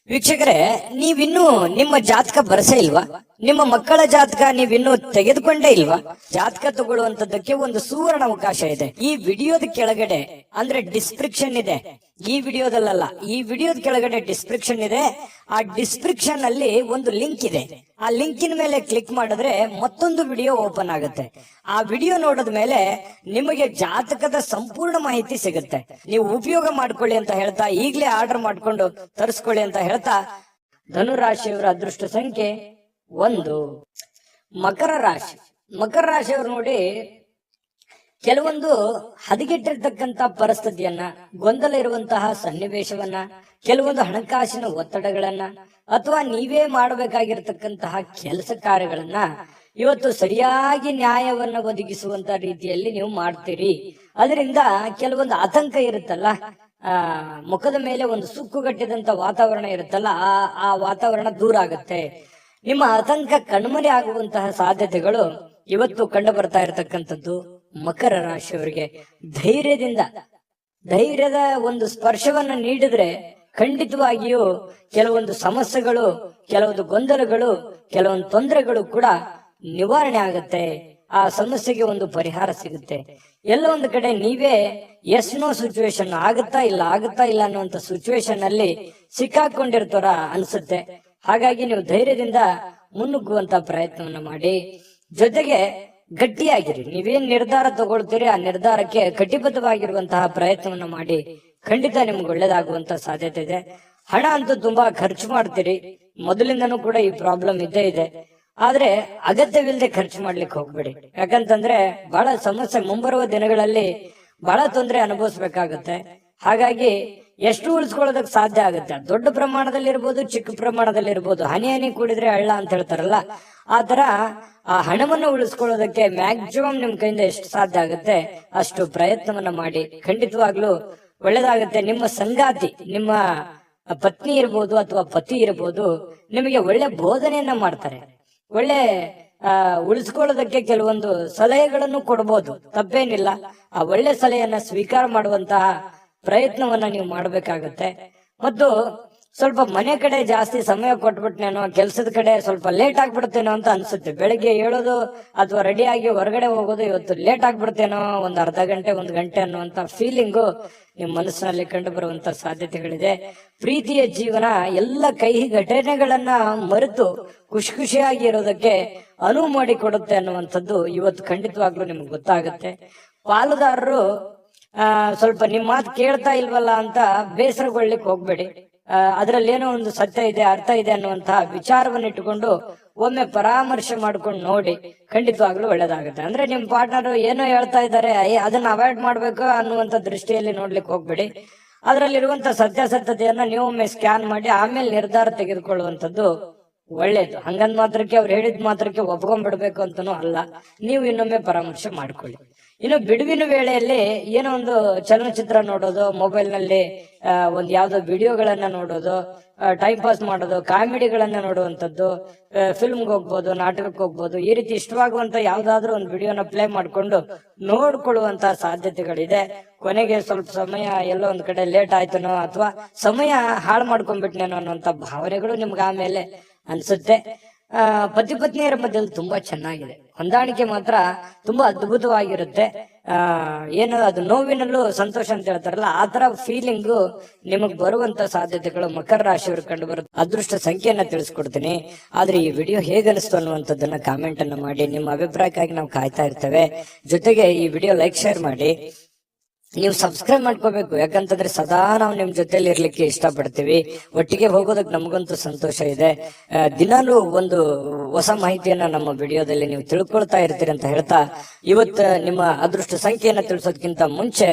ವೀಕ್ಷಕರೇ, ನೀವಿನ್ನೂ ನಿಮ್ಮ ಜಾತಕ ಬರಸೇ ಇಲ್ವಾ? ನಿಮ್ಮ ಮಕ್ಕಳ ಜಾತಕ ನೀವಿನ್ನೂ ತೆಗೆದುಕೊಂಡೇ ಇಲ್ವಾ? ಜಾತಕ ತಗೊಳ್ಳುವಂತದ್ದಕ್ಕೆ ಒಂದು ಸುವರ್ಣ ಅವಕಾಶ ಇದೆ. ಈ ವಿಡಿಯೋದ ಕೆಳಗಡೆ ಅಂದ್ರೆ ಡಿಸ್ಕ್ರಿಪ್ಷನ್ ಇದೆ. ಈ ವಿಡಿಯೋದಲ್ಲ, ಈ ವಿಡಿಯೋದ ಕೆಳಗಡೆ ಡಿಸ್ಕ್ರಿಪ್ಷನ್ ಇದೆ. ಆ ಡಿಸ್ಕ್ರಿಪ್ಷನ್ ಅಲ್ಲಿ ಒಂದು ಲಿಂಕ್ ಇದೆ. ಆ ಲಿಂಕಿನ ಮೇಲೆ ಕ್ಲಿಕ್ ಮಾಡಿದ್ರೆ ಮತ್ತೊಂದು ವಿಡಿಯೋ ಓಪನ್ ಆಗುತ್ತೆ. ಆ ವಿಡಿಯೋ ನೋಡಿದ ಮೇಲೆ ನಿಮಗೆ ಜಾತಕದ ಸಂಪೂರ್ಣ ಮಾಹಿತಿ ಸಿಗುತ್ತೆ. ನೀವು ಉಪಯೋಗ ಮಾಡ್ಕೊಳ್ಳಿ ಅಂತ ಹೇಳ್ತಾ, ಈಗಲೇ ಆರ್ಡರ್ ಮಾಡ್ಕೊಂಡು ತರಿಸ್ಕೊಳ್ಳಿ ಅಂತ ಹೇಳ್ತಾ, ಧನುರಾಶಿಯವರ ಅದೃಷ್ಟ ಸಂಖ್ಯೆ 1. ಮಕರ ರಾಶಿ. ಮಕರ ರಾಶಿಯವರು ನೋಡಿ, ಕೆಲವೊಂದು ಹದಗೆಟ್ಟಿರ್ತಕ್ಕಂತ ಪರಿಸ್ಥಿತಿಯನ್ನ, ಗೊಂದಲ ಇರುವಂತಹ ಸನ್ನಿವೇಶವನ್ನ, ಕೆಲವೊಂದು ಹಣಕಾಸಿನ ಒತ್ತಡಗಳನ್ನ, ಅಥವಾ ನೀವೇ ಮಾಡಬೇಕಾಗಿರ್ತಕ್ಕಂತಹ ಕೆಲಸ ಕಾರ್ಯಗಳನ್ನ ಇವತ್ತು ಸರಿಯಾಗಿ ನ್ಯಾಯವನ್ನ ಒದಗಿಸುವಂತ ರೀತಿಯಲ್ಲಿ ನೀವು ಮಾಡ್ತೀರಿ. ಅದರಿಂದ ಕೆಲವೊಂದು ಆತಂಕ ಇರುತ್ತಲ್ಲ, ಮುಖದ ಮೇಲೆ ಒಂದು ಸುಕ್ಕುಗಟ್ಟಿದಂತ ವಾತಾವರಣ ಇರುತ್ತಲ್ಲ, ಆ ವಾತಾವರಣ ದೂರ ಆಗುತ್ತೆ. ನಿಮ್ಮ ಆತಂಕ ಕಣ್ಮರೆ ಆಗುವಂತಹ ಸಾಧ್ಯತೆಗಳು ಇವತ್ತು ಕಂಡು ಬರ್ತಾ ಇರತಕ್ಕಂಥದ್ದು ಮಕರ ರಾಶಿಯವರಿಗೆ. ಧೈರ್ಯದ ಒಂದು ಸ್ಪರ್ಶವನ್ನ ನೀಡಿದ್ರೆ ಖಂಡಿತವಾಗಿಯೂ ಕೆಲವೊಂದು ಸಮಸ್ಯೆಗಳು, ಕೆಲವೊಂದು ಗೊಂದಲಗಳು, ಕೆಲವೊಂದು ತೊಂದರೆಗಳು ಕೂಡ ನಿವಾರಣೆ ಆಗತ್ತೆ. ಆ ಸಮಸ್ಯೆಗೆ ಒಂದು ಪರಿಹಾರ ಸಿಗುತ್ತೆ. ಎಲ್ಲ ಒಂದು ಕಡೆ ನೀವೇ ಎಸ್ ನೋ ಸಿಚುವೇಶನ್, ಆಗುತ್ತಾ ಇಲ್ಲ ಅನ್ನುವಂತ ಸಿಚುವೇಶನ್ ಅಲ್ಲಿ ಸಿಕ್ಕಾಕೊಂಡಿರ್ತಾರ ಅನ್ಸುತ್ತೆ. ಹಾಗಾಗಿ ನೀವು ಧೈರ್ಯದಿಂದ ಮುನ್ನುಗ್ಗುವಂತ ಪ್ರಯತ್ನವನ್ನ ಮಾಡಿ. ಜೊತೆಗೆ ಗಟ್ಟಿಯಾಗಿರಿ. ನೀವೇನ್ ನಿರ್ಧಾರ ತಗೊಳ್ತೀರಿ ಆ ನಿರ್ಧಾರಕ್ಕೆ ಕಟಿಬದ್ಧವಾಗಿರುವಂತಹ ಪ್ರಯತ್ನವನ್ನ ಮಾಡಿ. ಖಂಡಿತ ನಿಮ್ಗೆ ಒಳ್ಳೇದಾಗುವಂತ ಸಾಧ್ಯತೆ ಇದೆ. ಹಣ ಅಂತೂ ತುಂಬಾ ಖರ್ಚು ಮಾಡ್ತೀರಿ, ಮೊದಲಿಂದನೂ ಕೂಡ ಈ ಪ್ರಾಬ್ಲಮ್ ಇದ್ದೇ ಇದೆ. ಆದ್ರೆ ಅಗತ್ಯವಿಲ್ಲದೆ ಖರ್ಚು ಮಾಡ್ಲಿಕ್ಕೆ ಹೋಗ್ಬೇಡಿ. ಯಾಕಂತಂದ್ರೆ ಬಹಳ ಸಮಸ್ಯೆ, ಮುಂಬರುವ ದಿನಗಳಲ್ಲಿ ಬಹಳ ತೊಂದರೆ ಅನುಭವಿಸ್ಬೇಕಾಗತ್ತೆ. ಹಾಗಾಗಿ ಎಷ್ಟು ಉಳಿಸ್ಕೊಳ್ಳೋದಕ್ಕೆ ಸಾಧ್ಯ ಆಗುತ್ತೆ, ದೊಡ್ಡ ಪ್ರಮಾಣದಲ್ಲಿ ಇರ್ಬೋದು, ಚಿಕ್ಕ ಪ್ರಮಾಣದಲ್ಲಿ ಇರ್ಬೋದು. ಹನಿ ಕೂಡಿದ್ರೆ ಹಳ್ಳ ಅಂತ ಹೇಳ್ತಾರಲ್ಲ, ಆ ತರ ಆ ಹಣವನ್ನು ಉಳಿಸ್ಕೊಳ್ಳೋದಕ್ಕೆ ಮ್ಯಾಕ್ಸಿಮಮ್ ನಿಮ್ ಕೈಯಿಂದ ಎಷ್ಟು ಸಾಧ್ಯ ಆಗುತ್ತೆ ಅಷ್ಟು ಪ್ರಯತ್ನವನ್ನ ಮಾಡಿ. ಖಂಡಿತವಾಗ್ಲೂ ಒಳ್ಳೇದಾಗುತ್ತೆ. ನಿಮ್ಮ ಸಂಗಾತಿ, ನಿಮ್ಮ ಪತ್ನಿ ಇರ್ಬೋದು ಅಥವಾ ಪತಿ ಇರ್ಬೋದು, ನಿಮಗೆ ಒಳ್ಳೆ ಬೋಧನೆಯನ್ನ ಮಾಡ್ತಾರೆ. ಒಳ್ಳೆ ಉಳಿಸ್ಕೊಳ್ಳೋದಕ್ಕೆ ಕೆಲವೊಂದು ಸಲಹೆಗಳನ್ನು ಕೊಡ್ಬೋದು, ತಪ್ಪೇನಿಲ್ಲ. ಆ ಒಳ್ಳೆ ಸಲಹೆಯನ್ನ ಸ್ವೀಕಾರ ಮಾಡುವಂತಹ ಪ್ರಯತ್ನವನ್ನ ನೀವು ಮಾಡ್ಬೇಕಾಗತ್ತೆ. ಮತ್ತು ಸ್ವಲ್ಪ ಮನೆ ಕಡೆ ಜಾಸ್ತಿ ಸಮಯ ಕೊಟ್ಬಿಟ್ನೇನೋ, ಕೆಲಸದ ಕಡೆ ಸ್ವಲ್ಪ ಲೇಟ್ ಆಗ್ಬಿಡ್ತೇನೋ ಅಂತ ಅನ್ಸುತ್ತೆ. ಬೆಳಿಗ್ಗೆ ಹೇಳೋದು ಅಥವಾ ರೆಡಿಯಾಗಿ ಹೊರಗಡೆ ಹೋಗೋದು ಇವತ್ತು ಲೇಟ್ ಆಗ್ಬಿಡ್ತೇನೋ, ಒಂದು ಅರ್ಧ ಗಂಟೆ 1 ಗಂಟೆ ಅನ್ನುವಂತ ಫೀಲಿಂಗು ನಿಮ್ ಮನಸ್ಸಿನಲ್ಲಿ ಕಂಡು ಬರುವಂತ ಸಾಧ್ಯತೆಗಳಿದೆ. ಪ್ರೀತಿಯ ಜೀವನ ಎಲ್ಲ ಕಹಿ ಘಟನೆಗಳನ್ನ ಮರೆತು ಖುಷಿಯಾಗಿ ಇರೋದಕ್ಕೆ ಅನುವು ಮಾಡಿ ಕೊಡುತ್ತೆ ಅನ್ನುವಂಥದ್ದು ಇವತ್ತು ಖಂಡಿತವಾಗ್ಲೂ ನಿಮ್ಗೆ ಗೊತ್ತಾಗುತ್ತೆ. ಪಾಲುದಾರರು ಸ್ವಲ್ಪ ನಿಮ್ ಮಾತು ಕೇಳ್ತಾ ಇಲ್ವಲ್ಲ ಅಂತ ಬೇಸರಗೊಳ್ಳಿಕ್ ಹೋಗ್ಬೇಡಿ. ಅದರಲ್ಲಿ ಏನೋ ಒಂದು ಸತ್ಯ ಇದೆ, ಅರ್ಥ ಇದೆ ಅನ್ನುವಂತಹ ವಿಚಾರವನ್ನು ಇಟ್ಟುಕೊಂಡು ಒಮ್ಮೆ ಪರಾಮರ್ಶೆ ಮಾಡ್ಕೊಂಡು ನೋಡಿ, ಖಂಡಿತವಾಗ್ಲೂ ಒಳ್ಳೇದಾಗುತ್ತೆ. ಅಂದ್ರೆ ನಿಮ್ ಪಾರ್ಟ್ನರ್ ಏನೋ ಹೇಳ್ತಾ ಇದ್ದಾರೆ, ಅದನ್ನ ಅವಾಯ್ಡ್ ಮಾಡ್ಬೇಕು ಅನ್ನುವಂತ ದೃಷ್ಟಿಯಲ್ಲಿ ನೋಡ್ಲಿಕ್ಕೆ ಹೋಗ್ಬೇಡಿ. ಅದರಲ್ಲಿರುವಂತ ಸತ್ಯಾಸತ್ಯತೆಯನ್ನ ನೀವು ಒಮ್ಮೆ ಸ್ಕ್ಯಾನ್ ಮಾಡಿ ಆಮೇಲೆ ನಿರ್ಧಾರ ತೆಗೆದುಕೊಳ್ಳುವಂತದ್ದು ಒಳ್ಳೇದು. ಹಂಗಂದ್ ಮಾತ್ರಕ್ಕೆ ಅವ್ರು ಹೇಳಿದ ಮಾತ್ರಕ್ಕೆ ಒಪ್ಕೊಂಡ್ಬಿಡ್ಬೇಕು ಅಂತನೂ ಅಲ್ಲ, ನೀವು ಇನ್ನೊಮ್ಮೆ ಪರಾಮರ್ಶೆ ಮಾಡ್ಕೊಳ್ಳಿ. ಇನ್ನು ಬಿಡುವಿನ ವೇಳೆಯಲ್ಲಿ ಏನೋ ಒಂದು ಚಲನಚಿತ್ರ ನೋಡೋದು, ಮೊಬೈಲ್ ನಲ್ಲಿ ಒಂದ್ ಯಾವ್ದೋ ವಿಡಿಯೋಗಳನ್ನ ನೋಡೋದು, ಟೈಮ್ ಪಾಸ್ ಮಾಡೋದು, ಕಾಮಿಡಿಗಳನ್ನ ನೋಡುವಂತದ್ದು, ಫಿಲ್ಮ್ಗೆ ಹೋಗ್ಬೋದು, ನಾಟಕಕ್ಕೆ ಹೋಗ್ಬೋದು, ಈ ರೀತಿ ಇಷ್ಟವಾಗುವಂತ ಯಾವ್ದಾದ್ರು ಒಂದು ವಿಡಿಯೋನ ಪ್ಲೇ ಮಾಡ್ಕೊಂಡು ನೋಡ್ಕೊಳ್ಳುವಂತ ಸಾಧ್ಯತೆಗಳಿದೆ. ಕೊನೆಗೆ ಸ್ವಲ್ಪ ಸಮಯ ಎಲ್ಲೋ ಒಂದ್ ಕಡೆ ಲೇಟ್ ಆಯ್ತನೋ ಅಥವಾ ಸಮಯ ಹಾಳು ಮಾಡ್ಕೊಂಡ್ಬಿಟ್ನೇನೋ ಅನ್ನುವಂತ ಭಾವನೆಗಳು ನಿಮ್ಗೆ ಆಮೇಲೆ ಅನ್ಸುತ್ತೆ. ಪತಿ ಪತ್ನಿಯರ ಮಧ್ಯದಲ್ಲಿ ತುಂಬಾ ಚೆನ್ನಾಗಿದೆ, ಹೊಂದಾಣಿಕೆ ಮಾತ್ರ ತುಂಬಾ ಅದ್ಭುತವಾಗಿರುತ್ತೆ. ಏನು ಅದು ನೋವಿನಲ್ಲೂ ಸಂತೋಷ ಅಂತ ಹೇಳ್ತಾರಲ್ಲ, ಆ ತರ ಫೀಲಿಂಗು ನಿಮಗ್ ಬರುವಂತ ಸಾಧ್ಯತೆಗಳು ಮಕರ ರಾಶಿಯವರು ಕಂಡು ಬರುತ್ತೆ. ಅದೃಷ್ಟ ಸಂಖ್ಯೆಯನ್ನ ತಿಳಿಸ್ಕೊಡ್ತೀನಿ, ಆದ್ರೆ ಈ ವಿಡಿಯೋ ಹೇಗನಿಸ್ತು ಅನ್ನುವಂಥದ್ದನ್ನ ಕಾಮೆಂಟ್ ಅನ್ನ ಮಾಡಿ. ನಿಮ್ಮ ಅಭಿಪ್ರಾಯಕ್ಕಾಗಿ ನಾವು ಕಾಯ್ತಾ ಇರ್ತೇವೆ. ಜೊತೆಗೆ ಈ ವಿಡಿಯೋ ಲೈಕ್ ಶೇರ್ ಮಾಡಿ. ನೀವು ಸಬ್ಸ್ಕ್ರೈಬ್ ಮಾಡ್ಕೋಬೇಕು, ಯಾಕಂತಂದ್ರೆ ಸದಾ ನಾವು ನಿಮ್ ಜೊತೆಲಿ ಇರ್ಲಿಕ್ಕೆ ಇಷ್ಟಪಡ್ತೀವಿ. ಒಟ್ಟಿಗೆ ಹೋಗೋದಕ್ಕೆ ನಮಗಂತೂ ಸಂತೋಷ ಇದೆ. ದಿನಾಲೂ ಒಂದು ಹೊಸ ಮಾಹಿತಿಯನ್ನ ನಮ್ಮ ವಿಡಿಯೋದಲ್ಲಿ ನೀವು ತಿಳ್ಕೊಳ್ತಾ ಇರ್ತೀರಿ ಅಂತ ಹೇಳ್ತಾ, ಇವತ್ತು ನಿಮ್ಮ ಅದೃಷ್ಟ ಸಂಖ್ಯೆಯನ್ನ ತಿಳಿಸೋದಕ್ಕಿಂತ ಮುಂಚೆ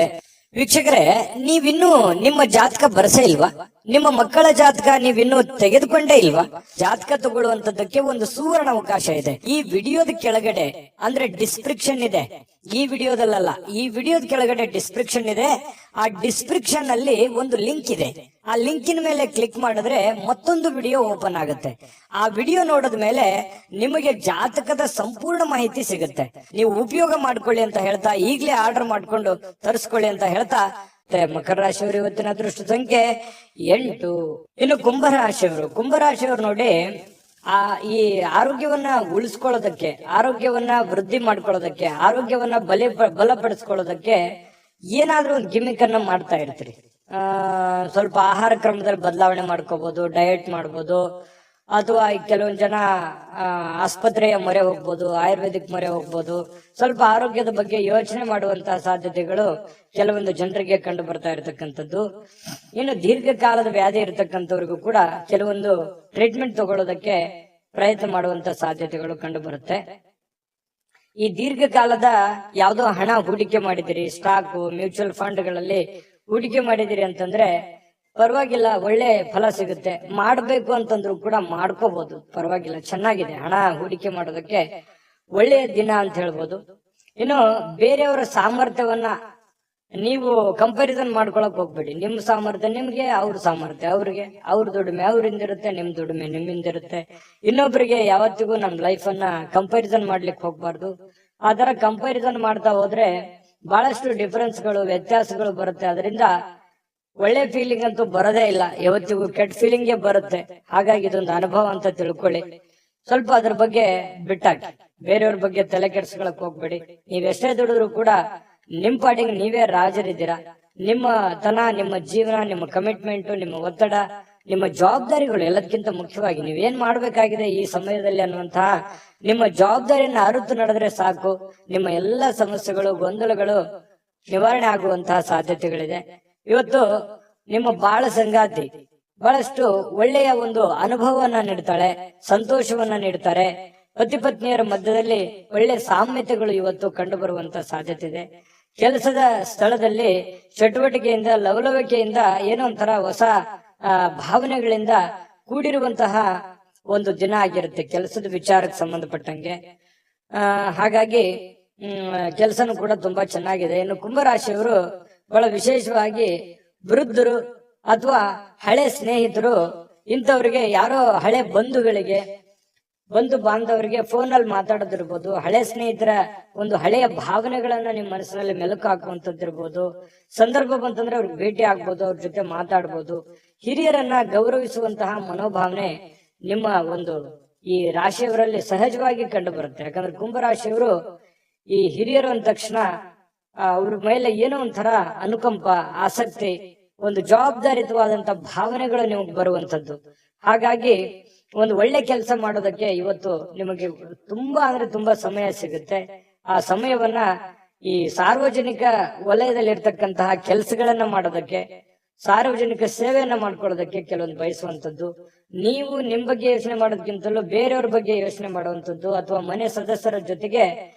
ವೀಕ್ಷಕರೇ, ನೀವಿನ್ನೂ ನಿಮ್ಮ ಜಾತಕ ಬರಸೇ ಇಲ್ವಾ? ನಿಮ್ಮ ಮಕ್ಕಳ ಜಾತಕ ನೀವಿನ್ನೂ ತೆಗೆದುಕೊಂಡೇ ಇಲ್ವಾ? ಜಾತಕ ತಗೊಳ್ಳುವಂತದ್ದಕ್ಕೆ ಒಂದು ಸುವರ್ಣ ಅವಕಾಶ ಇದೆ. ಈ ವಿಡಿಯೋದ ಕೆಳಗಡೆ ಅಂದ್ರೆ ಡಿಸ್ಕ್ರಿಪ್ಷನ್ ಇದೆ, ಈ ವಿಡಿಯೋದಲ್ಲ, ಈ ವಿಡಿಯೋದ ಕೆಳಗಡೆ ಡಿಸ್ಕ್ರಿಪ್ಷನ್ ಇದೆ. ಆ ಡಿಸ್ಕ್ರಿಪ್ಷನ್ ಅಲ್ಲಿ ಒಂದು ಲಿಂಕ್ ಇದೆ. ಆ ಲಿಂಕಿನ ಮೇಲೆ ಕ್ಲಿಕ್ ಮಾಡಿದ್ರೆ ಮತ್ತೊಂದು ವಿಡಿಯೋ ಓಪನ್ ಆಗುತ್ತೆ. ಆ ವಿಡಿಯೋ ನೋಡಿದ ಮೇಲೆ ನಿಮಗೆ ಜಾತಕದ ಸಂಪೂರ್ಣ ಮಾಹಿತಿ ಸಿಗುತ್ತೆ. ನೀವು ಉಪಯೋಗ ಮಾಡ್ಕೊಳ್ಳಿ ಅಂತ ಹೇಳ್ತಾ, ಈಗಲೇ ಆರ್ಡರ್ ಮಾಡ್ಕೊಂಡು ತರಿಸ್ಕೊಳ್ಳಿ ಅಂತ ಹೇಳ್ತಾ, ಮಕರ ರಾಶಿಯವರು ಇವತ್ತಿನ ಅದೃಷ್ಟ ಸಂಖ್ಯೆ 8. ಇನ್ನು ಕುಂಭರಾಶಿಯವರು ನೋಡಿ, ಈ ಆರೋಗ್ಯವನ್ನ ಉಳಿಸ್ಕೊಳ್ಳೋದಕ್ಕೆ, ಆರೋಗ್ಯವನ್ನ ವೃದ್ಧಿ ಮಾಡ್ಕೊಳ್ಳೋದಕ್ಕೆ, ಆರೋಗ್ಯವನ್ನ ಬಲಪಡಿಸ್ಕೊಳ್ಳೋದಕ್ಕೆ ಏನಾದ್ರೂ ಒಂದು ಗಿಮಿಕ್ ಅನ್ನ ಮಾಡ್ತಾ ಇರ್ತೀರಿ. ಸ್ವಲ್ಪ ಆಹಾರ ಕ್ರಮದಲ್ಲಿ ಬದಲಾವಣೆ ಮಾಡ್ಕೋಬಹುದು, ಡಯಟ್ ಮಾಡ್ಬೋದು, ಅಥವಾ ಕೆಲವೊಂದ್ ಜನ ಆಸ್ಪತ್ರೆಯ ಮೊರೆ ಹೋಗ್ಬೋದು, ಆಯುರ್ವೇದಿಕ್ ಮೊರೆ ಹೋಗ್ಬೋದು. ಸ್ವಲ್ಪ ಆರೋಗ್ಯದ ಬಗ್ಗೆ ಯೋಚನೆ ಮಾಡುವಂತಹ ಸಾಧ್ಯತೆಗಳು ಕೆಲವೊಂದು ಜನರಿಗೆ ಕಂಡು ಬರ್ತಾ ಇರತಕ್ಕಂಥದ್ದು. ಇನ್ನು ದೀರ್ಘಕಾಲದ ವ್ಯಾಧಿ ಇರತಕ್ಕಂಥವ್ರಿಗೂ ಕೂಡ ಕೆಲವೊಂದು ಟ್ರೀಟ್ಮೆಂಟ್ ತಗೊಳ್ಳೋದಕ್ಕೆ ಪ್ರಯತ್ನ ಮಾಡುವಂತ ಸಾಧ್ಯತೆಗಳು ಕಂಡು ಬರುತ್ತೆ. ಈ ದೀರ್ಘಕಾಲದ ಯಾವ್ದೋ ಹಣ ಹೂಡಿಕೆ ಮಾಡಿದಿರಿ, ಸ್ಟಾಕ್, ಮ್ಯೂಚುವಲ್ ಫಂಡ್ಗಳಲ್ಲಿ ಹೂಡಿಕೆ ಮಾಡಿದಿರಿ ಅಂತಂದ್ರೆ ಪರವಾಗಿಲ್ಲ, ಒಳ್ಳೆ ಫಲ ಸಿಗುತ್ತೆ. ಮಾಡ್ಬೇಕು ಅಂತಂದ್ರು ಕೂಡ ಮಾಡ್ಕೋಬಹುದು, ಪರವಾಗಿಲ್ಲ, ಚೆನ್ನಾಗಿದೆ. ಹಣ ಹೂಡಿಕೆ ಮಾಡೋದಕ್ಕೆ ಒಳ್ಳೆಯ ದಿನ ಅಂತ ಹೇಳ್ಬೋದು. ಇನ್ನು ಬೇರೆಯವರ ಸಾಮರ್ಥ್ಯವನ್ನ ನೀವು ಕಂಪ್ಯಾರಿಸನ್ ಮಾಡ್ಕೊಳಕ್ ಹೋಗ್ಬೇಡಿ. ನಿಮ್ ಸಾಮರ್ಥ್ಯ ನಿಮ್ಗೆ, ಅವ್ರ ಸಾಮರ್ಥ್ಯ ಅವ್ರಿಗೆ, ಅವ್ರ ದುಡಿಮೆ ಅವ್ರಿಂದಿರುತ್ತೆ, ನಿಮ್ ದುಡಿಮೆ ನಿಮ್ಮಿಂದಿರುತ್ತೆ. ಇನ್ನೊಬ್ರಿಗೆ ಯಾವತ್ತಿಗೂ ನಮ್ ಲೈಫ್ ಅನ್ನ ಕಂಪ್ಯಾರಿಸನ್ ಮಾಡ್ಲಿಕ್ಕೆ ಹೋಗ್ಬಾರ್ದು. ಆ ತರ ಕಂಪ್ಯಾರಿಸನ್ ಮಾಡ್ತಾ ಹೋದ್ರೆ ಬಹಳಷ್ಟು ಡಿಫರೆನ್ಸ್ಗಳು, ವ್ಯತ್ಯಾಸಗಳು ಬರುತ್ತೆ. ಅದರಿಂದ ಒಳ್ಳೆ ಫೀಲಿಂಗ್ ಅಂತೂ ಬರೋದೇ ಇಲ್ಲ, ಯಾವತ್ತಿಗೂ ಕೆಟ್ಟ ಫೀಲಿಂಗೇ ಬರುತ್ತೆ. ಹಾಗಾಗಿ ಇದೊಂದು ಅನುಭವ ಅಂತ ತಿಳ್ಕೊಳ್ಳಿ. ಸ್ವಲ್ಪ ಅದ್ರ ಬಗ್ಗೆ ಬಿಟ್ಟಾಕಿ, ಬೇರೆಯವ್ರ ಬಗ್ಗೆ ತಲೆ ಕೆಡ್ಸ್ಕೊಳಕ್ ಹೋಗ್ಬೇಡಿ. ನೀವ್ ಎಷ್ಟೇ ದುಡಿದ್ರು ಕೂಡ ನಿಮ್ ಪಾಡಿಗೆ ನೀವೇ ರಾಜರಿದ್ದೀರಾ. ನಿಮ್ಮ ನಿಮ್ಮ ಜೀವನ, ನಿಮ್ಮ ಕಮಿಟ್ಮೆಂಟ್, ನಿಮ್ಮ ಒತ್ತಡ, ನಿಮ್ಮ ಜವಾಬ್ದಾರಿಗಳು ಎಲ್ಲದಕ್ಕಿಂತ ಮುಖ್ಯವಾಗಿ ನೀವೇನ್ ಮಾಡ್ಬೇಕಾಗಿದೆ ಈ ಸಮಯದಲ್ಲಿ ಅನ್ನುವಂತಹ ನಿಮ್ಮ ಜವಾಬ್ದಾರಿಯನ್ನ ಅರಿತು ನಡೆದ್ರೆ ಸಾಕು. ನಿಮ್ಮ ಎಲ್ಲ ಸಮಸ್ಯೆಗಳು, ಗೊಂದಲಗಳು ನಿವಾರಣೆ ಆಗುವಂತಹ ಸಾಧ್ಯತೆಗಳಿದೆ. ಇವತ್ತು ನಿಮ್ಮ ಬಾಳ ಸಂಗಾತಿ ಬಹಳಷ್ಟು ಒಳ್ಳೆಯ ಒಂದು ಅನುಭವವನ್ನ ನೀಡ್ತಾಳೆ, ಸಂತೋಷವನ್ನ ನೀಡ್ತಾರೆ. ಪತಿ ಪತ್ನಿಯರ ಮಧ್ಯದಲ್ಲಿ ಒಳ್ಳೆ ಸಾಮ್ಯತೆಗಳು ಇವತ್ತು ಕಂಡು ಬರುವಂತ ಸಾಧ್ಯತೆ ಇದೆ. ಕೆಲಸದ ಸ್ಥಳದಲ್ಲಿ ಚಟುವಟಿಕೆಯಿಂದ, ಲವಲವಿಕೆಯಿಂದ, ಏನೋ ಒಂಥರ ಹೊಸ ಭಾವನೆಗಳಿಂದ ಕೂಡಿರುವಂತಹ ಒಂದು ದಿನ ಆಗಿರುತ್ತೆ ಕೆಲಸದ ವಿಚಾರಕ್ಕೆ ಸಂಬಂಧಪಟ್ಟಂಗೆ. ಹಾಗಾಗಿ ಕೆಲಸನೂ ಕೂಡ ತುಂಬಾ ಚೆನ್ನಾಗಿದೆ. ಇನ್ನು ಕುಂಭರಾಶಿಯವರು ಬಹಳ ವಿಶೇಷವಾಗಿ ವೃದ್ಧರು ಅಥವಾ ಹಳೆ ಸ್ನೇಹಿತರು, ಇಂಥವ್ರಿಗೆ, ಯಾರೋ ಹಳೆ ಬಂಧು ಬಾಂಧವರಿಗೆ ಫೋನ್ ಅಲ್ಲಿ ಮಾತಾಡೋದಿರ್ಬೋದು, ಹಳೆ ಸ್ನೇಹಿತರ ಒಂದು ಹಳೆಯ ಭಾವನೆಗಳನ್ನ ನಿಮ್ಮ ಮನಸ್ಸಿನಲ್ಲಿ ಮೆಲುಕು ಹಾಕುವಂತದ್ದಿರ್ಬೋದು. ಸಂದರ್ಭ ಬಂತಂದ್ರೆ ಅವ್ರಿಗೆ ಭೇಟಿ ಆಗ್ಬೋದು, ಅವ್ರ ಜೊತೆ ಮಾತಾಡ್ಬೋದು. ಹಿರಿಯರನ್ನ ಗೌರವಿಸುವಂತಹ ಮನೋಭಾವನೆ ನಿಮ್ಮ ಒಂದು ಈ ರಾಶಿಯವರಲ್ಲಿ ಸಹಜವಾಗಿ ಕಂಡು ಬರುತ್ತೆ. ಯಾಕಂದ್ರೆ ಕುಂಭರಾಶಿಯವರು ಈ ಹಿರಿಯರು ಅಂದ ತಕ್ಷಣ ಅವ್ರ ಮೇಲೆ ಏನೋ ಒಂಥರ ಅನುಕಂಪ, ಆಸಕ್ತಿ, ಒಂದು ಜವಾಬ್ದಾರಿತವಾದಂತ ಭಾವನೆಗಳು ನಿಮಗೆ ಬರುವಂತದ್ದು. ಹಾಗಾಗಿ ಒಂದು ಒಳ್ಳೆ ಕೆಲಸ ಮಾಡೋದಕ್ಕೆ ಇವತ್ತು ನಿಮಗೆ ತುಂಬಾ ಅಂದ್ರೆ ತುಂಬಾ ಸಮಯ ಸಿಗುತ್ತೆ. ಆ ಸಮಯವನ್ನ ಈ ಸಾರ್ವಜನಿಕ ವಲಯದಲ್ಲಿ ಇರ್ತಕ್ಕಂತಹ ಕೆಲಸಗಳನ್ನ ಮಾಡೋದಕ್ಕೆ, ಸಾರ್ವಜನಿಕ ಸೇವೆಯನ್ನ ಮಾಡ್ಕೊಳ್ಳೋದಕ್ಕೆ ಕೆಲವೊಂದು ಬಯಸುವಂತದ್ದು, ನೀವು ನಿಮ್ ಬಗ್ಗೆ ಯೋಚನೆ ಮಾಡೋದಕ್ಕಿಂತಲೂ ಬೇರೆಯವ್ರ ಬಗ್ಗೆ ಯೋಚನೆ ಮಾಡುವಂತದ್ದು, ಅಥವಾ ಮನೆ ಸದಸ್ಯರ ಜೊತೆಗೆ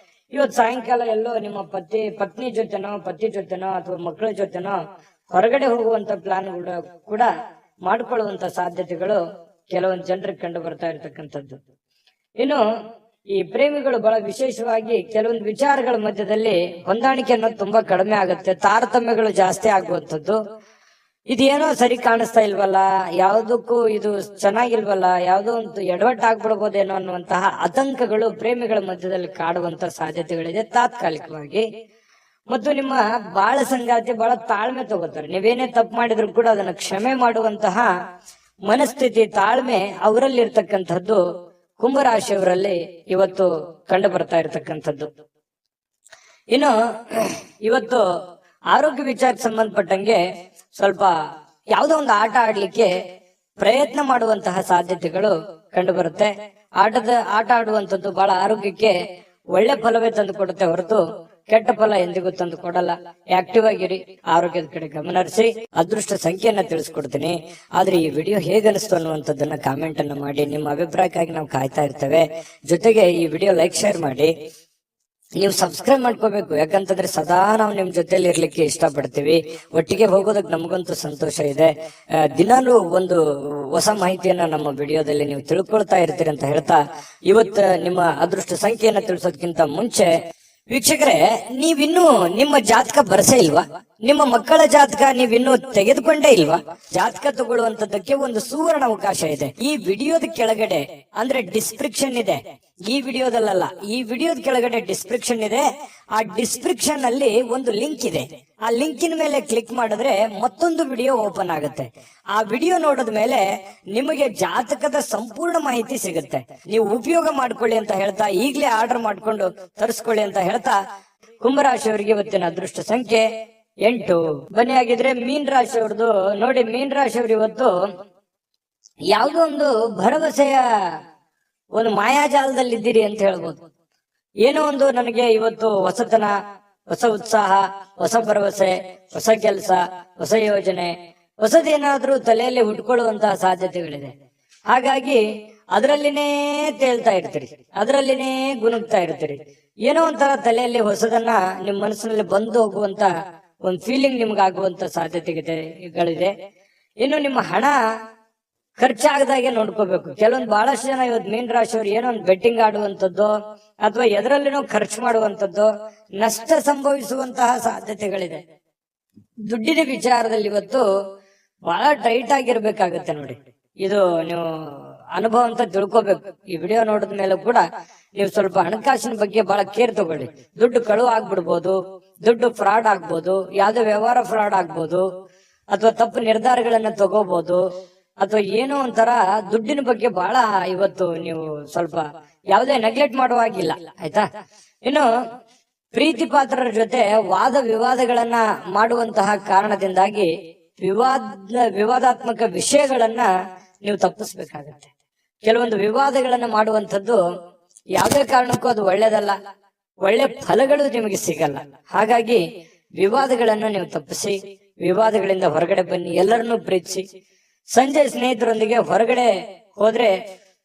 ಇವತ್ತು ಸಾಯಂಕಾಲ ಎಲ್ಲೋ ನಿಮ್ಮ ಪತ್ನಿ ಜೊತೆನೋ ಪತಿ ಜೊತೆನೋ ಅಥವಾ ಮಕ್ಕಳ ಜೊತೆನೋ ಹೊರಗಡೆ ಹೋಗುವಂತ ಪ್ಲಾನ್ ಕೂಡ ಮಾಡ್ಕೊಳ್ಳುವಂತ ಸಾಧ್ಯತೆಗಳು ಕೆಲವೊಂದು ಜನರಿಗೆ ಕಂಡು ಬರ್ತಾ ಇರ್ತಕ್ಕಂಥದ್ದು. ಇನ್ನು ಈ ಪ್ರೇಮಿಗಳು ಬಹಳ ವಿಶೇಷವಾಗಿ ಕೆಲವೊಂದು ವಿಚಾರಗಳ ಮಧ್ಯದಲ್ಲಿ ಹೊಂದಾಣಿಕೆ ಅನ್ನೋದು ತುಂಬಾ ಕಡಿಮೆ ಆಗುತ್ತೆ, ತಾರತಮ್ಯಗಳು ಜಾಸ್ತಿ ಆಗುವಂಥದ್ದು. ಇದೇನೋ ಸರಿ ಕಾಣಿಸ್ತಾ ಇಲ್ವಲ್ಲ, ಯಾವುದಕ್ಕೂ ಇದು ಚೆನ್ನಾಗಿಲ್ವಲ್ಲ, ಯಾವುದೋ ಒಂದು ಎಡವಟ್ಟು ಆಗ್ಬಿಡ್ಬೋದೇನೋ ಅನ್ನುವಂತಹ ಆತಂಕಗಳು ಪ್ರೇಮಿಗಳ ಮಧ್ಯದಲ್ಲಿ ಕಾಡುವಂತ ಸಾಧ್ಯತೆಗಳಿದೆ ತಾತ್ಕಾಲಿಕವಾಗಿ. ಮತ್ತು ನಿಮ್ಮ ಬಾಳ ಸಂಗಾತಿ ಬಹಳ ತಾಳ್ಮೆ ತಗೋತಾರೆ. ನೀವೇನೇ ತಪ್ಪು ಮಾಡಿದ್ರು ಕೂಡ ಅದನ್ನ ಕ್ಷಮೆ ಮಾಡುವಂತಹ ಮನಸ್ಥಿತಿ, ತಾಳ್ಮೆ ಅವರಲ್ಲಿ ಇರ್ತಕ್ಕಂಥದ್ದು ಕುಂಭರಾಶಿಯವರಲ್ಲಿ ಇವತ್ತು ಕಂಡು ಬರ್ತಾ ಇರತಕ್ಕಂಥದ್ದು. ಇನ್ನು ಇವತ್ತು ಆರೋಗ್ಯ ವಿಚಾರಕ್ಕೆ ಸಂಬಂಧಪಟ್ಟಂಗೆ ಸ್ವಲ್ಪ ಯಾವುದೋ ಒಂದು ಆಟ ಆಡ್ಲಿಕ್ಕೆ ಪ್ರಯತ್ನ ಮಾಡುವಂತಹ ಸಾಧ್ಯತೆಗಳು ಕಂಡು ಬರುತ್ತೆ. ಆಟ ಆಡುವಂಥದ್ದು ಬಹಳ ಆರೋಗ್ಯಕ್ಕೆ ಒಳ್ಳೆ ಫಲವೇ ತಂದು ಕೊಡುತ್ತೆ ಹೊರತು ಕೆಟ್ಟ ಫಲ ಎಂದಿಗೂ ತಂದು ಕೊಡಲ್ಲ. ಆಕ್ಟಿವ್ ಆಗಿರಿ, ಆರೋಗ್ಯದ ಕಡೆ ಗಮನ ಹರಿಸಿ. ಅದೃಷ್ಟ ಸಂಖ್ಯೆಯನ್ನ ತಿಳಿಸ್ಕೊಡ್ತೀನಿ. ಆದ್ರೆ ಈ ವಿಡಿಯೋ ಹೇಗನಿಸ್ತು ಅನ್ನುವಂಥದ್ದನ್ನ ಕಾಮೆಂಟ್ ಅನ್ನ ಮಾಡಿ. ನಿಮ್ಮ ಅಭಿಪ್ರಾಯಕ್ಕಾಗಿ ನಾವು ಕಾಯ್ತಾ ಇರ್ತೇವೆ. ಜೊತೆಗೆ ಈ ವಿಡಿಯೋ ಲೈಕ್, ಶೇರ್ ಮಾಡಿ. ನೀವು ಸಬ್ಸ್ಕ್ರೈಬ್ ಮಾಡ್ಕೋಬೇಕು, ಯಾಕಂತಂದ್ರೆ ಸದಾ ನಾವು ನಿಮ್ ಜೊತೆಲಿ ಇರ್ಲಿಕ್ಕೆ ಇಷ್ಟಪಡ್ತೀವಿ. ಒಟ್ಟಿಗೆ ಹೋಗೋದಕ್ಕೆ ನಮಗಂತೂ ಸಂತೋಷ ಇದೆ. ದಿನಾಲೂ ಒಂದು ಹೊಸ ಮಾಹಿತಿಯನ್ನ ನಮ್ಮ ವಿಡಿಯೋದಲ್ಲಿ ನೀವು ತಿಳ್ಕೊಳ್ತಾ ಇರ್ತೀರಿ ಅಂತ ಹೇಳ್ತಾ, ಇವತ್ತು ನಿಮ್ಮ ಅದೃಷ್ಟ ಸಂಖ್ಯೆಯನ್ನ ತಿಳಿಸೋದಕ್ಕಿಂತ ಮುಂಚೆ ವೀಕ್ಷಕರೇ, ನೀವಿನ್ನೂ ನಿಮ್ಮ ಜಾತಕ ಬರಸೇ ಇಲ್ವಾ? ನಿಮ್ಮ ಮಕ್ಕಳ ಜಾತಕ ನೀವಿನ್ನೂ ತೆಗೆದುಕೊಂಡೇ ಇಲ್ವಾ? ಜಾತಕ ತಗೊಳ್ಳುವಂತದ್ದಕ್ಕೆ ಒಂದು ಸುವರ್ಣ ಅವಕಾಶ ಇದೆ. ಈ ವಿಡಿಯೋದ ಕೆಳಗಡೆ ಅಂದ್ರೆ ಡಿಸ್ಕ್ರಿಪ್ಷನ್ ಇದೆ, ಈ ವಿಡಿಯೋದಲ್ಲ, ಈ ವಿಡಿಯೋದ ಕೆಳಗಡೆ ಡಿಸ್ಕ್ರಿಪ್ಷನ್ ಇದೆ. ಆ ಡಿಸ್ಕ್ರಿಪ್ಷನ್ ಅಲ್ಲಿ ಒಂದು ಲಿಂಕ್ ಇದೆ. ಆ ಲಿಂಕಿನ ಮೇಲೆ ಕ್ಲಿಕ್ ಮಾಡಿದ್ರೆ ಮತ್ತೊಂದು ವಿಡಿಯೋ ಓಪನ್ ಆಗುತ್ತೆ. ಆ ವಿಡಿಯೋ ನೋಡಿದ ಮೇಲೆ ನಿಮಗೆ ಜಾತಕದ ಸಂಪೂರ್ಣ ಮಾಹಿತಿ ಸಿಗುತ್ತೆ. ನೀವು ಉಪಯೋಗ ಮಾಡ್ಕೊಳ್ಳಿ ಅಂತ ಹೇಳ್ತಾ, ಈಗಲೇ ಆರ್ಡರ್ ಮಾಡ್ಕೊಂಡು ತರಿಸ್ಕೊಳ್ಳಿ ಅಂತ ಹೇಳ್ತಾ, ಕುಂಭರಾಶಿಯವರಿಗೆ ಇವತ್ತಿನ ಅದೃಷ್ಟ ಸಂಖ್ಯೆ 8. ಬನ್ನಿ ಆಗಿದ್ರೆ ಮೀನ್ ರಾಶಿಯವ್ರದ್ದು ನೋಡಿ. ಮೀನ್ ರಾಶಿಯವರು ಇವತ್ತು ಯಾವುದೋ ಒಂದು ಭರವಸೆಯ ಒಂದು ಮಾಯಾಜಾಲದಲ್ಲಿದ್ದೀರಿ ಅಂತ ಹೇಳ್ಬೋದು. ಏನೋ ಒಂದು ನನಗೆ ಇವತ್ತು ಹೊಸತನ, ಹೊಸ ಉತ್ಸಾಹ, ಹೊಸ ಭರವಸೆ, ಹೊಸ ಕೆಲಸ, ಹೊಸ ಯೋಜನೆ, ಹೊಸದೇನಾದ್ರೂ ತಲೆಯಲ್ಲಿ ಹುಟ್ಕೊಳ್ಳುವಂತಹ ಸಾಧ್ಯತೆಗಳಿದೆ. ಹಾಗಾಗಿ ಅದರಲ್ಲಿನೇ ತೇಳ್ತಾ ಇರ್ತೀರಿ, ಅದರಲ್ಲಿನೇ ಗುನುಗ್ತಾ ಇರ್ತೀರಿ. ಏನೋ ಒಂಥರ ತಲೆಯಲ್ಲಿ ಹೊಸದನ್ನ ನಿಮ್ ಮನಸ್ಸಿನಲ್ಲಿ ಬಂದು ಹೋಗುವಂತ ಒಂದು ಫೀಲಿಂಗ್ ನಿಮ್ಗಾಗುವಂತ ಸಾಧ್ಯತೆಗಳಿದೆ. ಇನ್ನು ನಿಮ್ಮ ಹಣ ಖರ್ಚಾಗದಾಗೆ ನೋಡ್ಕೋಬೇಕು. ಕೆಲವೊಂದು ಬಹಳಷ್ಟು ಜನ ಇವತ್ತು ಮೀನ್ ರಾಶಿಯವರು ಏನೋ ಒಂದು ಬೆಟ್ಟಿಂಗ್ ಆಡುವಂಥದ್ದು ಅಥವಾ ಎದರಲ್ಲಿನೋ ಖರ್ಚು ಮಾಡುವಂಥದ್ದು, ನಷ್ಟ ಸಂಭವಿಸುವಂತಹ ಸಾಧ್ಯತೆಗಳಿದೆ. ದುಡ್ಡಿನ ವಿಚಾರದಲ್ಲಿ ಇವತ್ತು ಬಹಳ ಟೈಟ್ ಆಗಿರ್ಬೇಕಾಗತ್ತೆ ನೋಡಿ. ಇದು ನೀವು ಅನುಭವ ಅಂತ ತಿಳ್ಕೊಬೇಕು. ಈ ವಿಡಿಯೋ ನೋಡಿದ ಮೇಲೆ ಕೂಡ ನೀವು ಸ್ವಲ್ಪ ಹಣಕಾಸಿನ ಬಗ್ಗೆ ಬಹಳ ಕೇರ್ ತಗೊಳ್ಳಿ. ದುಡ್ಡು ಕಳುವು ಆಗ್ಬಿಡ್ಬೋದು, ದುಡ್ಡು ಫ್ರಾಡ್ ಆಗ್ಬೋದು, ಯಾವ್ದೋ ವ್ಯವಹಾರ ಫ್ರಾಡ್ ಆಗ್ಬೋದು, ಅಥವಾ ತಪ್ಪು ನಿರ್ಧಾರಗಳನ್ನ ತಗೋಬಹುದು, ಅಥವಾ ಏನೋ ಒಂಥರ ದುಡ್ಡಿನ ಬಗ್ಗೆ ಬಹಳ ಇವತ್ತು ನೀವು ಸ್ವಲ್ಪ ಯಾವುದೇ ನೆಗ್ಲೆಕ್ಟ್ ಮಾಡುವಾಗಿಲ್ಲ, ಆಯ್ತಾ? ಇನ್ನು ಪ್ರೀತಿ ಪಾತ್ರರ ಜೊತೆ ವಾದ ವಿವಾದಗಳನ್ನ ಮಾಡುವಂತಹ ಕಾರಣದಿಂದಾಗಿ ವಿವಾದಾತ್ಮಕ ವಿಷಯಗಳನ್ನ ನೀವು ತಪ್ಪಿಸ್ಬೇಕಾಗತ್ತೆ. ಕೆಲವೊಂದು ವಿವಾದಗಳನ್ನ ಮಾಡುವಂಥದ್ದು ಯಾವುದೇ ಕಾರಣಕ್ಕೂ ಅದು ಒಳ್ಳೇದಲ್ಲ, ಒಳ್ಳೆ ಫಲಗಳು ನಿಮಗೆ ಸಿಗಲ್ಲ. ಹಾಗಾಗಿ ವಿವಾದಗಳನ್ನ ನೀವು ತಪ್ಪಿಸಿ, ವಿವಾದಗಳಿಂದ ಹೊರಗಡೆ ಬನ್ನಿ, ಎಲ್ಲರನ್ನೂ ಪ್ರೀತಿಸಿ. ಸಂಜೆ ಸ್ನೇಹಿತರೊಂದಿಗೆ ಹೊರಗಡೆ ಹೋದ್ರೆ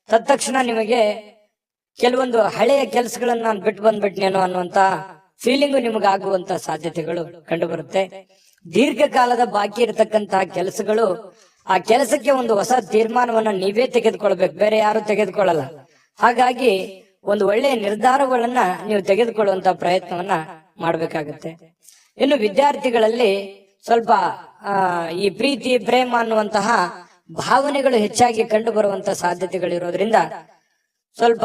ತತ್ಕ್ಷಣ ನಿಮಗೆ ಕೆಲವೊಂದು ಹಳೆಯ ಕೆಲಸಗಳನ್ನ ನಾನು ಬಿಟ್ಟು ಬಂದ್ಬಿಟ್ನೇನೋ ಅನ್ನುವಂತ ಫೀಲಿಂಗು ನಿಮಗಾಗುವಂತ ಸಾಧ್ಯತೆಗಳು ಕಂಡು ಬರುತ್ತೆ. ದೀರ್ಘಕಾಲದ ಬಾಕಿ ಇರತಕ್ಕಂತಹ ಕೆಲಸಗಳು, ಆ ಕೆಲಸಕ್ಕೆ ಒಂದು ಹೊಸ ತೀರ್ಮಾನವನ್ನ ನೀವೇ ತೆಗೆದುಕೊಳ್ಬೇಕು, ಬೇರೆ ಯಾರು ತೆಗೆದುಕೊಳ್ಳಲ್ಲ. ಹಾಗಾಗಿ ಒಂದು ಒಳ್ಳೆಯ ನಿರ್ಧಾರಗಳನ್ನ ನೀವು ತೆಗೆದುಕೊಳ್ಳುವಂತ ಪ್ರಯತ್ನವನ್ನ ಮಾಡ್ಬೇಕಾಗತ್ತೆ. ಇನ್ನು ವಿದ್ಯಾರ್ಥಿಗಳಲ್ಲಿ ಸ್ವಲ್ಪ ಈ ಪ್ರೀತಿ, ಪ್ರೇಮ ಅನ್ನುವಂತಹ ಭಾವನೆಗಳು ಹೆಚ್ಚಾಗಿ ಕಂಡು ಬರುವಂತ ಸಾಧ್ಯತೆಗಳಿರೋದ್ರಿಂದ ಸ್ವಲ್ಪ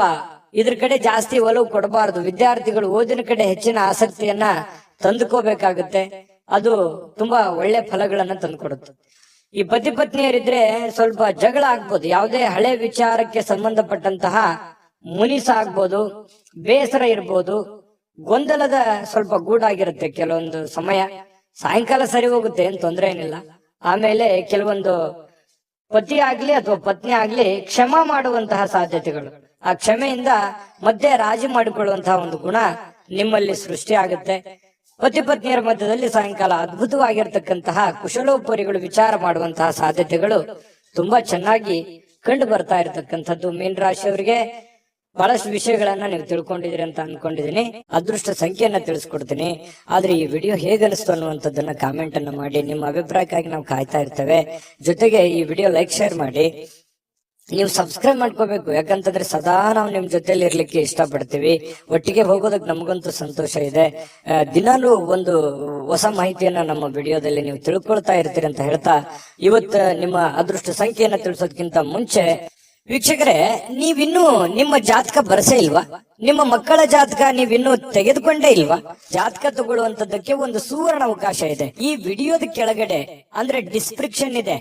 ಇದ್ರ ಕಡೆ ಜಾಸ್ತಿ ಒಲವು ಕೊಡಬಾರದು. ವಿದ್ಯಾರ್ಥಿಗಳು ಓದಿನ ಕಡೆ ಹೆಚ್ಚಿನ ಆಸಕ್ತಿಯನ್ನ ತಂದುಕೋಬೇಕಾಗುತ್ತೆ. ಅದು ತುಂಬಾ ಒಳ್ಳೆ ಫಲಗಳನ್ನ ತಂದುಕೊಡುತ್ತೆ. ಈ ಪತಿ ಪತ್ನಿಯರಿದ್ರೆ ಸ್ವಲ್ಪ ಜಗಳ ಆಗ್ಬೋದು, ಯಾವುದೇ ಹಳೆ ವಿಚಾರಕ್ಕೆ ಸಂಬಂಧಪಟ್ಟಂತಹ ಮುನಿಸ ಆಗ್ಬೋದು, ಬೇಸರ ಇರ್ಬೋದು, ಗೊಂದಲದ ಸ್ವಲ್ಪ ಗೂಡಾಗಿರುತ್ತೆ. ಕೆಲವೊಂದು ಸಮಯ ಸಾಯಂಕಾಲ ಸರಿ ಹೋಗುತ್ತೆ, ಏನ್ ತೊಂದರೆ ಏನಿಲ್ಲ. ಆಮೇಲೆ ಕೆಲವೊಂದು ಪತಿ ಆಗ್ಲಿ ಅಥವಾ ಪತ್ನಿ ಆಗ್ಲಿ ಕ್ಷಮಾ ಮಾಡುವಂತಹ ಸಾಧ್ಯತೆಗಳು, ಆ ಕ್ಷಮೆಯಿಂದ ಮಧ್ಯೆ ರಾಜಿ ಮಾಡಿಕೊಳ್ಳುವಂತಹ ಒಂದು ಗುಣ ನಿಮ್ಮಲ್ಲಿ ಸೃಷ್ಟಿ ಆಗುತ್ತೆ. ಪತಿ ಪತ್ನಿಯರ ಮಧ್ಯದಲ್ಲಿ ಸಾಯಂಕಾಲ ಅದ್ಭುತವಾಗಿರ್ತಕ್ಕಂತಹ ಕುಶಲೋಪರಿಗಳು ವಿಚಾರ ಮಾಡುವಂತಹ ಸಾಧ್ಯತೆಗಳು ತುಂಬಾ ಚೆನ್ನಾಗಿ ಕಂಡು ಬರ್ತಾ ಇರತಕ್ಕಂಥದ್ದು. ಮೀನ ರಾಶಿಯವರಿಗೆ ಬಹಳಷ್ಟು ವಿಷಯಗಳನ್ನ ನೀವು ತಿಳ್ಕೊಂಡಿದ್ದೀರಿ ಅಂತ ಅನ್ಕೊಂಡಿದೀನಿ. ಅದೃಷ್ಟ ಸಂಖ್ಯೆಯನ್ನ ತಿಳಿಸ್ಕೊಡ್ತೀನಿ. ಆದ್ರೆ ಈ ವಿಡಿಯೋ ಹೇಗನಿಸ್ತು ಅನ್ನುವಂಥದ್ದನ್ನ ಕಾಮೆಂಟ್ ಅನ್ನ ಮಾಡಿ. ನಿಮ್ಮ ಅಭಿಪ್ರಾಯಕ್ಕಾಗಿ ನಾವು ಕಾಯ್ತಾ ಇರ್ತೇವೆ. ಜೊತೆಗೆ ಈ ವಿಡಿಯೋ ಲೈಕ್ ಶೇರ್ ಮಾಡಿ. ನೀವು ಸಬ್ಸ್ಕ್ರೈಬ್ ಮಾಡ್ಕೋಬೇಕು, ಯಾಕಂತಂದ್ರೆ ಸದಾ ನಾವು ನಿಮ್ ಜೊತೆಲಿ ಇರ್ಲಿಕ್ಕೆ ಇಷ್ಟಪಡ್ತೀವಿ. ಒಟ್ಟಿಗೆ ಹೋಗೋದಕ್ಕೆ ನಮಗಂತೂ ಸಂತೋಷ ಇದೆ. ದಿನಾಲೂ ಒಂದು ಹೊಸ ಮಾಹಿತಿಯನ್ನ ನಮ್ಮ ವಿಡಿಯೋದಲ್ಲಿ ನೀವು ತಿಳ್ಕೊಳ್ತಾ ಇರ್ತೀರಿ ಅಂತ ಹೇಳ್ತಾ, ಇವತ್ತು ನಿಮ್ಮ ಅದೃಷ್ಟ ಸಂಖ್ಯೆಯನ್ನ ತಿಳಿಸೋದಕ್ಕಿಂತ ಮುಂಚೆ ವೀಕ್ಷಕರೇ, ನೀವಿನ್ನೂ ನಿಮ್ಮ ಜಾತಕ ಬರಸೇ ಇಲ್ವಾ? ನಿಮ್ಮ ಮಕ್ಕಳ ಜಾತಕ ನೀವಿನ್ನೂ ತೆಗೆದುಕೊಂಡೇ ಇಲ್ವಾ? ಜಾತಕ ತಗೊಳ್ಳುವಂತದ್ದಕ್ಕೆ ಒಂದು ಸುವರ್ಣ ಅವಕಾಶ ಇದೆ. ಈ ವಿಡಿಯೋದ ಕೆಳಗಡೆ ಅಂದ್ರೆ ಡಿಸ್ಕ್ರಿಪ್ಷನ್ ಇದೆ.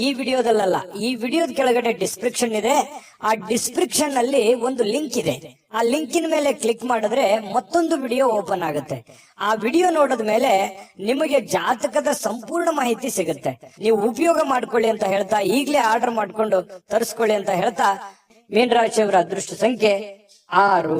ಈ ವಿಡಿಯೋದಲ್ಲ, ಈ ವಿಡಿಯೋದ ಕೆಳಗಡೆ ಡಿಸ್ಕ್ರಿಪ್ಷನ್ ಇದೆ. ಆ ಡಿಸ್ಕ್ರಿಪ್ಷನ್ ಅಲ್ಲಿ ಒಂದು ಲಿಂಕ್ ಇದೆ. ಆ ಲಿಂಕಿನ ಮೇಲೆ ಕ್ಲಿಕ್ ಮಾಡಿದ್ರೆ ಮತ್ತೊಂದು ವಿಡಿಯೋ ಓಪನ್ ಆಗುತ್ತೆ. ಆ ವಿಡಿಯೋ ನೋಡಿದ ಮೇಲೆ ನಿಮಗೆ ಜಾತಕದ ಸಂಪೂರ್ಣ ಮಾಹಿತಿ ಸಿಗುತ್ತೆ. ನೀವು ಉಪಯೋಗ ಮಾಡ್ಕೊಳ್ಳಿ ಅಂತ ಹೇಳ್ತಾ, ಈಗಲೇ ಆರ್ಡರ್ ಮಾಡ್ಕೊಂಡು ತರಿಸ್ಕೊಳ್ಳಿ ಅಂತ ಹೇಳ್ತಾ, ಮೀನ ರಾಶಿಯವರ ಅದೃಷ್ಟ ಸಂಖ್ಯೆ 6.